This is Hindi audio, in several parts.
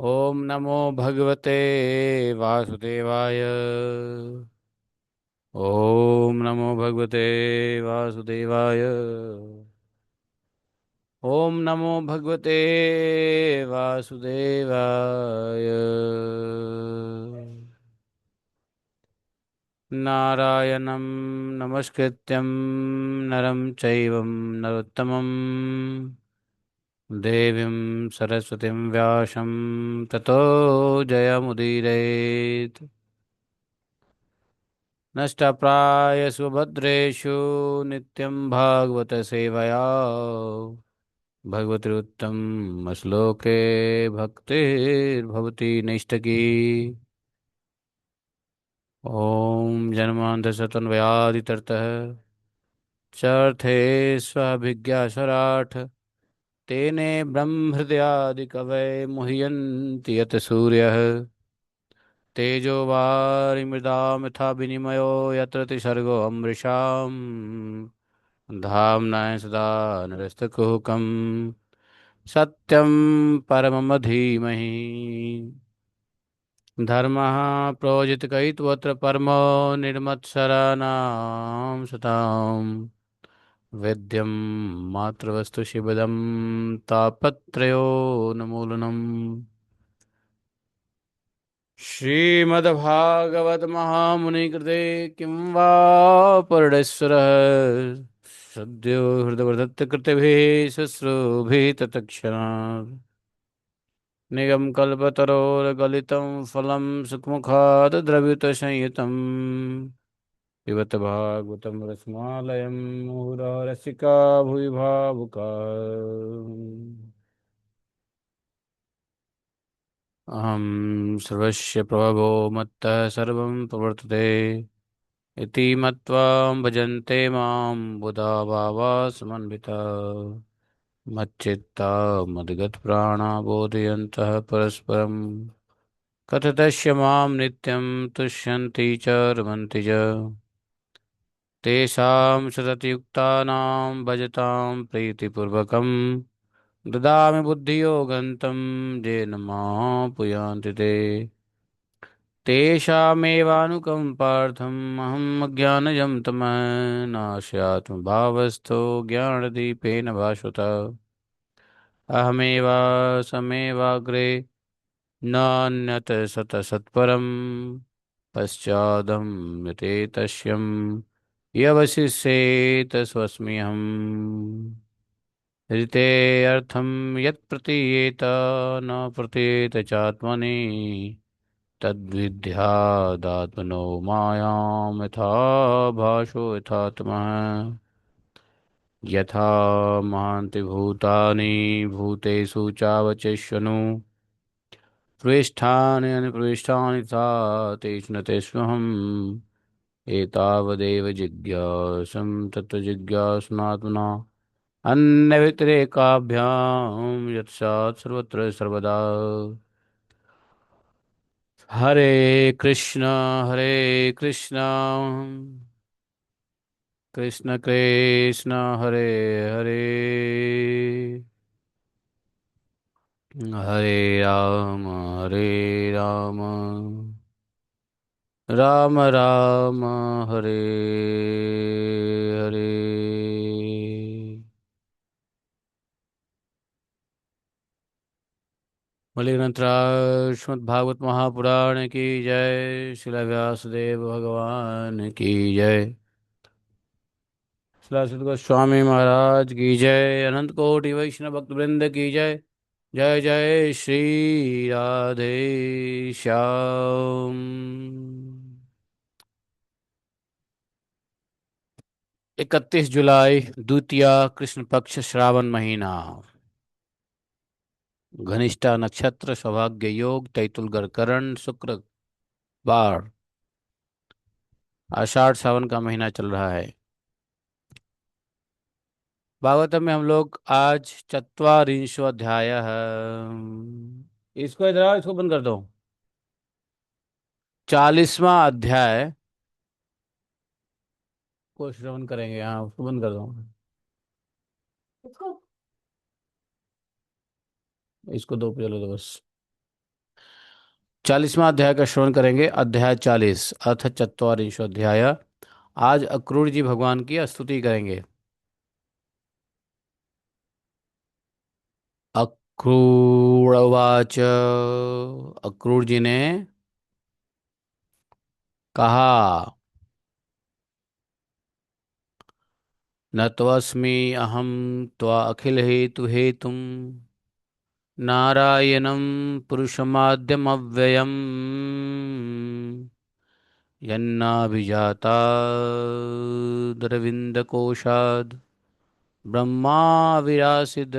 ओम नमो भगवते वासुदेवाय। ओम नमो भगवते वासुदेवाय। ओम नमो भगवते वासुदेवाय। नारायणं नमस्कृत्यं नरं चैव नरोत्तमं देवीं सरस्वतीं व्यासं ततो जयमुदीरयेत्। नष्टप्रायेषु भद्रेषु नित्यं भागवत सेवया भगवतीरुत्तम श्लोके भक्तिर्भवति नैष्ठकी। ॐ जन्मान्तरशतन्वयादितरतः चर्थे स्वभिज्ञासराट् तेने ब्रह्महृदयादिकवये मुह्यन्ति यत् सूर्यः तेजो वारिमृदां यथा विनिमयो यत्र त्रिसर्गो अमृषाम् धाम्नाय सदा निरस्तकुहकम् सत्यं परमं धीमहि धर्मः प्रोजितकैतवत्र परमो निर्मत्सराणां सताम् वेद्यं मातृवस्तु शिवदं तापत्रयोन्मूलनम् श्रीमद्भागवत महामुनिकृते किं वा पुरणेश्वरः सद्यो हृदवर्धत्तकृतिभिः शुश्रूभिः तत्क्षणात् निगमकल्पतरोर्गलितं फलं सुखमुखात् द्रवितसंयुतं पिबत भागवतं रसमालयं मुहुरः रसिका भुवि भावुका। अहं सर्वस्य प्रभवो मत्तः सर्वं प्रवर्तते इति मत्वा भजन्ते मां बुधा भावा समन्विता मच्चित्ता मद्गतप्राणा बोधयन्तः परस्परं कथयस्य मां नित्यं तुष्यन्ति च रमन्ति च तेषां सततयुक्तानां भजतां प्रीतिपूर्वकं ददामि बुद्धियोगन्तं येन मामुपयान्ति ते तेषामेवानुकम्पार्थम् अहम् अज्ञानजं तमः नाशयात्मभावस्थो ज्ञानदीपेन भास्वता अहमेव समेवाग्रे नान्यत् सतसत्परं पश्चादहं यतेतस्यं यवशिष्येत स्वस्म्यहम् ऋते अर्थं यत् प्रतीयेत न प्रतीयेत चात्मनि तद्विद्यादात्मनो मायां यथा भाषो यथात्मः यथा महान्ति भूतानि भूतेषु चावचेष्वनु पृष्ठानि अनुपृष्ठानि तथा तेषु न तेष्वहम् एतावदेव जिज्ञासं तत्त्वजिज्ञासनात्मना अन्यव्यतिरेकाभ्यां यत्सात् सर्वत्र सर्वदा हरे कृष्ण कृष्ण कृष्ण हरे हरे हरे हरे राम राम राम हरे हरे। बोले ग्रंथराज श्रीमद् भागवत महापुराण की जय। श्रील व्यासदेव भगवान की जय। श्रील सुत गोस्वामी महाराज की जय। अनंत कोटि वैष्णव भक्त वृंद की जय। जय जय श्री राधे श्याम। 31 जुलाई द्वितीय कृष्ण पक्ष श्रावण महीना घनिष्ठा नक्षत्र सौभाग्य योग तैतुल करण शुक्र बार आषाढ़ सावन का महीना चल रहा है। भागवतम में हम लोग आज चत्वारिंशो अध्याय है। इसको इधर आओ, इसको बंद कर दो। 40वां अध्याय को श्रवण करेंगे। हाँ, उसको बंद कर दो। इसको दो पे चलो तो बस। 40वां अध्याय का श्रवण करेंगे। अध्याय 40 अथ चत्वारिंशो अध्याय। आज अक्रूर जी भगवान की स्तुति करेंगे। अक्रूर उवाच। अक्रूर जी ने कहा, न त्वस्मि अहम त्वा अखिल हेतु हेतुम नारायणं पुरुषमाद्यमव्ययम् यन्नाभिजाता द्रविन्दकोशाद् ब्रह्मा विरासीद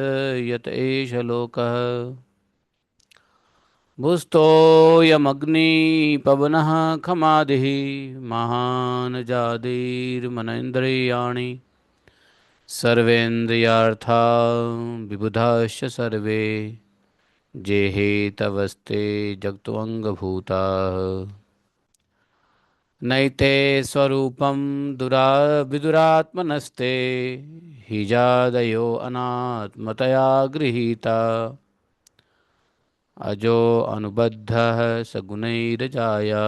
यत एष लोकः भुस्तोऽयमग्नि पवनः खमादिः महान् जातिर्मनेन्द्रियाणि सर्वेन्द्रियार्था विबुधाश्च सर्वे जेहे तवस्ते जगत्वङ्गभूताः नैते स्वरूपं दुरा विदुरात्मनस्ते हि जादयो अनात्मतया गृहीता अजो अनुबद्धः सगुणैर्जाया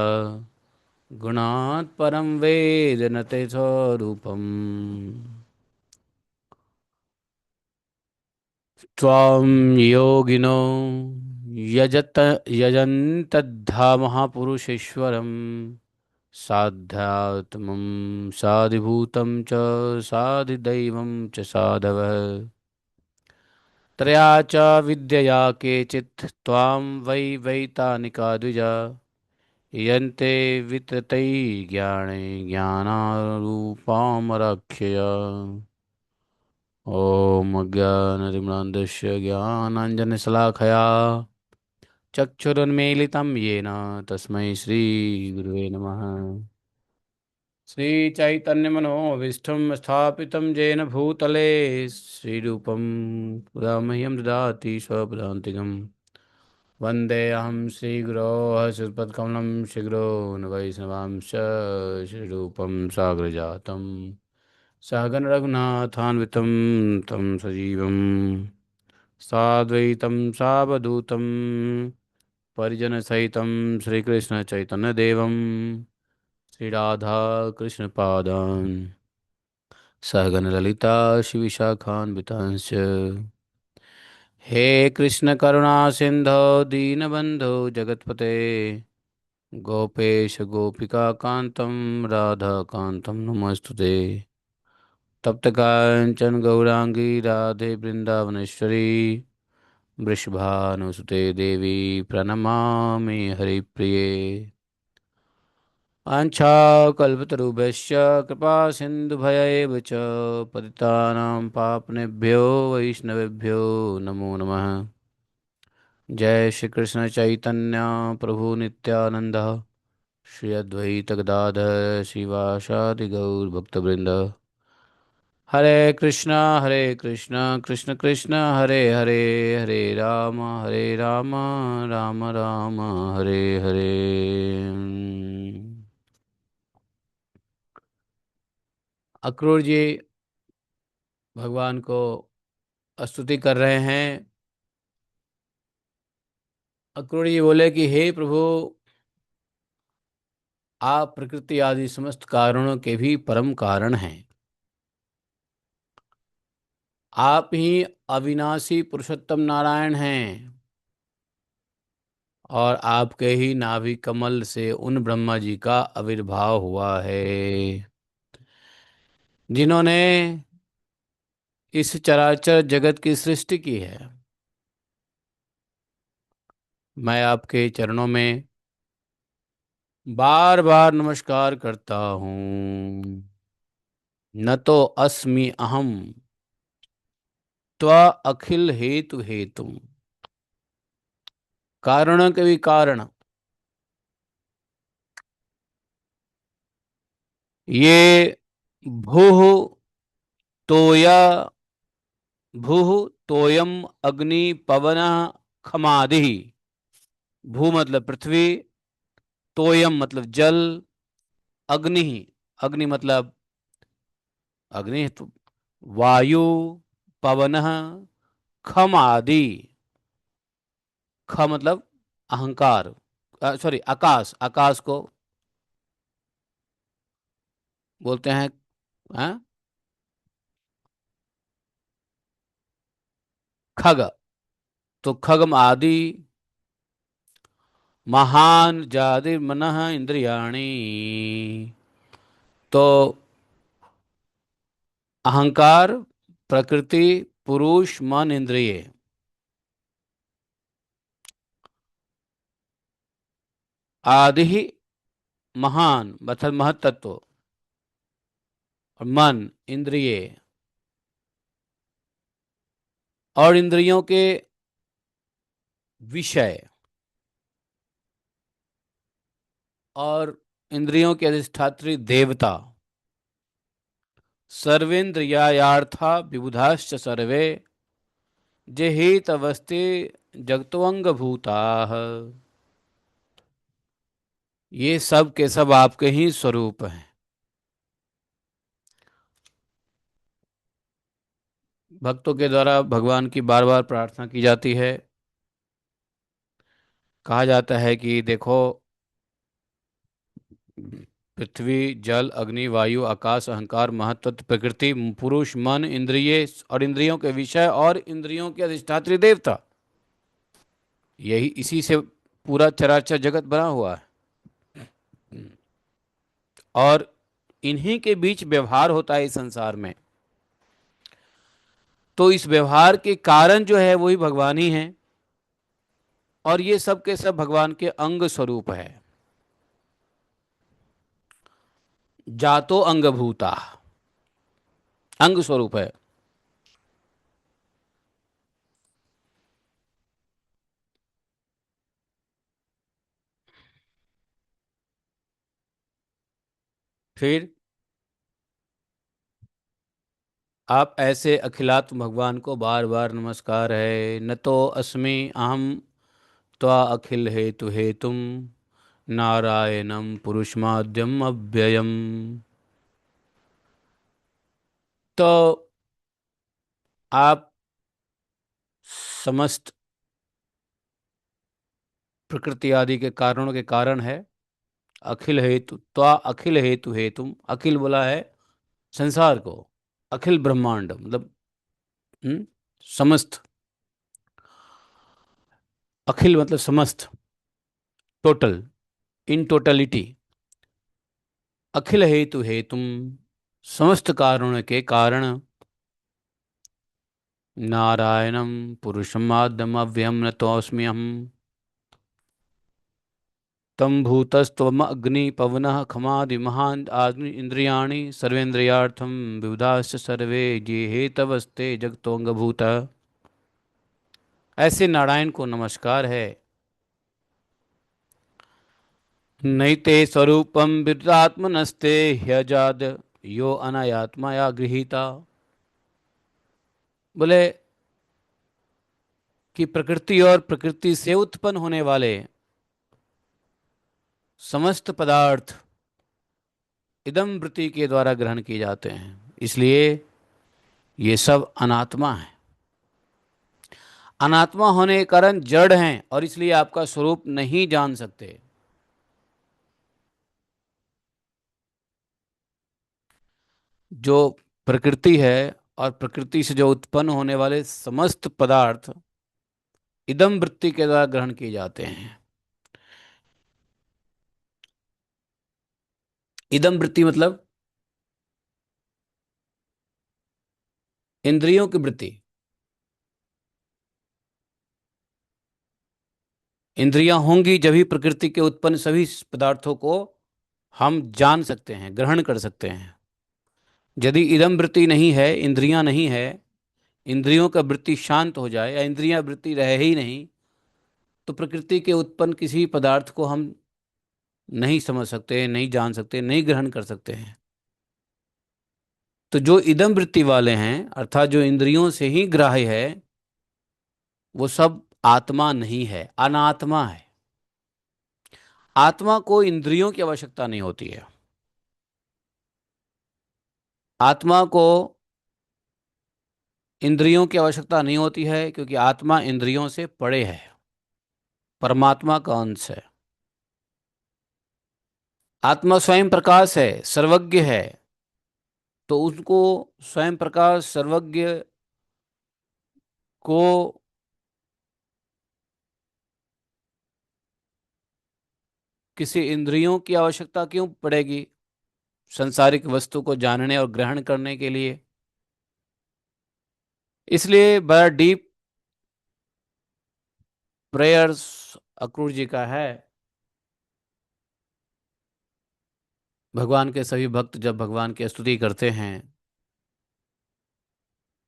गुणात् परं वेद न ते स्वरूपम् त्वां योगिनो यजत यजन्तद्धामः पुरुषेश्वरम् साध्यात्मं साधिभूतं च साधिदैवं च साधवः त्रया च विद्यया केचित् त्वां वै वैतानिका द्विजा यन्ते विततै ज्ञाने ज्ञानारूपामराख्यय ॐ अज्ञानतिम्रान्धस्य ज्ञानाञ्जनशलाखया चक्षुरुन्मीलितं येन तस्मै श्रीगुरुवे नमः। श्रीचैतन्यमनोभीष्टं स्थापितं येन भूतले श्रीरूपं पुरा मह्यं ददाति स्वपदान्तिकं वन्देऽहं श्रीगुरोः श्रीपदकमलं श्रीगुरो न वैष्णवांश्च श्रीरूपं साग्रजातं सहगण रघुनाथान्वितं तं सजीवं साद्वैतं सावधूतं परिजनसहितं श्रीकृष्णचैतन्यदेवं श्रीराधा कृष्णपादान् सहगण ललिता शिविशाखान्वितांश्च हे कृष्ण करुणा सिंधो दीनबंधो जगतपते गोपेश गोपिका कांतम राधा कांतम नमस्तुते तप्त कांचन गौरांगी राधे वृंदावनेश्वरी वृषभानुसुते देवी प्रणमामि हरिप्रिये आञ्छाकल्पतरुभ्यश्च कृपा सिन्धुभयैव च पतितानां पापनेभ्यो वैष्णवेभ्यो नमो नमः। जय श्री कृष्ण चैतन्य प्रभु नित्यानंद श्री अद्वैत गदाधर शिवासादि गौर भक्तवृंद। हरे कृष्णा कृष्ण कृष्ण हरे हरे हरे राम राम राम हरे हरे। अक्रूर जी भगवान को स्तुति कर रहे हैं। अक्रूर जी बोले कि हे प्रभु, आप प्रकृति आदि समस्त कारणों के भी परम कारण हैं। आप ही अविनाशी पुरुषोत्तम नारायण हैं और आपके ही नाभि कमल से उन ब्रह्मा जी का आविर्भाव हुआ है जिन्होंने इस चराचर जगत की सृष्टि की है। मैं आपके चरणों में बार बार नमस्कार करता हूँ। न तो अस्मि अहम त्वा अखिल हेतु हेतु, कारण के भी कारण। ये भूः तोया भूः तोयम अग्नि पवन खमादि। भू मतलब पृथ्वी, तोयम मतलब जल, अग्नि, अग्नि मतलब अग्नि तो वायु, पवन, खम आदि। ख मतलब अहंकार, सॉरी, आकाश, आकाश को बोलते हैं, हाँ, खग। तो खगम आदि महान जाति मनः इंद्रियाणि। तो अहंकार, प्रकृति, पुरुष, मन, इंद्रिय, आदि ही महान मतलब महतत्व, और मन, इंद्रिय, और इंद्रियों के विषय, और इंद्रियों के अधिष्ठात्री देवता, सर्वेन्द्रियार्था विबुधाश्च सर्वे, जेहि तवस्ते जगतोंग भूता। ये सब के सब आपके ही स्वरूप हैं। भक्तों के द्वारा भगवान की बार बार प्रार्थना की जाती है। कहा जाता है कि देखो, पृथ्वी, जल, अग्नि, वायु, आकाश, अहंकार, महत्त्व, प्रकृति, पुरुष, मन, इंद्रिय और इंद्रियों के विषय और इंद्रियों के अधिष्ठात्री देवता, यही इसी से पूरा चराचर जगत बना हुआ है। और इन्हीं के बीच व्यवहार होता है इस संसार में। तो इस व्यवहार के कारण जो है वही भगवान ही है, और ये सब के सब भगवान के अंग स्वरूप है। जातो अंगभूता, अंग स्वरूप है। फिर आप ऐसे अखिलात्म भगवान को बार बार नमस्कार है। न तो अस्मि अहम त्वा अखिल हेतु हेतुम, नारायणम पुरुषमाद्यम अव्ययम। तो आप समस्त प्रकृति आदि के कारणों के कारण है। अखिल हेतु त्वा अखिल हेतु हेतुम, अखिल बोला है संसार को, अखिल ब्रह्मांड मतलब हम्म, समस्त, अखिल मतलब समस्त, टोटल, इन टोटलिटी। अखिल हेतु हेतुम, समस्त कारणों के कारण, नारायणम पुरुषमाद्यम अव्ययम न तोऽस्मि अहम्, तम भूतस्त्वम अग्नि पवनः खमादि महान आदि इंद्रियाणि सर्वेन्द्रियार्थम विबुधाश्च सर्वे ये हेतवस्ते जगतोंगभूत। ऐसे नारायण को नमस्कार है। नैते स्वरूपम विदात्मनस्ते ह्यजाद यो अनायात्मा या गृहीता। बोले कि प्रकृति और प्रकृति से उत्पन्न होने वाले समस्त पदार्थ इदम वृत्ति के द्वारा ग्रहण किए जाते हैं, इसलिए ये सब अनात्मा है। अनात्मा होने के कारण जड़ हैं और इसलिए आपका स्वरूप नहीं जान सकते। जो प्रकृति है और प्रकृति से जो उत्पन्न होने वाले समस्त पदार्थ इदम वृत्ति के द्वारा ग्रहण किए जाते हैं। इदम वृत्ति मतलब इंद्रियों की वृत्ति। इंद्रियां होंगी जब ही प्रकृति के उत्पन्न सभी पदार्थों को हम जान सकते हैं, ग्रहण कर सकते हैं। यदि इदम वृत्ति नहीं है, इंद्रियां नहीं है, इंद्रियों का वृत्ति शांत हो जाए या इंद्रियां वृत्ति रहे ही नहीं, तो प्रकृति के उत्पन्न किसी पदार्थ को हम नहीं समझ सकते, नहीं जान सकते, नहीं ग्रहण कर सकते हैं। तो जो इदम वृत्ति वाले हैं अर्थात जो इंद्रियों से ही ग्राह्य है, वो सब आत्मा नहीं है, अनात्मा है। आत्मा को इंद्रियों की आवश्यकता नहीं होती है। आत्मा को इंद्रियों की आवश्यकता नहीं होती है क्योंकि आत्मा इंद्रियों से परे है, परमात्मा का अंश है। आत्मा स्वयं प्रकाश है, सर्वज्ञ है, तो उसको स्वयं प्रकाश सर्वज्ञ को किसी इंद्रियों की आवश्यकता क्यों पड़ेगी संसारिक वस्तु को जानने और ग्रहण करने के लिए? इसलिए बड़ा डीप प्रेयर्स अक्रूर जी का है। भगवान के सभी भक्त जब भगवान की स्तुति करते हैं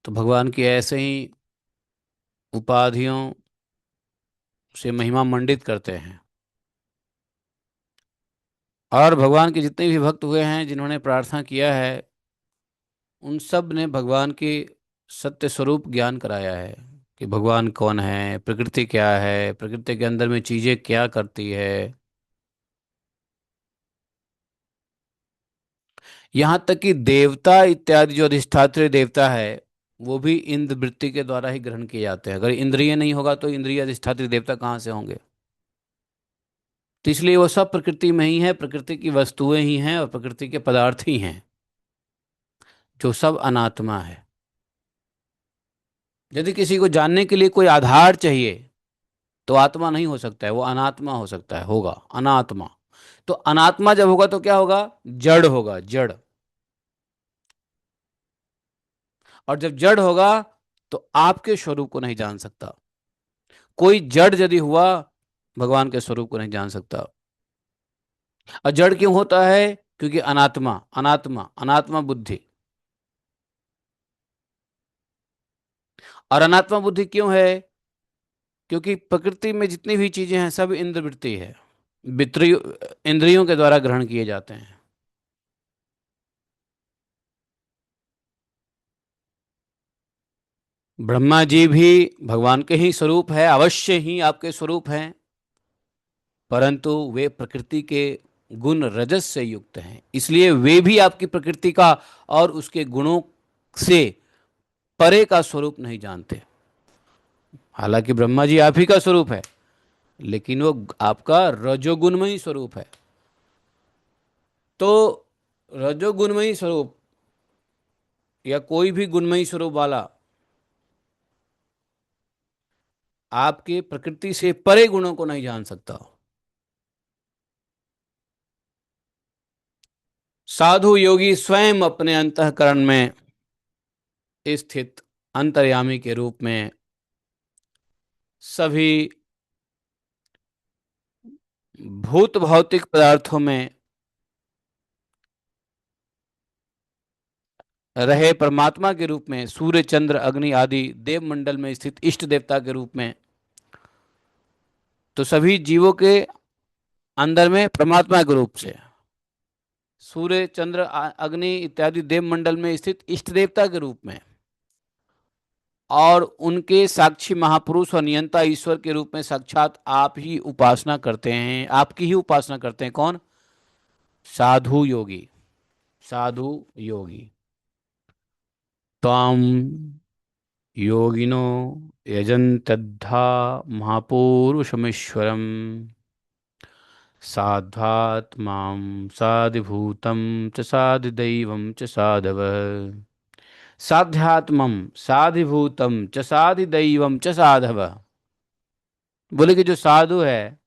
तो भगवान की ऐसे ही उपाधियों से महिमा मंडित करते हैं। और भगवान के जितने भी भक्त हुए हैं जिन्होंने प्रार्थना किया है, उन सब ने भगवान की सत्य स्वरूप ज्ञान कराया है कि भगवान कौन है, प्रकृति क्या है, प्रकृति के अंदर में चीजें क्या करती है। यहाँ तक कि देवता इत्यादि जो अधिष्ठात्री देवता है वो भी इंद्र वृत्ति के द्वारा ही ग्रहण किए जाते हैं। अगर इंद्रिय नहीं होगा तो इंद्रिय अधिष्ठात्री देवता कहाँ से होंगे? तो इसलिए वो सब प्रकृति में ही है, प्रकृति की वस्तुएं ही हैं और प्रकृति के पदार्थ ही हैं, जो सब अनात्मा है। यदि किसी को जानने के लिए कोई आधार चाहिए तो आत्मा नहीं हो सकता है, वो अनात्मा हो सकता है, होगा अनात्मा। तो अनात्मा जब होगा तो क्या होगा? जड़ होगा, जड़। और जब जड़ होगा तो आपके स्वरूप को नहीं जान सकता। कोई जड़ यदि हुआ भगवान के स्वरूप को नहीं जान सकता। और जड़ क्यों होता है? क्योंकि अनात्मा, अनात्मा, अनात्मा बुद्धि। और अनात्मा बुद्धि क्यों है? क्योंकि प्रकृति में जितनी भी चीजें हैं सब इंद्रवृत्ति है, वित्रिय इंद्रियों के द्वारा ग्रहण किए जाते हैं। ब्रह्मा जी भी भगवान के ही स्वरूप है, अवश्य ही आपके स्वरूप हैं, परंतु वे प्रकृति के गुण रजस से युक्त हैं, इसलिए वे भी आपकी प्रकृति का और उसके गुणों से परे का स्वरूप नहीं जानते। हालांकि ब्रह्मा जी आप ही का स्वरूप है, लेकिन वो आपका रजोगुणमयी स्वरूप है। तो रजोगुणमयी स्वरूप या कोई भी गुणमयी स्वरूप वाला आपके प्रकृति से परे गुणों को नहीं जान सकता। साधु योगी स्वयं अपने अंतःकरण में स्थित अंतर्यामी के रूप में सभी भूत भौतिक पदार्थों में रहे परमात्मा के रूप में, सूर्य चंद्र अग्नि आदि देवमंडल में स्थित इष्ट देवता के रूप में, तो सभी जीवों के अंदर में परमात्मा के रूप से सूर्य चंद्र अग्नि इत्यादि देवमंडल में स्थित इष्ट देवता के रूप में, और उनके साक्षी महापुरुष और नियंता ईश्वर के रूप में साक्षात आप ही उपासना करते हैं, आपकी ही उपासना करते हैं। कौन? साधु योगी। साधु योगी त्वाम योगिनो यजन्तद्धा महापुरुषमीश्वरम साध्वात्मां साधिभूतं च साधिदैवं च साधव। साध्यात्मम साधिभूतम च साधिदैवम च साधव। बोले कि जो साधु है,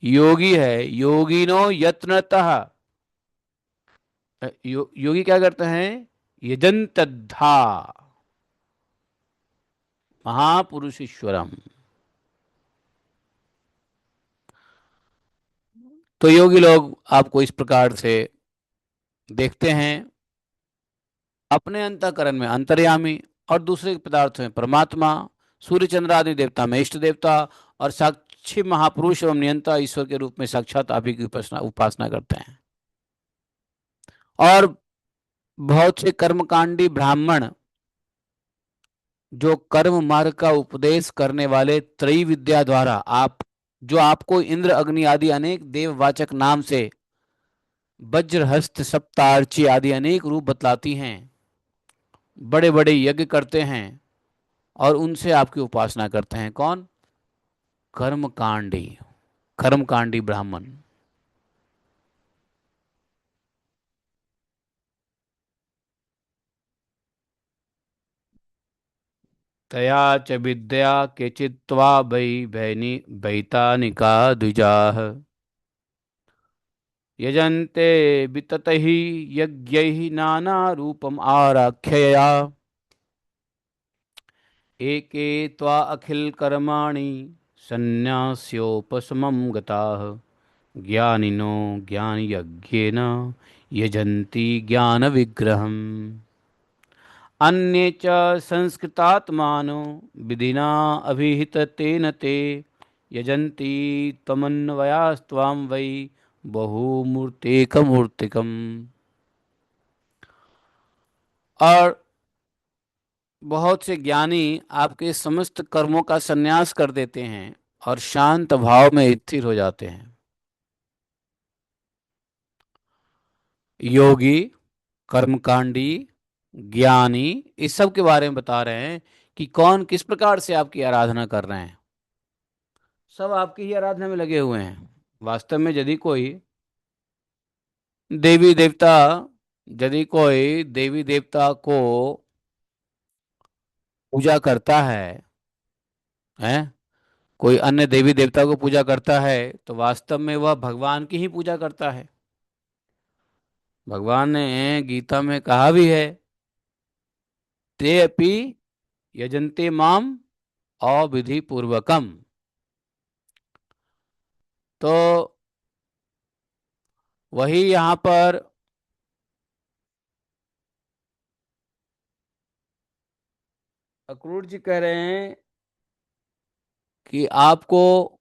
योगी है, योगिनो यत्नतः, योगी क्या करते हैं? यजन्तद्धा महापुरुषेश्वरम। तो योगी लोग आपको इस प्रकार से देखते हैं, अपने अंतःकरण में अंतर्यामी और दूसरे पदार्थ में परमात्मा, सूर्य चंद्र आदि देवता में इष्ट देवता, और साक्षी महापुरुष एवं नियंता ईश्वर के रूप में साक्षात आप ही की उपासना उपासना करते हैं। और बहुत से कर्मकांडी ब्राह्मण जो कर्म मार्ग का उपदेश करने वाले त्रयी विद्या द्वारा आप, जो आपको इंद्र अग्नि आदि अनेक देववाचक नाम से वज्रहस्त सप्तार्ची आदि अनेक रूप बतलाती हैं, बड़े बड़े यज्ञ करते हैं और उनसे आपकी उपासना करते हैं। कौन? कर्मकांडी, कर्मकांडी ब्राह्मण। तया च विद्या केचित्वा वै भैनी वैतानिका द्विजाः यजन्ते विततैः यज्ञैः नानारूपम् आराख्यया एके त्वा अखिल कर्माणि सन्न्यास्योपशमं गताः ज्ञानिनो ज्ञानयज्ञेन यजन्ति ज्ञानविग्रहम् अन्ये च संस्कृतात्मानो विधिना अभिहितेन ते यजन्ति त्वमन्वयास्त्वां वै बहुमूर्तेकमूर्तिकम्। और बहुत से ज्ञानी आपके समस्त कर्मों का संन्यास कर देते हैं और शांत भाव में स्थिर हो जाते हैं। योगी, कर्मकांडी, ज्ञानी, इस सब के बारे में बता रहे हैं कि कौन किस प्रकार से आपकी आराधना कर रहे हैं। सब आपकी ही आराधना में लगे हुए हैं। वास्तव में देवी देवता यदि कोई देवी देवता को पूजा करता है, कोई अन्य देवी देवता को पूजा करता है तो वास्तव में वह भगवान की ही पूजा करता है। भगवान ने गीता में कहा भी है, ते अपि यजन्ते माम अविधि पूर्वकम। तो वही यहाँ पर अक्रूर जी कह रहे हैं कि आपको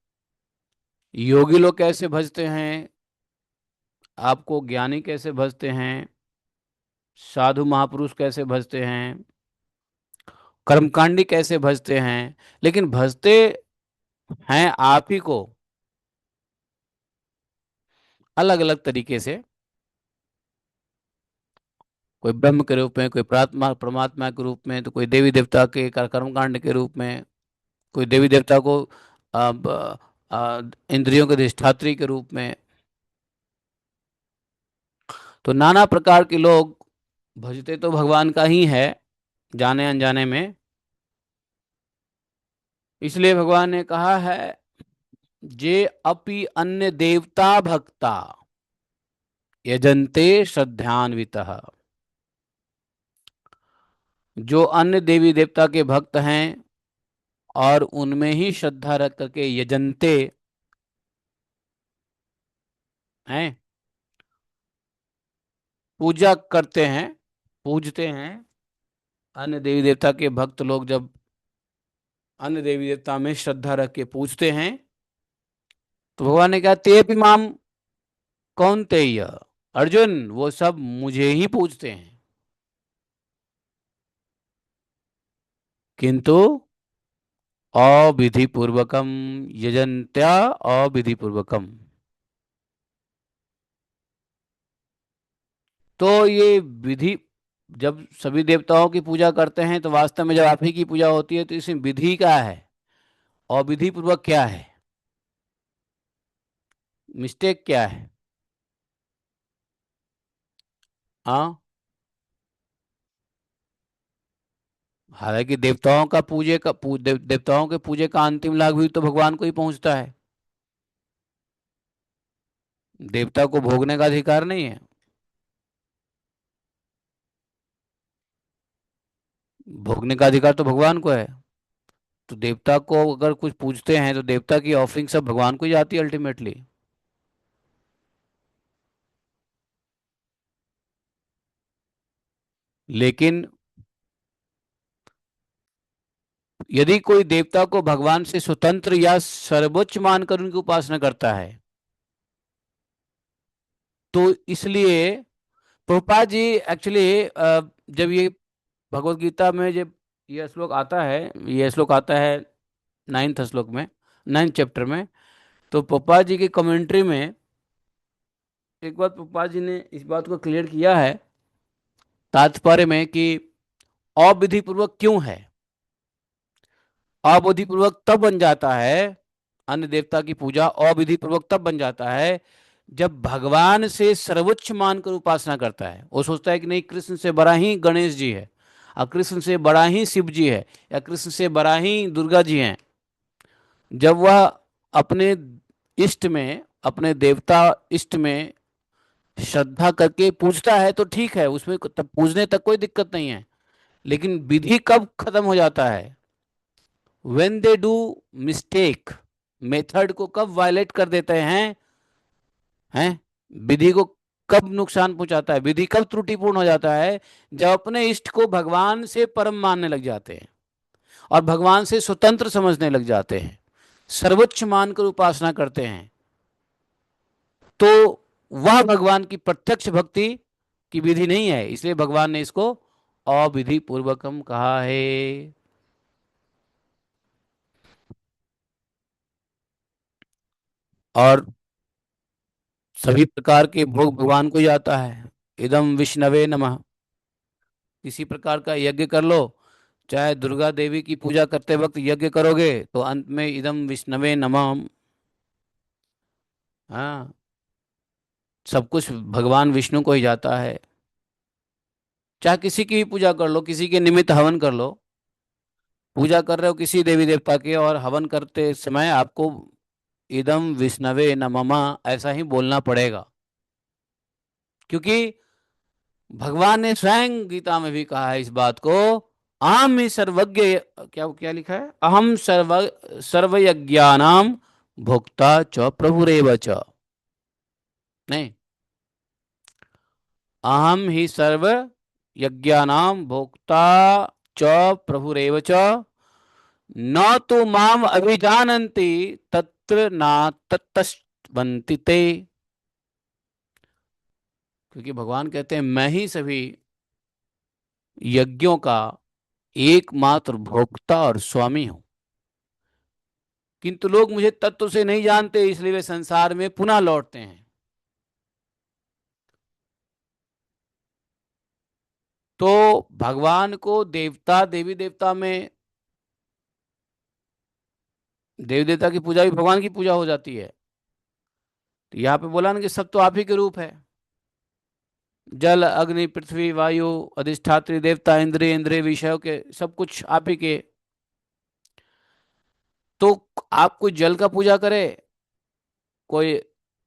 योगी लोग कैसे भजते हैं, आपको ज्ञानी कैसे भजते हैं, साधु महापुरुष कैसे भजते हैं, कर्मकांडी कैसे भजते हैं, लेकिन भजते हैं आप ही को अलग अलग तरीके से। कोई ब्रह्म के रूप में, कोई प्रात्मा परमात्मा के रूप में, तो कोई देवी देवता के कर्मकांड के रूप में, कोई देवी देवता को इंद्रियों के अधिष्ठात्री के रूप में। तो नाना प्रकार के लोग भजते तो भगवान का ही है, जाने अनजाने में। इसलिए भगवान ने कहा है, जे अपि अन्य देवता भक्ता यजन्ते श्रद्धान्वितः। जो अन्य देवी देवता के भक्त हैं और उनमें ही श्रद्धा रख करके यजन्ते हैं, पूजा करते हैं, पूजते हैं। अन्य देवी देवता के भक्त लोग जब अन्य देवी देवता में श्रद्धा रख के पूजते हैं तो भगवान ने कहा, ते माम कौन ते, अर्जुन वो सब मुझे ही पूजते हैं, किंतु अविधि पूर्वकम यजन्त्या अविधि पूर्वकम। तो ये विधि, जब सभी देवताओं की पूजा करते हैं तो वास्तव में जब आप ही की पूजा होती है तो इसमें विधि क्या है और विधि पूर्वक क्या है, मिस्टेक क्या है? हाँ, हालांकि देवताओं का पूजे का देवताओं के पूजे का अंतिम लाभ भी तो भगवान को ही पहुंचता है। देवता को भोगने का अधिकार नहीं है, भोगने का अधिकार तो भगवान को है। तो देवता को अगर कुछ पूजते हैं तो देवता की ऑफरिंग सब भगवान को ही जाती है अल्टीमेटली। लेकिन यदि कोई देवता को भगवान से स्वतंत्र या सर्वोच्च मानकर उनकी उपासना करता है तो इसलिए प्रभुपाद जी एक्चुअली, जब ये भगवत गीता में जब ये श्लोक आता है 9th श्लोक में, 9th चैप्टर में, तो प्रभुपाद जी की कमेंट्री में एक बात प्रभुपाद जी ने इस बात को क्लियर किया है तात्पर्य में कि अविधि पूर्वक क्यों है। अविधि पूर्वक तब बन जाता है, अन्य देवता की पूजा अविधि पूर्वक तब बन जाता है जब भगवान से सर्वोच्च मानकर उपासना करता है। वो सोचता है कि नहीं, कृष्ण से बड़ा ही गणेश जी है, और कृष्ण से बड़ा ही शिव जी है, या कृष्ण से बड़ा ही दुर्गा जी हैं। जब वह अपने इष्ट में, अपने देवता इष्ट में श्रद्धा करके पूछता है तो ठीक है, उसमें तब पूजने तक कोई दिक्कत नहीं है। लेकिन विधि कब खत्म हो जाता है? When they do mistake, method को कब वायलेट कर देते हैं, विधि को कब नुकसान पहुंचाता है, विधि कब त्रुटिपूर्ण हो जाता है? जब अपने इष्ट को भगवान से परम मानने लग जाते हैं और भगवान से स्वतंत्र समझने लग जाते हैं, सर्वोच्च मानकर उपासना करते हैं, तो वह भगवान की प्रत्यक्ष भक्ति की विधि नहीं है। इसलिए भगवान ने इसको अविधि पूर्वकम कहा है। और सभी प्रकार के भोग भगवान को ही आता है। इदम विष्णवे नमः। किसी प्रकार का यज्ञ कर लो, चाहे दुर्गा देवी की पूजा करते वक्त यज्ञ करोगे तो अंत में इदम विष्णवे नमः। हाँ, सब कुछ भगवान विष्णु को ही जाता है। चाहे किसी की भी पूजा कर लो, किसी के निमित्त हवन कर लो, पूजा कर रहे हो किसी देवी देवता के और हवन करते समय आपको इदम विष्णवे नमः ऐसा ही बोलना पड़ेगा। क्योंकि भगवान ने स्वयं गीता में भी कहा है इस बात को। अहम ही सर्वज्ञ, क्या क्या लिखा है, अहम सर्वयज्ञानाम भोक्ता च प्रभुरेव च। नहीं, अहम ही सर्व यज्ञानाम भोक्ता च प्रभुरेव च, न तो माम अभिजानन्ति तत्र ना तत्तस्वन्ति ते। क्योंकि भगवान कहते हैं मैं ही सभी यज्ञों का एकमात्र भोक्ता और स्वामी हूं, किंतु लोग मुझे तत्व से नहीं जानते, इसलिए वे संसार में पुनः लौटते हैं। तो भगवान को देवता, देवी देवता में, देवी देवता की पूजा भी भगवान की पूजा हो जाती है। तो यहाँ पे बोला ना कि सब तो आप ही के रूप है। जल अग्नि पृथ्वी वायु अधिष्ठात्री देवता इंद्रिय, इंद्रिय विषयों के सब कुछ आप ही के। तो आप कोई जल का पूजा करे, कोई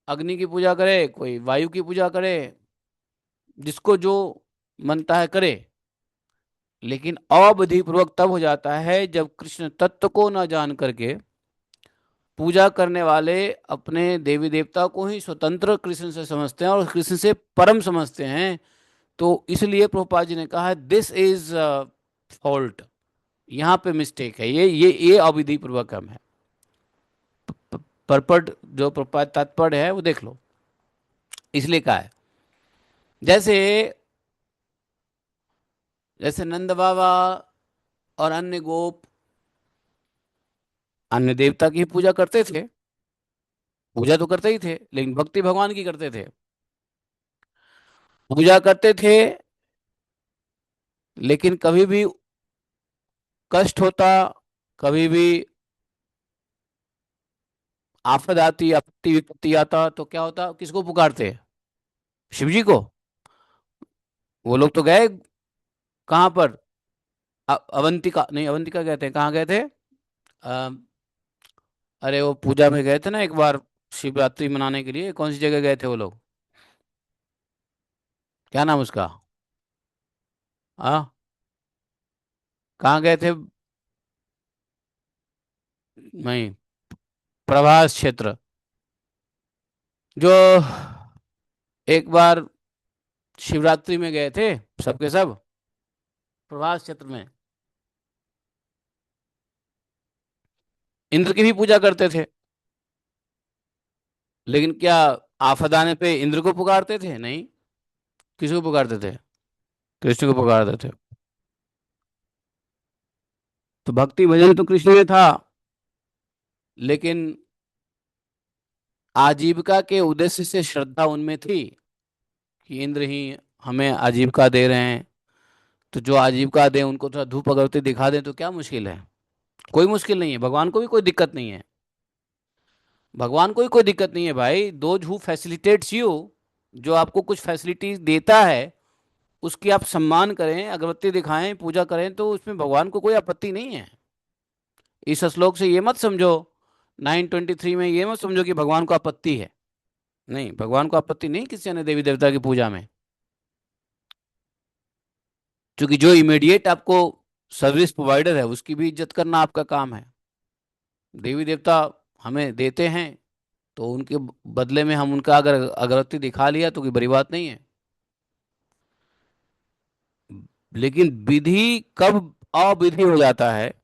अग्नि की पूजा करे, कोई वायु की पूजा करे, जिसको जो मनता है करे। लेकिन अविधि पूर्वक तब हो जाता है जब कृष्ण तत्व को न जान करके पूजा करने वाले अपने देवी देवता को ही स्वतंत्र कृष्ण से समझते हैं और कृष्ण से परम समझते हैं। तो इसलिए प्रभुपाद जी ने कहा है दिस इज फॉल्ट, यहाँ पे मिस्टेक है, ये अविधि पूर्वकम है। परपट जो प्रभुपाद तात्पर्य है वो देख लो। इसलिए कहा है, जैसे जैसे नंद बाबा और अन्य गोप अन्य देवता की पूजा करते थे, पूजा तो करते ही थे, लेकिन भक्ति भगवान की करते थे। पूजा करते थे, लेकिन कभी भी कष्ट होता, कभी भी आफत आती, आपत्ति विपत्ति आता तो क्या होता, किसको पुकारते? शिव जी को। वो लोग तो गए कहाँ पर, अवंतिका, नहीं अवंतिका कहते हैं, कहाँ गए थे? अ, अरे वो पूजा में गए थे ना एक बार, शिवरात्रि मनाने के लिए, कौन सी जगह गए थे वो लोग? क्या नाम उसका? हाँ, कहाँ गए थे? नहीं, प्रभास क्षेत्र। जो एक बार शिवरात्रि में गए थे सबके सब प्रभास क्षेत्र में, इंद्र की भी पूजा करते थे। लेकिन क्या आफत आने पे इंद्र को पुकारते थे? नहीं। किसको पुकारते थे? कृष्ण को पुकारते थे। तो भक्ति भजन तो कृष्ण में था, लेकिन आजीविका के उद्देश्य से श्रद्धा उनमें थी कि इंद्र ही हमें आजीविका दे रहे हैं। तो जो आजीविका दे उनको थोड़ा धूप अगरबत्ती दिखा दें तो क्या मुश्किल है? कोई मुश्किल नहीं है, भगवान को भी कोई दिक्कत नहीं है। भगवान को भी कोई दिक्कत नहीं है भाई। दोज हु फैसिलिटेट्स यू, जो आपको कुछ फैसिलिटीज देता है, उसकी आप सम्मान करें, अगरबत्ती दिखाएं, पूजा करें, तो उसमें भगवान को कोई आपत्ति नहीं है। इस श्लोक से ये मत समझो, 9:23 में ये मत समझो कि भगवान को आपत्ति है। नहीं, भगवान को आपत्ति नहीं किसी अन्य देवी देवता की पूजा में। क्योंकि जो इमीडिएट आपको सर्विस प्रोवाइडर है उसकी भी इज्जत करना आपका काम है। देवी देवता हमें देते हैं, तो उनके बदले में हम उनका अगर अगरबत्ती दिखा लिया तो कोई बड़ी बात नहीं है। लेकिन विधि कब अविधि हो जाता है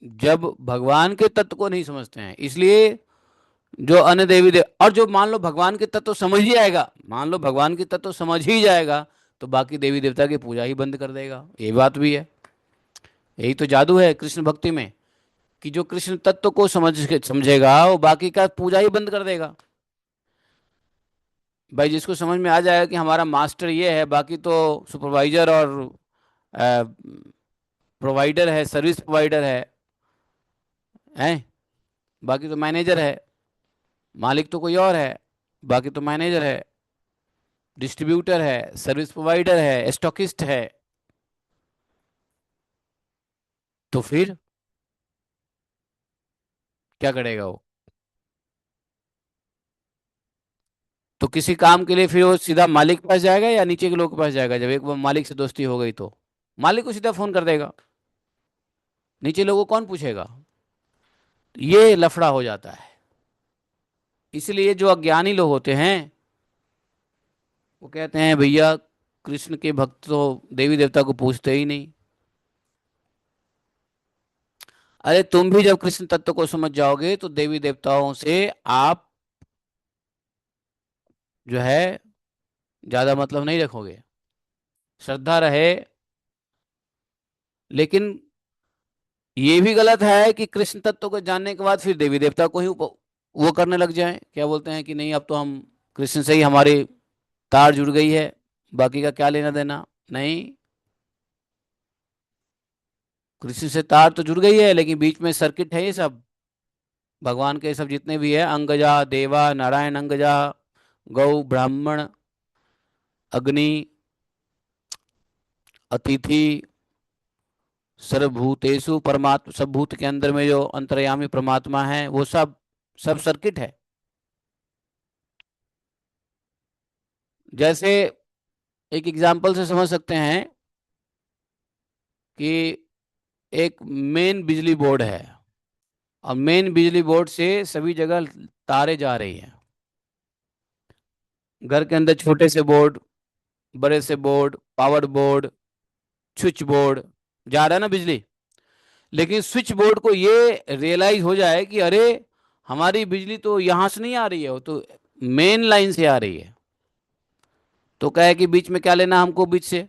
जब भगवान के तत्व को नहीं समझते हैं। इसलिए जो अन्य देवी देव, और जो मान लो भगवान के तत्व समझ ही आएगा, मान लो भगवान के तत्व समझ ही जाएगा, तो बाकी देवी देवता की पूजा ही बंद कर देगा। ये बात भी है। यही तो जादू है कृष्ण भक्ति में, कि जो कृष्ण तत्व को समझेगा वो बाकी का पूजा ही बंद कर देगा। भाई जिसको समझ में आ जाएगा कि हमारा मास्टर ये है, बाकी तो सुपरवाइजर और प्रोवाइडर है, सर्विस प्रोवाइडर है, बाकी तो मैनेजर है, मालिक तो कोई और है, बाकी तो मैनेजर है, डिस्ट्रीब्यूटर है, सर्विस प्रोवाइडर है, स्टॉकिस्ट है, तो फिर क्या करेगा वो? तो किसी काम के लिए फिर वो सीधा मालिक के पास जाएगा या नीचे के लोग के पास जाएगा? जब एक बार मालिक से दोस्ती हो गई तो मालिक को सीधा फोन कर देगा, नीचे लोगों को कौन पूछेगा? ये लफड़ा हो जाता है। इसलिए जो अज्ञानी लोग होते हैं वो कहते हैं भैया कृष्ण के भक्त तो देवी देवता को पूछते ही नहीं। अरे तुम भी जब कृष्ण तत्व को समझ जाओगे तो देवी देवताओं से आप जो है ज्यादा मतलब नहीं रखोगे। श्रद्धा रहे। लेकिन ये भी गलत है कि कृष्ण तत्व को जानने के बाद फिर देवी देवता को ही वो करने लग जाए। क्या बोलते हैं कि नहीं अब तो हम कृष्ण से ही हमारी तार जुड़ गई है, बाकी का क्या लेना देना। नहीं, कृष्ण से तार तो जुड़ गई है लेकिन बीच में सर्किट है। ये सब भगवान के सब जितने भी है, अंगजा देवा नारायण अंगजा, गौ ब्राह्मण अग्नि अतिथि, सर्वभूतेषु परमात्मा, सब भूत के अंदर में जो अंतर्यामी परमात्मा है वो सब सब सर्किट है। जैसे एक एग्जाम्पल से समझ सकते हैं कि एक मेन बिजली बोर्ड है और मेन बिजली बोर्ड से सभी जगह तारे जा रही हैं। घर के अंदर छोटे से बोर्ड, बड़े से board, power board, switch board, जा रहा है ना बिजली। लेकिन स्विच बोर्ड को ये रियलाइज हो जाए कि अरे हमारी बिजली तो यहां से नहीं आ रही है, वो तो मेन लाइन से आ रही है, तो कहे कि बीच में क्या लेना हमको बीच से।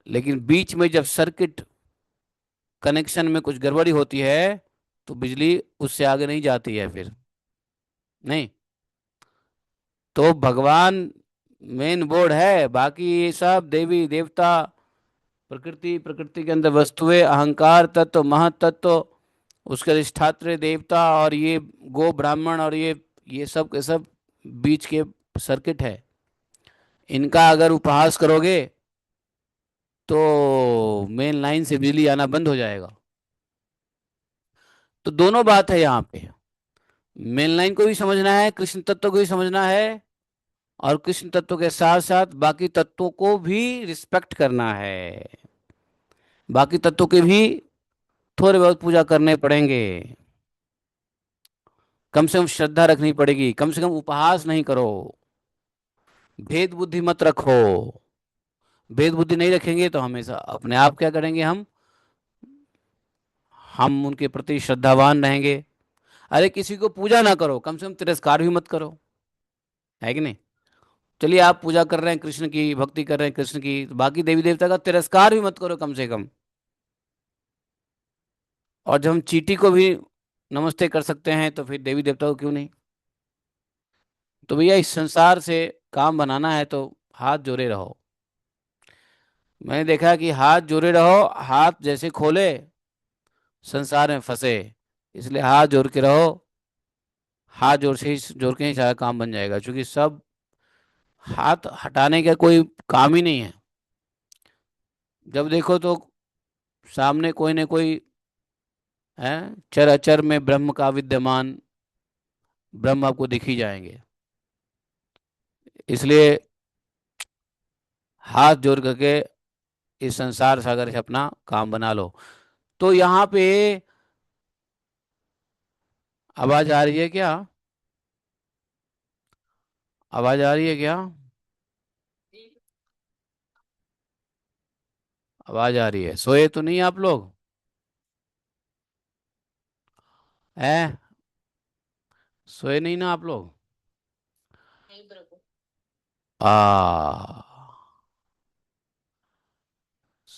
लेकिन बीच में जब सर्किट कनेक्शन में कुछ गड़बड़ी होती है तो बिजली उससे आगे नहीं जाती है फिर। नहीं, तो भगवान मेन बोर्ड है, बाकी ये सब देवी देवता, प्रकृति, प्रकृति के अंदर वस्तुएं, अहंकार तत्व, महतत्व, उसके अधिष्ठात्र देवता, और ये गो ब्राह्मण, और ये सब के सब बीच के सर्किट है। इनका अगर उपहास करोगे तो मेन लाइन से बिजली आना बंद हो जाएगा। तो दोनों बात है यहाँ पे, मेन लाइन को भी समझना है, कृष्ण तत्व को भी समझना है, और कृष्ण तत्व के साथ साथ बाकी तत्वों को भी रिस्पेक्ट करना है। बाकी तत्वों के भी थोड़े बहुत पूजा करने पड़ेंगे, कम से कम श्रद्धा रखनी पड़ेगी, कम से कम उपहास नहीं करो, भेद बुद्धि मत रखो। भेद बुद्धि नहीं रखेंगे तो हमेशा अपने आप क्या करेंगे, हम उनके प्रति श्रद्धावान रहेंगे। अरे किसी को पूजा ना करो, कम से कम तिरस्कार भी मत करो, है कि नहीं? चलिए आप पूजा कर रहे हैं कृष्ण की, भक्ति कर रहे हैं कृष्ण की, तो बाकी देवी देवता का तिरस्कार भी मत करो कम से कम। और जब हम चींटी को भी नमस्ते कर सकते हैं तो फिर देवी देवता को क्यों नहीं? तो भैया इस संसार से काम बनाना है तो हाथ जोड़े रहो। मैंने देखा कि हाथ जोड़े रहो, हाथ जैसे खोले संसार में फंसे। इसलिए हाथ जोड़ के रहो, हाथ जोड़ के ही सारा काम बन जाएगा, क्योंकि सब हाथ हटाने का कोई काम ही नहीं है। जब देखो तो सामने कोई न कोई है, चर अचर में ब्रह्म का विद्यमान, ब्रह्म आपको दिख ही जाएंगे। इसलिए हाथ जोड़ करके इस संसार सागर से अपना काम बना लो। तो यहाँ पे आवाज आ रही है क्या? आवाज आ रही है क्या? आवाज आ रही है। सोए तो नहीं आप लोग? हैं? सोए नहीं ना आप लोग? आ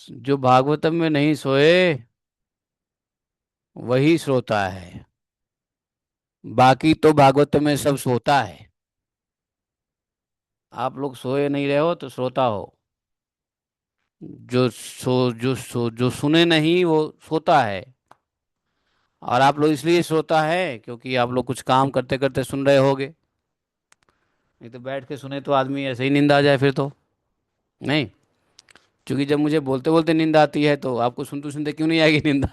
जो भागवतम में नहीं सोए वही श्रोता है। बाकी तो भागवत में सब सोता है। आप लोग सोए नहीं रहे हो तो श्रोता हो। जो सुने नहीं वो सोता है। और आप लोग इसलिए श्रोता है क्योंकि आप लोग कुछ काम करते करते सुन रहे होगे। नहीं तो बैठ के सुने तो आदमी ऐसे ही नींद आ जाए फिर तो। नहीं, क्योंकि जब मुझे बोलते बोलते नींद आती है तो आपको सुनते सुनते क्यों नहीं आएगी नींद?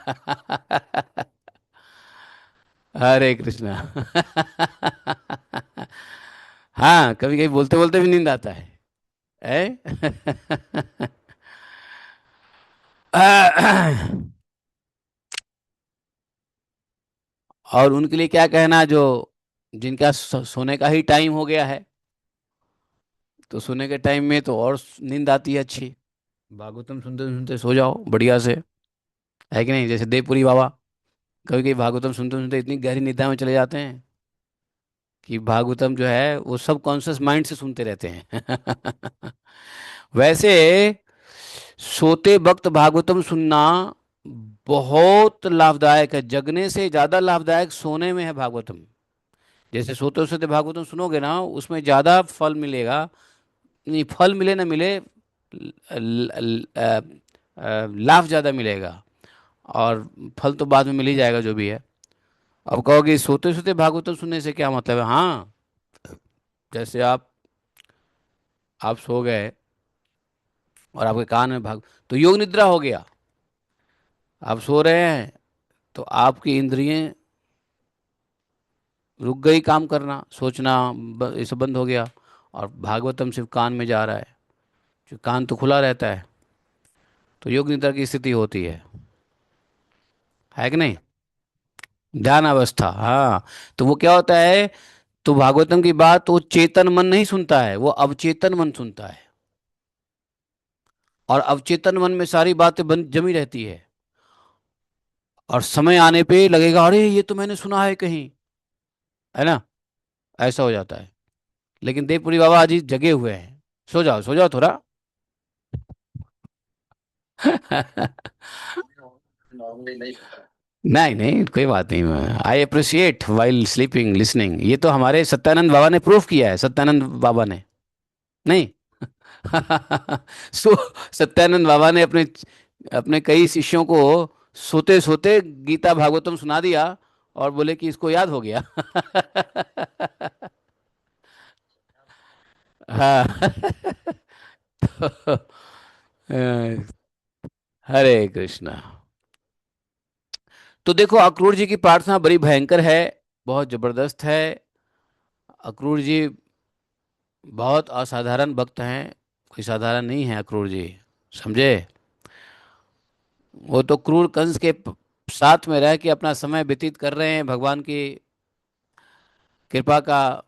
हरे कृष्णा। हाँ, कभी कभी बोलते बोलते भी नींद आता है। है? और उनके लिए क्या कहना, जो जिनका सोने का ही टाइम हो गया है। तो सोने के टाइम में तो और नींद आती है अच्छी। भागवतम सुनते सुनते सो जाओ बढ़िया से। है कि नहीं? जैसे देवपुरी बाबा कभी कभी भागवतम सुनते सुनते इतनी गहरी निद्रा में चले जाते हैं कि भागवतम जो है वो सब कॉन्शियस माइंड से सुनते रहते हैं। वैसे सोते वक्त भागवतम सुनना बहुत लाभदायक है। जगने से ज्यादा लाभदायक सोने में है भागवतम। जैसे सोते सोते भागवतम सुनोगे ना, उसमें ज्यादा फल मिलेगा। नहीं, फल मिले ना मिले, लाभ ज्यादा मिलेगा। और फल तो बाद में मिल ही जाएगा जो भी है। अब कहोगे सोते सोते भागवतम सुनने से क्या मतलब है? हाँ, जैसे आप सो गए और आपके कान में भाग, तो योग निद्रा हो गया। आप सो रहे हैं तो आपकी इंद्रियां रुक गई काम करना, सोचना ये सब बंद हो गया। और भागवतम सिर्फ कान में जा रहा है, जो कान तो खुला रहता है। तो योग निद्रा की स्थिति होती है कि नहीं? ध्यान अवस्था, हाँ। तो वो क्या होता है, तो भागवतम की बात वो चेतन मन नहीं सुनता है, वो अवचेतन मन सुनता है। और अवचेतन मन में सारी बातें बन जमी रहती है। और समय आने पे लगेगा अरे ये तो मैंने सुना है कहीं। है ना? ऐसा हो जाता है। लेकिन देवपुरी बाबा आज ही जगे हुए हैं। सो जाओ थोड़ा। नहीं नहीं, कोई बात नहीं। I appreciate while sleeping listening. ये तो हमारे सत्यानंद बाबा ने प्रूफ किया है, सत्यानंद बाबा ने। नहीं। सो सत्यानंद बाबा ने अपने अपने कई शिष्यों को सोते सोते गीता भागवतम सुना दिया और बोले कि इसको याद हो गया। हाँ। तो, हरे कृष्णा। तो देखो, अक्रूर जी की प्रार्थना बड़ी भयंकर है, बहुत जबरदस्त है। अक्रूर जी बहुत असाधारण भक्त हैं। कोई साधारण नहीं है अक्रूर जी, समझे? वो तो क्रूर कंस के साथ में रह के अपना समय व्यतीत कर रहे हैं, भगवान की कृपा का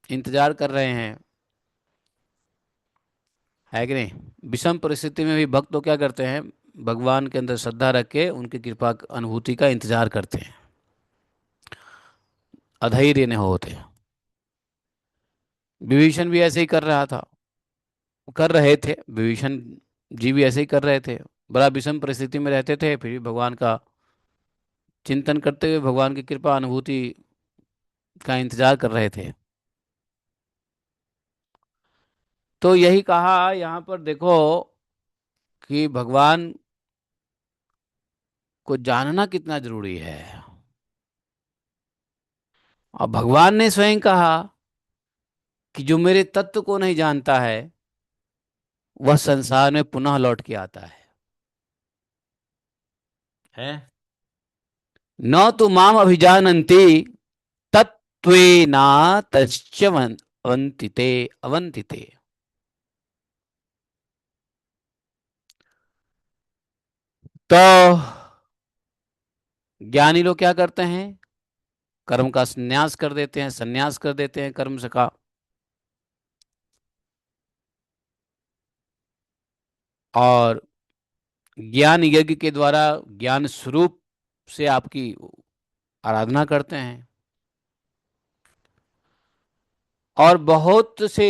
इंतजार कर रहे हैं। है कि नहीं? विषम परिस्थिति में भी भक्त तो क्या करते हैं, भगवान के अंदर श्रद्धा रख के उनकी कृपा अनुभूति का इंतजार करते हैं। अधैर्य नहीं होते। विभीषण भी ऐसे ही कर रहा था, कर रहे थे विभीषण जी भी ऐसे ही कर रहे थे। बड़ा विषम परिस्थिति में रहते थे, फिर भी भगवान का चिंतन करते हुए भगवान की कृपा अनुभूति का इंतजार कर रहे थे। तो यही कहा यहाँ पर देखो कि भगवान को जानना कितना जरूरी है। और भगवान ने स्वयं कहा कि जो मेरे तत्व को नहीं जानता है वह संसार में पुनः लौट के आता है। न तो माम अभिजानन्ति तत्त्वेना तच्च अवंतिते अवंतिते। तो ज्ञानी लोग क्या करते हैं? कर्म का संन्यास कर देते हैं, संन्यास कर देते हैं कर्म से का। और ज्ञान यज्ञ के द्वारा ज्ञान स्वरूप से आपकी आराधना करते हैं। और बहुत से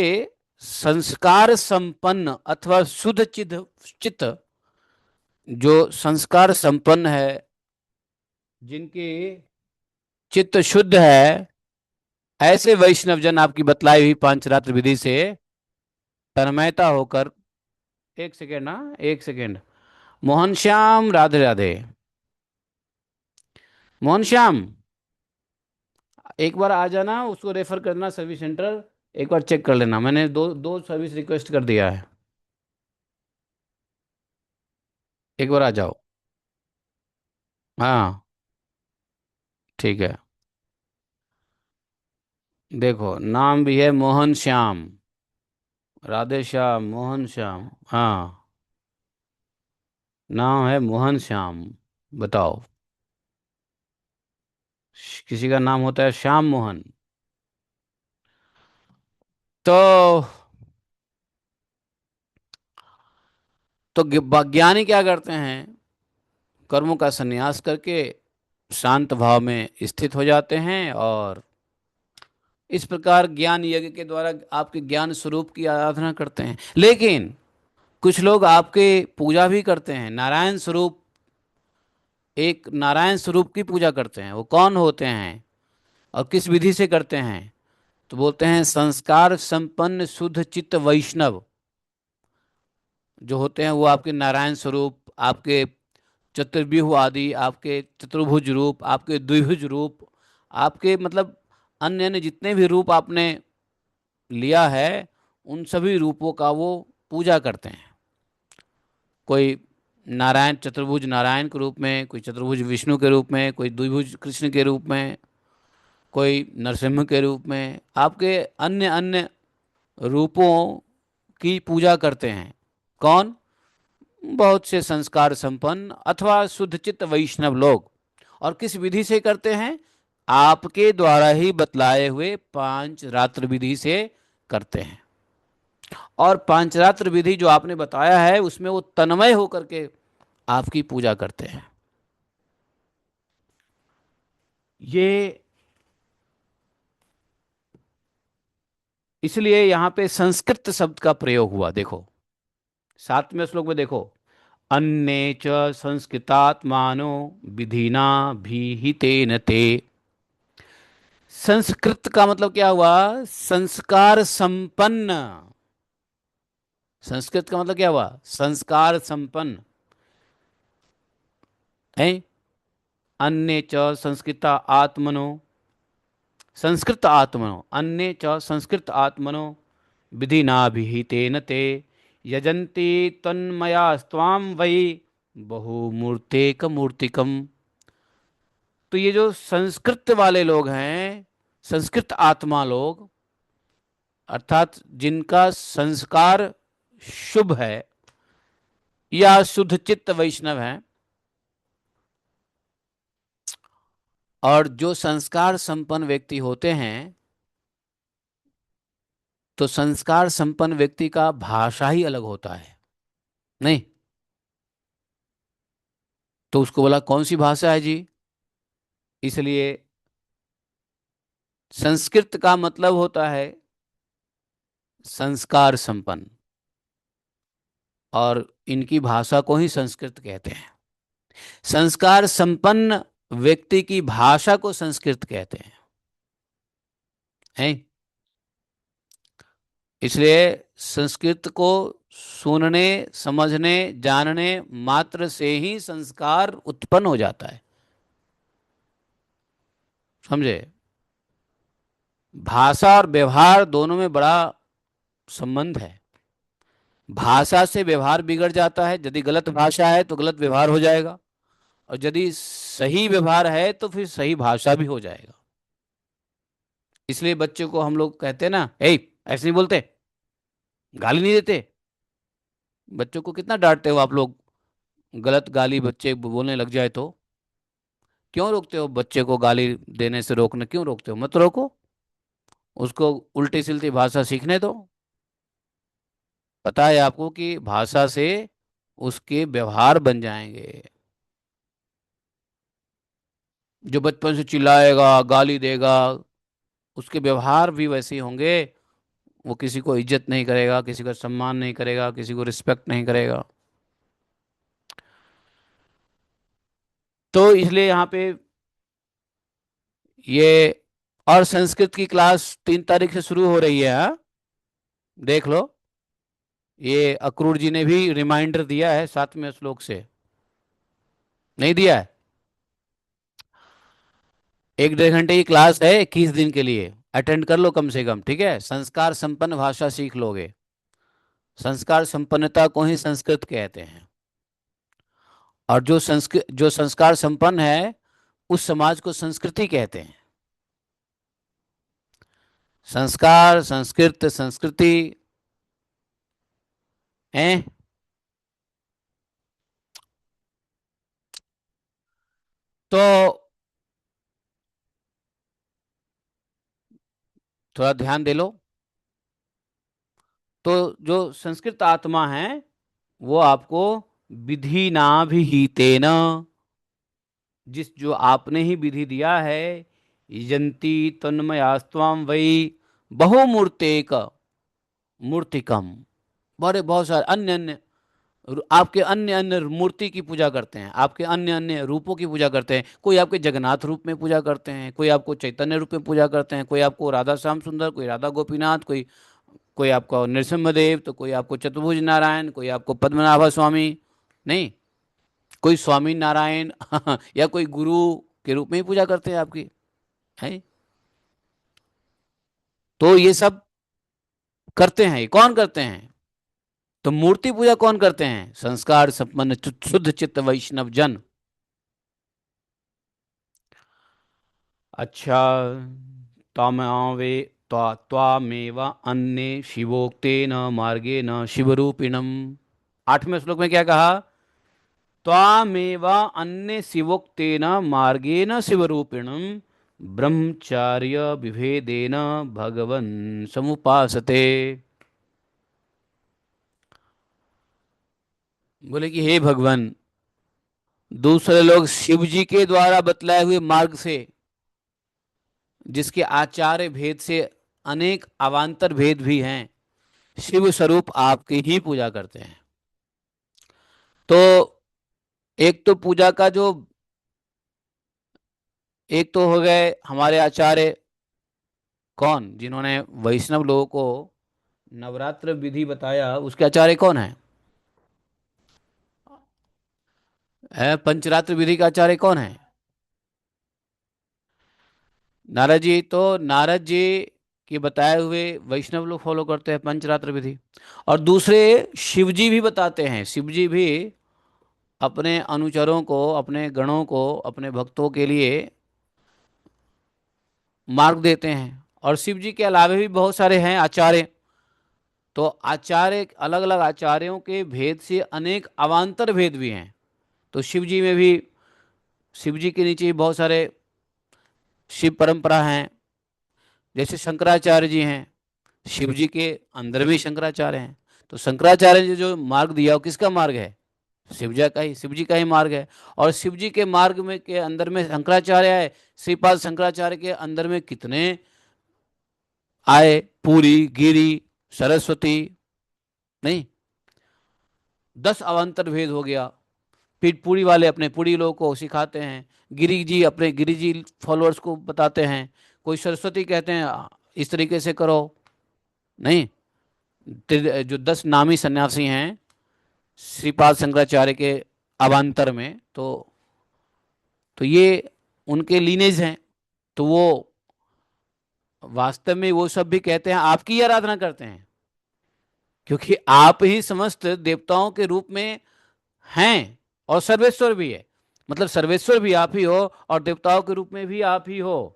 संस्कार संपन्न अथवा शुद्ध चित्त, जो संस्कार संपन्न है, जिनके चित्त शुद्ध है, ऐसे वैष्णव जन आपकी बतलाई हुई पांचरात्र विधि से तन्मयता होकर। एक सेकेंड ना, एक सेकेंड। मोहन श्याम, राधे राधे। मोहन श्याम, एक बार आ जाना, उसको रेफर करना सर्विस सेंटर। एक बार चेक कर लेना, मैंने दो दो सर्विस रिक्वेस्ट कर दिया है। एक बार आ जाओ। हाँ, ठीक है। देखो, नाम भी है मोहन श्याम। राधे श्याम, मोहन श्याम। हाँ, नाम है मोहन श्याम। बताओ। किसी का नाम होता है श्याम मोहन। तो ज्ञानी क्या करते हैं? कर्मों का संन्यास करके शांत भाव में स्थित हो जाते हैं, और इस प्रकार ज्ञान यज्ञ के द्वारा आपके ज्ञान स्वरूप की आराधना करते हैं। लेकिन कुछ लोग आपके पूजा भी करते हैं, नारायण स्वरूप, एक नारायण स्वरूप की पूजा करते हैं। वो कौन होते हैं और किस विधि से करते हैं? तो बोलते हैं संस्कार संपन्न शुद्ध चित्त वैष्णव जो होते हैं, वो आपके नारायण स्वरूप, आपके चतुर्व्यूह आदि, आपके चतुर्भुज रूप, आपके द्विभुज रूप, आपके मतलब अन्य अन्य जितने भी रूप आपने लिया है, उन सभी रूपों का वो पूजा करते हैं। कोई नारायण चतुर्भुज नारायण के रूप में, कोई चतुर्भुज विष्णु के रूप में, कोई द्विभुज कृष्ण के रूप में, कोई नरसिंह के रूप में, आपके अन्य अन्य रूपों की पूजा करते हैं। कौन? बहुत से संस्कार संपन्न अथवा शुद्धचित्त वैष्णव लोग। और किस विधि से करते हैं? आपके द्वारा ही बतलाए हुए पांच रात्र विधि से करते हैं। और पांचरात्र विधि जो आपने बताया है उसमें वो तन्मय होकर के आपकी पूजा करते हैं। ये इसलिए यहां पे संस्कृत शब्द का प्रयोग हुआ। देखो, 7वें श्लोक में देखो, अन्ये च संस्कृतात्मानो विधिना भीहितेन ते। संस्कृत का मतलब क्या हुआ? संस्कार संपन्न। संस्कृत का मतलब क्या हुआ? संस्कार संपन्न है। अन्ये च संस्कृता आत्मनो, संस्कृत आत्मनो, अन्ये च संस्कृत आत्मनो विधिनाभिहितेन ते यजन्ति तन्मया स्वाम वै बहुमूर्तेक मूर्तिकम। तो ये जो संस्कृत वाले लोग हैं, संस्कृत आत्मा लोग, अर्थात जिनका संस्कार शुभ है या शुद्ध चित्त वैष्णव है, और जो संस्कार संपन्न व्यक्ति होते हैं, तो संस्कार संपन्न व्यक्ति का भाषा ही अलग होता है। नहीं तो उसको बोला कौन सी भाषा है जी? इसलिए संस्कृत का मतलब होता है संस्कार संपन्न, और इनकी भाषा को ही संस्कृत कहते हैं। संस्कार संपन्न व्यक्ति की भाषा को संस्कृत कहते हैं। इसलिए संस्कृत को सुनने, समझने, जानने मात्र से ही संस्कार उत्पन्न हो जाता है। समझे? भाषा और व्यवहार दोनों में बड़ा संबंध है। भाषा से व्यवहार बिगड़ जाता है, यदि गलत भाषा है तो गलत व्यवहार हो जाएगा, और यदि सही व्यवहार है तो फिर सही भाषा भी हो जाएगा। इसलिए बच्चों को हम लोग कहते हैं ना, ए ऐसे नहीं बोलते, गाली नहीं देते। बच्चों को कितना डांटते हो आप लोग, गलत गाली बच्चे बोलने लग जाए तो क्यों रोकते हो बच्चे को? गाली देने से रोकने क्यों रोकते हो? मत रोको, उसको उल्टी सिल्टी भाषा सीखने दो। पता है आपको कि भाषा से उसके व्यवहार बन जाएंगे। जो बचपन से चिल्लाएगा, गाली देगा, उसके व्यवहार भी वैसे ही होंगे। वो किसी को इज्जत नहीं करेगा, किसी का सम्मान नहीं करेगा, किसी को रिस्पेक्ट नहीं करेगा। तो इसलिए यहाँ पे ये, और संस्कृत की क्लास 3 तारीख से शुरू हो रही है, हाँ? देख लो, ये अक्रूर जी ने भी रिमाइंडर दिया है 7वें श्लोक से। नहीं दिया है? 1 डेढ़ घंटे की क्लास है, 21 दिन के लिए। अटेंड कर लो कम से कम, ठीक है? संस्कार संपन्न भाषा सीख लोगे। संस्कार संपन्नता को ही संस्कृत कहते हैं। और जो संस्कार संपन्न है, उस समाज को संस्कृति कहते हैं। संस्कार, संस्कृत, संस्कृति है। तो थोड़ा ध्यान दे लो। तो जो संस्कृत आत्मा है, वो आपको विधि ना विहितेन, जिस जो आपने ही विधि दिया है, यजंती तन्मयास्त्वाम वही बहुमूर्तेक मूर्तिकम, बड़े बहुत सारे अन्य अन्य आपके अन्य अन्य मूर्ति की पूजा करते हैं, आपके अन्य अन्य रूपों की पूजा करते हैं। कोई आपके जगन्नाथ रूप में पूजा करते हैं, कोई आपको चैतन्य रूप में पूजा करते हैं, कोई आपको राधा श्याम सुंदर, कोई राधा गोपीनाथ, कोई कोई आपको नृसिंहदेव, तो कोई आपको चतुर्भुज नारायण, कोई आपको पद्मनाभ स्वामी, नहीं, कोई स्वामी नारायण या कोई गुरु के रूप में ही पूजा करते हैं आपकी, है। तो ये सब करते हैं, ये कौन करते हैं? तो मूर्ति पूजा कौन करते हैं? संस्कार संपन्न शुद्ध चित्त वैष्णव जन। अच्छा, त्वामेव त्वामेव अन्ये शिवोक्तेन मार्गेण शिवरूपिणम। 8वें श्लोक में क्या कहा? त्वामेव अन्य शिवोक्तेन मार्गेण शिवरूपिणम ब्रह्मचार्य विभेदेन भगवन् समुपासते। बोले कि हे भगवान, दूसरे लोग शिव जी के द्वारा बतलाए हुए मार्ग से, जिसके आचार्य भेद से अनेक अवान्तर भेद भी हैं, शिव स्वरूप आपकी ही पूजा करते हैं। तो एक तो पूजा का जो, एक तो हो गए हमारे आचार्य, कौन? जिन्होंने वैष्णव लोगों को नवरात्र विधि बताया, उसके आचार्य कौन है? पंचरात्र विधि का आचार्य कौन है? नारद जी। तो नारद जी के बताए हुए वैष्णव लोग फॉलो करते हैं पंचरात्र विधि। और दूसरे शिव जी भी बताते हैं, शिव जी भी अपने अनुचरों को, अपने गणों को, अपने भक्तों के लिए मार्ग देते हैं। और शिव जी के अलावा भी बहुत सारे हैं आचार्य। तो आचार्य, अलग अलग आचार्यों के भेद से अनेक अवान्तर भेद भी हैं। तो शिव जी में भी, शिव जी के नीचे भी बहुत सारे शिव परंपरा हैं। जैसे शंकराचार्य जी हैं, शिव जी के अंदर भी शंकराचार्य हैं। तो शंकराचार्य ने जो मार्ग दिया, वो किसका मार्ग है? शिव जी का ही मार्ग है। और शिव जी के मार्ग में के अंदर में शंकराचार्य है। श्रीपाद शंकराचार्य के अंदर में कितने आए? पूरी, गिरी, सरस्वती, नहीं, 10 अवान्तर भेद हो गया। फिर पुरी वाले अपने पुरी लोगों को सिखाते हैं, गिरी जी अपने गिरी जी फॉलोअर्स को बताते हैं। कोई सरस्वती कहते हैं इस तरीके से करो, नहीं, जो 10 नामी सन्यासी हैं श्रीपाद शंकराचार्य के अवान्तर में, तो ये उनके लीनेज हैं। तो वो वास्तव में वो सब भी कहते हैं आपकी ही आराधना करते हैं, क्योंकि आप ही समस्त देवताओं के रूप में हैं और सर्वेश्वर भी है। मतलब सर्वेश्वर भी आप ही हो और देवताओं के रूप में भी आप ही हो।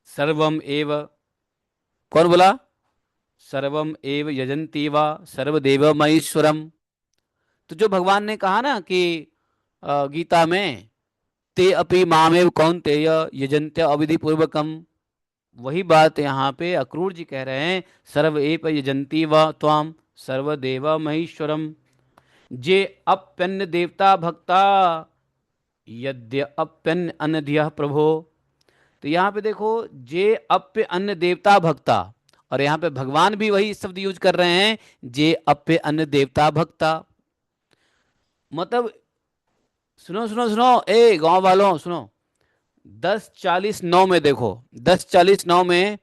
सर्वम एव, कौन बोला? सर्वम एव यजंती वा सर्वदेव महेश्वरम। तो जो भगवान ने कहा ना कि गीता में, ते अपि मामेव कौन्तेय यजन्त्य अविधि पूर्वकम, वही बात यहाँ पे अक्रूर जी कह रहे हैं। सर्व एव यजंती व त्वाम सर्वदेव महेश्वरम, जे अप्यन्य देवता भक्ता यद्य अप्यन्य अनधियः प्रभो। तो यहाँ पे देखो, जे अप्य अन्य देवता भक्ता, और यहाँ पे भगवान भी वही शब्द यूज कर रहे हैं, जे अप्य अन्य देवता भक्ता। मतलब सुनो सुनो सुनो, ए गांव वालों सुनो, 10:49 में देखो, 10:49 में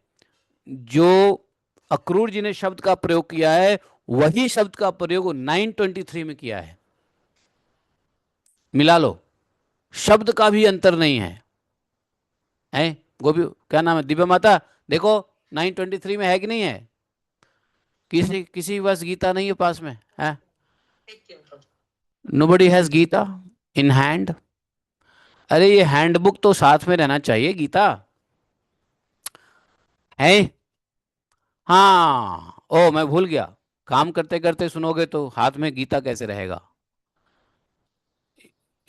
जो अक्रूर जी ने शब्द का प्रयोग किया है, वही शब्द का प्रयोग 9:23 में किया है। मिला लो, शब्द का भी अंतर नहीं है। है गोभी, क्या नाम है, दिव्या माता, देखो 9:23 में है कि नहीं है? किसी किसी के पास गीता नहीं है पास में है? Nobody has Gita in hand. अरे ये हैंडबुक तो साथ में रहना चाहिए, गीता है। हाँ, ओ मैं भूल गया, काम करते करते सुनोगे तो हाथ में गीता कैसे रहेगा?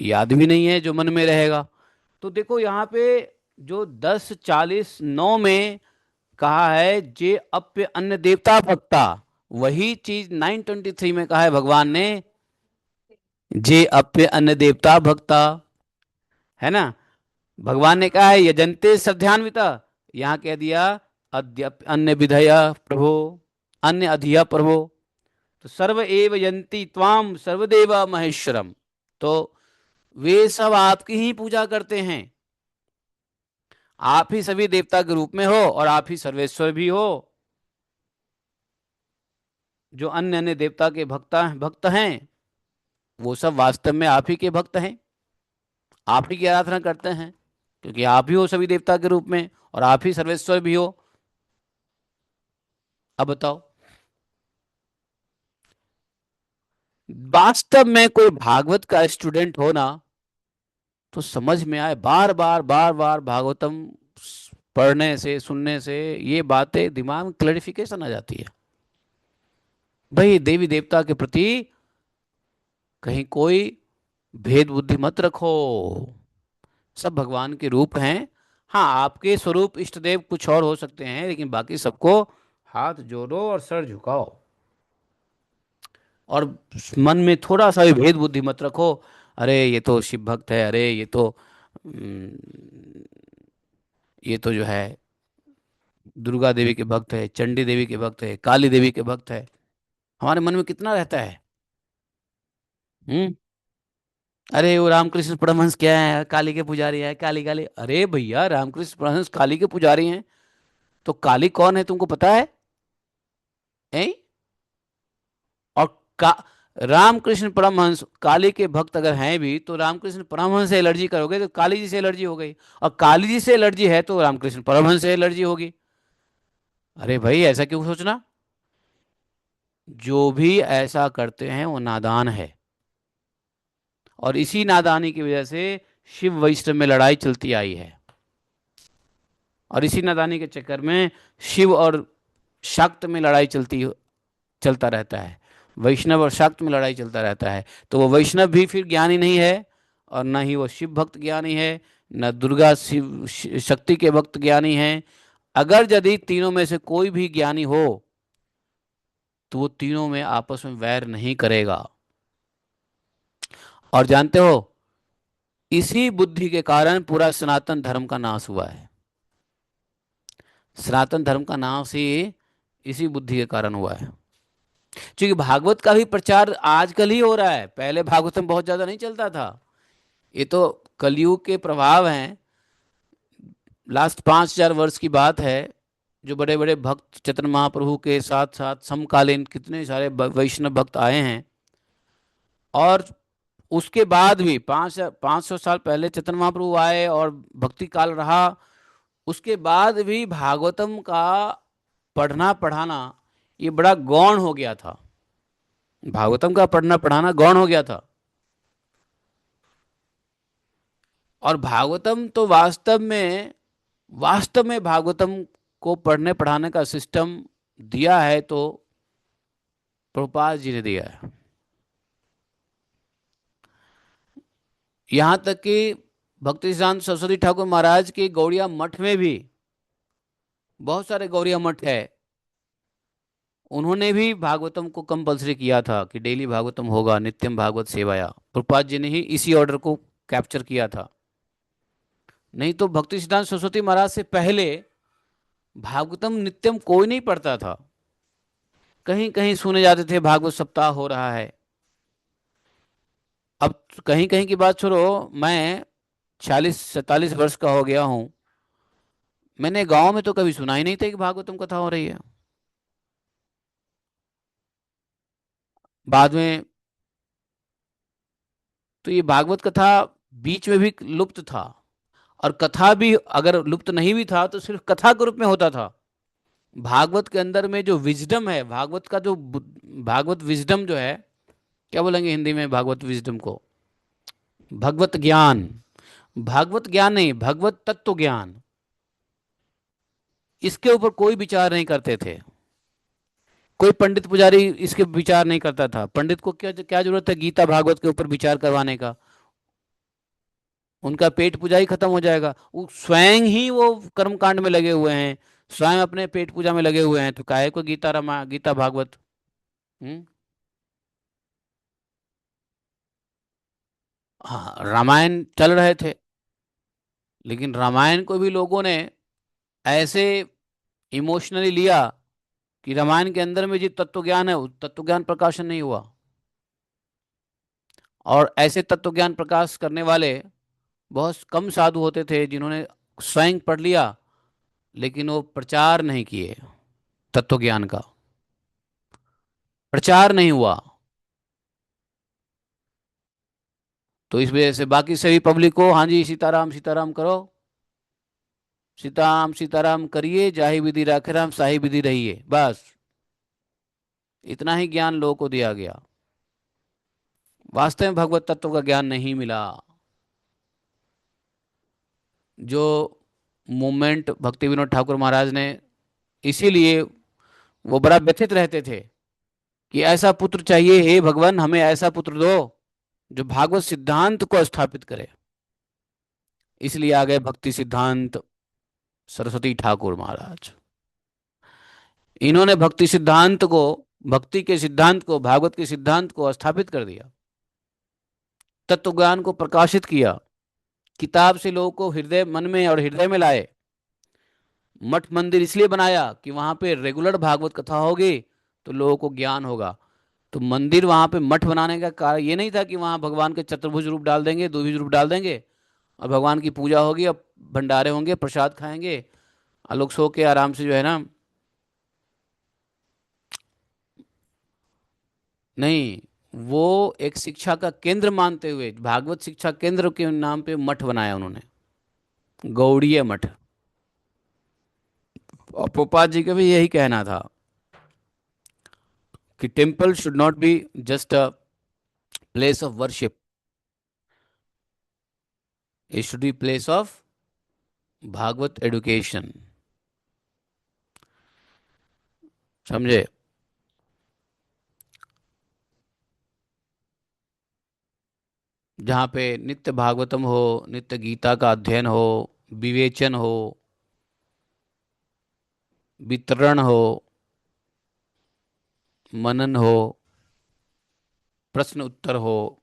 याद भी नहीं है जो मन में रहेगा। तो देखो यहाँ पे जो 10:49 में कहा है, जे अप्य अन्य देवता भक्ता, वही चीज 9:23 में कहा है भगवान ने, जे अप्य अन्य देवता भक्ता। है ना? भगवान ने कहा है यजन्ते श्रद्धान्विता, यहाँ कह दिया अद्य अन्य विधया प्रभो, अन्य अधिया प्रभो। तो सर्व एव यंती त्वाम सर्वदेवा महेश्वरम, तो वे सब आपकी ही पूजा करते हैं। आप ही सभी देवता के रूप में हो और आप ही सर्वेश्वर भी हो। जो अन्य अन्य देवता के भक्त हैं, वो सब वास्तव में आप ही के भक्त हैं, आप ही की आराधना करते हैं, क्योंकि आप ही हो सभी देवता के रूप में और आप ही सर्वेश्वर भी हो। अब बताओ, वास्तव में कोई भागवत का स्टूडेंट हो ना, तो समझ में आए, बार बार भागवतम पढ़ने से सुनने से ये बातें दिमाग में क्लैरिफिकेशन आ जाती है। भाई देवी देवता के प्रति कहीं कोई भेद बुद्धि मत रखो, सब भगवान के रूप हैं। हाँ, आपके स्वरूप इष्ट देव कुछ और हो सकते हैं, लेकिन बाकी सबको हाथ जोड़ो और सर झुकाओ, और मन में थोड़ा सा भी भेद बुद्धि मत रखो। अरे ये तो शिव भक्त है, अरे हम्म, ये तो जो है दुर्गा देवी के भक्त है, चंडी देवी के भक्त है, काली देवी के भक्त है। हमारे मन में कितना रहता है। हम्म। अरे वो रामकृष्ण परमहंस क्या है, काली के पुजारी है, काली काली। अरे भैया, रामकृष्ण परमहंस काली के पुजारी हैं, तो काली कौन है तुमको पता है? हैं? और का रामकृष्ण परमहंस काली के भक्त अगर हैं भी, तो रामकृष्ण परमहंस से एलर्जी करोगे तो काली जी से एलर्जी हो गई, और काली जी से एलर्जी है तो रामकृष्ण परमहंस से एलर्जी होगी। अरे भाई, ऐसा क्यों सोचना? जो भी ऐसा करते हैं वो नादान है, और इसी नादानी की वजह से शिव वैष्णव में लड़ाई चलती आई है, और इसी नादानी के चक्कर में शिव और शाक्त में लड़ाई चलता रहता है, वैष्णव और शाक्त में लड़ाई चलता रहता है। तो वो वैष्णव भी फिर ज्ञानी नहीं है, और न ही वो शिव भक्त ज्ञानी है, न दुर्गा शिव शक्ति के भक्त ज्ञानी हैं। अगर यदि तीनों में से कोई भी ज्ञानी हो, तो वो तीनों में आपस में वैर नहीं करेगा। और जानते हो, इसी बुद्धि के कारण पूरा सनातन धर्म का नाश हुआ है। सनातन धर्म का नाश ही इसी बुद्धि के कारण हुआ है। क्योंकि भागवत का भी प्रचार आजकल ही हो रहा है, पहले भागवत में बहुत ज्यादा नहीं चलता था। ये तो कलयुग के प्रभाव हैं, लास्ट 5,000 वर्ष की बात है। जो बड़े बड़े भक्त चैतन्य महाप्रभु के साथ साथ समकालीन कितने सारे वैष्णव भक्त आए हैं, और उसके बाद भी 500 साल पहले चैतन्य महाप्रभु आए और भक्ति काल रहा, उसके बाद भी भागवतम का पढ़ना पढ़ाना ये बड़ा गौण हो गया था। भागवतम का पढ़ना पढ़ाना गौण हो गया था। और भागवतम तो वास्तव में भागवतम को पढ़ने पढ़ाने का सिस्टम दिया है तो प्रभुपाद जी ने दिया है। यहाँ तक कि भक्ति सिद्धांत सरस्वती ठाकुर महाराज के गौड़िया मठ में भी बहुत सारे गौड़िया मठ है, उन्होंने भी भागवतम को कंपलसरी किया था कि डेली भागवतम होगा, नित्यम भागवत सेवाया। प्रभुपाद जी ने ही इसी ऑर्डर को कैप्चर किया था। नहीं तो भक्ति सिद्धांत सरस्वती महाराज से पहले भागवतम नित्यम कोई नहीं पढ़ता था। कहीं कहीं सुने जाते थे भागवत सप्ताह हो रहा है। अब कहीं कहीं की बात छोड़ो, मैं 40 47 वर्ष का हो गया हूं, मैंने गांव में तो कभी सुना ही नहीं था कि भागवतम कथा हो रही है। बाद में तो ये भागवत कथा बीच में भी लुप्त था, और कथा भी अगर लुप्त नहीं भी था तो सिर्फ कथा के रूप में होता था। भागवत के अंदर में जो विजडम है, भागवत का जो भागवत विजडम जो है, क्या बोलेंगे हिंदी में भागवत विजडम को? भगवत ज्ञान। भागवत ज्ञान नहीं, भगवत तत्व ज्ञान, इसके ऊपर कोई विचार नहीं करते थे। कोई पंडित पुजारी इसके विचार नहीं करता था। पंडित को क्या क्या जरूरत है गीता भागवत के ऊपर विचार करवाने का? उनका पेट पूजा ही खत्म हो जाएगा। वो स्वयं ही वो कर्म कांड में लगे हुए हैं, स्वयं अपने पेट पूजा में लगे हुए हैं, तो काहे को गीता भागवत? हम्म। हाँ, रामायण चल रहे थे, लेकिन रामायण को भी लोगों ने ऐसे इमोशनली लिया कि रामायण के अंदर में जो तत्व ज्ञान है वो तत्व ज्ञान प्रकाशन नहीं हुआ। और ऐसे तत्व ज्ञान प्रकाश करने वाले बहुत कम साधु होते थे जिन्होंने स्वयं पढ़ लिया, लेकिन वो प्रचार नहीं किए। तत्व ज्ञान का प्रचार नहीं हुआ। तो इस वजह से बाकी सभी पब्लिक को, हाँ जी सीताराम सीताराम करो, सीताराम सीताराम करिए, जाहि विधि राखे राम साही विधि रहिए, बस इतना ही ज्ञान लोगों को दिया गया। वास्तव में भगवत तत्व का ज्ञान नहीं मिला। जो मूवमेंट भक्ति विनोद ठाकुर महाराज ने, इसीलिए वो बड़ा व्यथित रहते थे कि ऐसा पुत्र चाहिए, हे भगवान हमें ऐसा पुत्र दो जो भागवत सिद्धांत को स्थापित करे। इसलिए आ गए भक्ति सिद्धांत सरस्वती ठाकुर महाराज। इन्होंने भक्ति के सिद्धांत को, भागवत के सिद्धांत को स्थापित कर दिया, तत्व ज्ञान को प्रकाशित किया, किताब से लोगों को हृदय मन में और हृदय में लाए। मठ मंदिर इसलिए बनाया कि वहां पे रेगुलर भागवत कथा होगी तो लोगों को ज्ञान होगा। तो मंदिर वहां पे मठ बनाने का कारण ये नहीं था कि वहां भगवान के चतुर्भुज रूप डाल देंगे, द्विभुज रूप डाल देंगे और भगवान की पूजा होगी और भंडारे होंगे, प्रसाद खाएंगे और लोग सो के आराम से जो है ना। नहीं, वो एक शिक्षा का केंद्र मानते हुए भागवत शिक्षा केंद्र के नाम पे मठ बनाया उन्होंने, गौड़ीय मठ। और पोपा जी का भी यही कहना था कि temple should not be just a place of worship, it should be place of Bhagavat education. समझे? जहाँ पे नित्य भागवतम हो, नित्य गीता का अध्ययन हो, विवेचन हो, वितरण हो, मनन हो, प्रश्न उत्तर हो।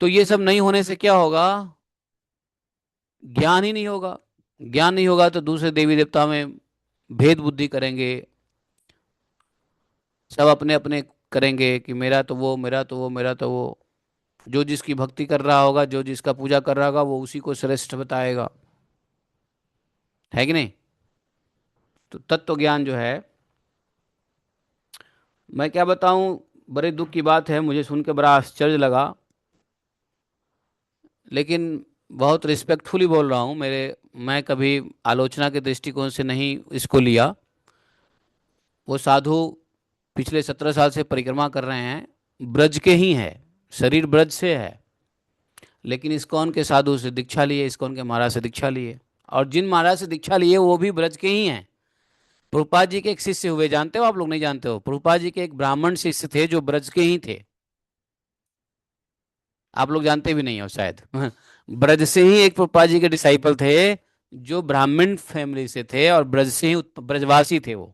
तो ये सब नहीं होने से क्या होगा? ज्ञान ही नहीं होगा। ज्ञान नहीं होगा तो दूसरे देवी देवता में भेद बुद्धि करेंगे, सब अपने अपने करेंगे कि मेरा तो वो, मेरा तो वो, मेरा तो वो। जो जिसकी भक्ति कर रहा होगा, जो जिसका पूजा कर रहा होगा, वो उसी को श्रेष्ठ बताएगा, है कि नहीं? तो तत्व ज्ञान जो है, मैं क्या बताऊं, बड़े दुख की बात है, मुझे सुन के बड़ा आश्चर्य लगा, लेकिन बहुत रिस्पेक्टफुली बोल रहा हूँ। मैं कभी आलोचना के दृष्टिकोण से नहीं इसको लिया। वो साधु पिछले 17 साल से परिक्रमा कर रहे हैं, ब्रज के ही हैं, शरीर ब्रज से है, लेकिन इस्कॉन के साधु से दीक्षा लिए, इस्कॉन के महाराज से दीक्षा लिए। और जिन महाराज से दीक्षा लिए वो भी ब्रज के ही हैं। प्रभुपाद जी के एक शिष्य हुए, जानते हो आप लोग? नहीं जानते हो? प्रभुपाद जी के एक ब्राह्मण शिष्य थे जो ब्रज के ही थे। आप लोग जानते भी नहीं हो शायद। ब्रज से ही एक प्रभुपाद जी के डिसाइपल थे जो ब्राह्मण फैमिली से थे और ब्रज से ही ब्रजवासी थे वो।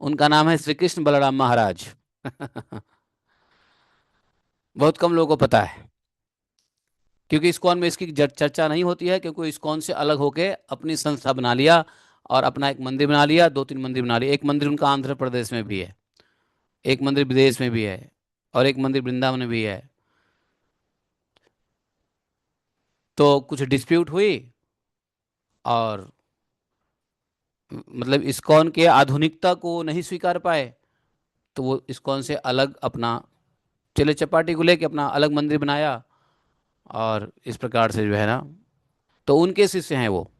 उनका नाम है श्री कृष्ण बलराम महाराज। बहुत कम लोगों को पता है, क्योंकि इस्कॉन में इसकी चर्चा नहीं होती है, क्योंकि इस्कॉन से अलग होके अपनी संस्था बना लिया और अपना एक मंदिर बना लिया, 2-3 मंदिर बना लिए। एक मंदिर उनका आंध्र प्रदेश में भी है, एक मंदिर विदेश में भी है, और एक मंदिर वृंदावन में भी है। तो कुछ डिस्प्यूट हुई और मतलब इस्कॉन के आधुनिकता को नहीं स्वीकार पाए, तो वो इस्कॉन से अलग अपना चले चपाटी को लेके अपना अलग मंदिर बनाया। और इस प्रकार से जो है ना, तो उनके शिष्य हैं वो।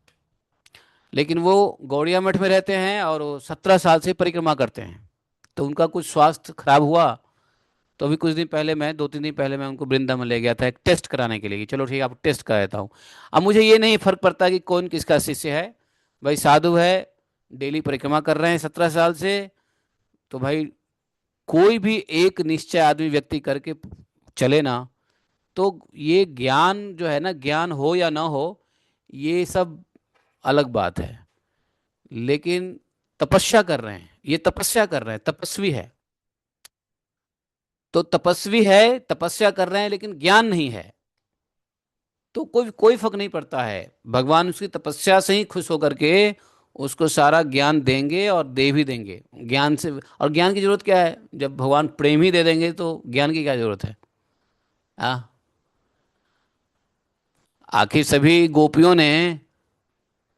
लेकिन वो गौड़िया मठ में रहते हैं और वो 17 साल से परिक्रमा करते हैं। तो उनका कुछ स्वास्थ्य खराब हुआ, तो अभी कुछ दिन पहले मैं 2-3 दिन पहले मैं उनको वृंदावन ले गया था एक टेस्ट कराने के लिए, कि चलो ठीक है आप टेस्ट करा देता हूँ। अब मुझे ये नहीं फर्क पड़ता कि कौन किसका शिष्य है, भाई साधु है, डेली परिक्रमा कर रहे हैं 17 साल से, तो भाई कोई भी एक निश्चय आदमी व्यक्ति करके चले ना, तो ये ज्ञान जो है ना, ज्ञान हो या ना हो, ये सब अलग बात है। लेकिन तपस्या कर रहे हैं, ये तपस्या कर रहे हैं, तपस्वी है। तो तपस्वी है, तपस्या कर रहे हैं, लेकिन ज्ञान नहीं है, तो कोई कोई फर्क नहीं पड़ता है। भगवान उसकी तपस्या से ही खुश होकर के उसको सारा ज्ञान देंगे और दे भी देंगे। ज्ञान से, और ज्ञान की जरूरत क्या है? जब भगवान प्रेम ही दे देंगे तो ज्ञान की क्या जरूरत है? आ, आखिर सभी गोपियों ने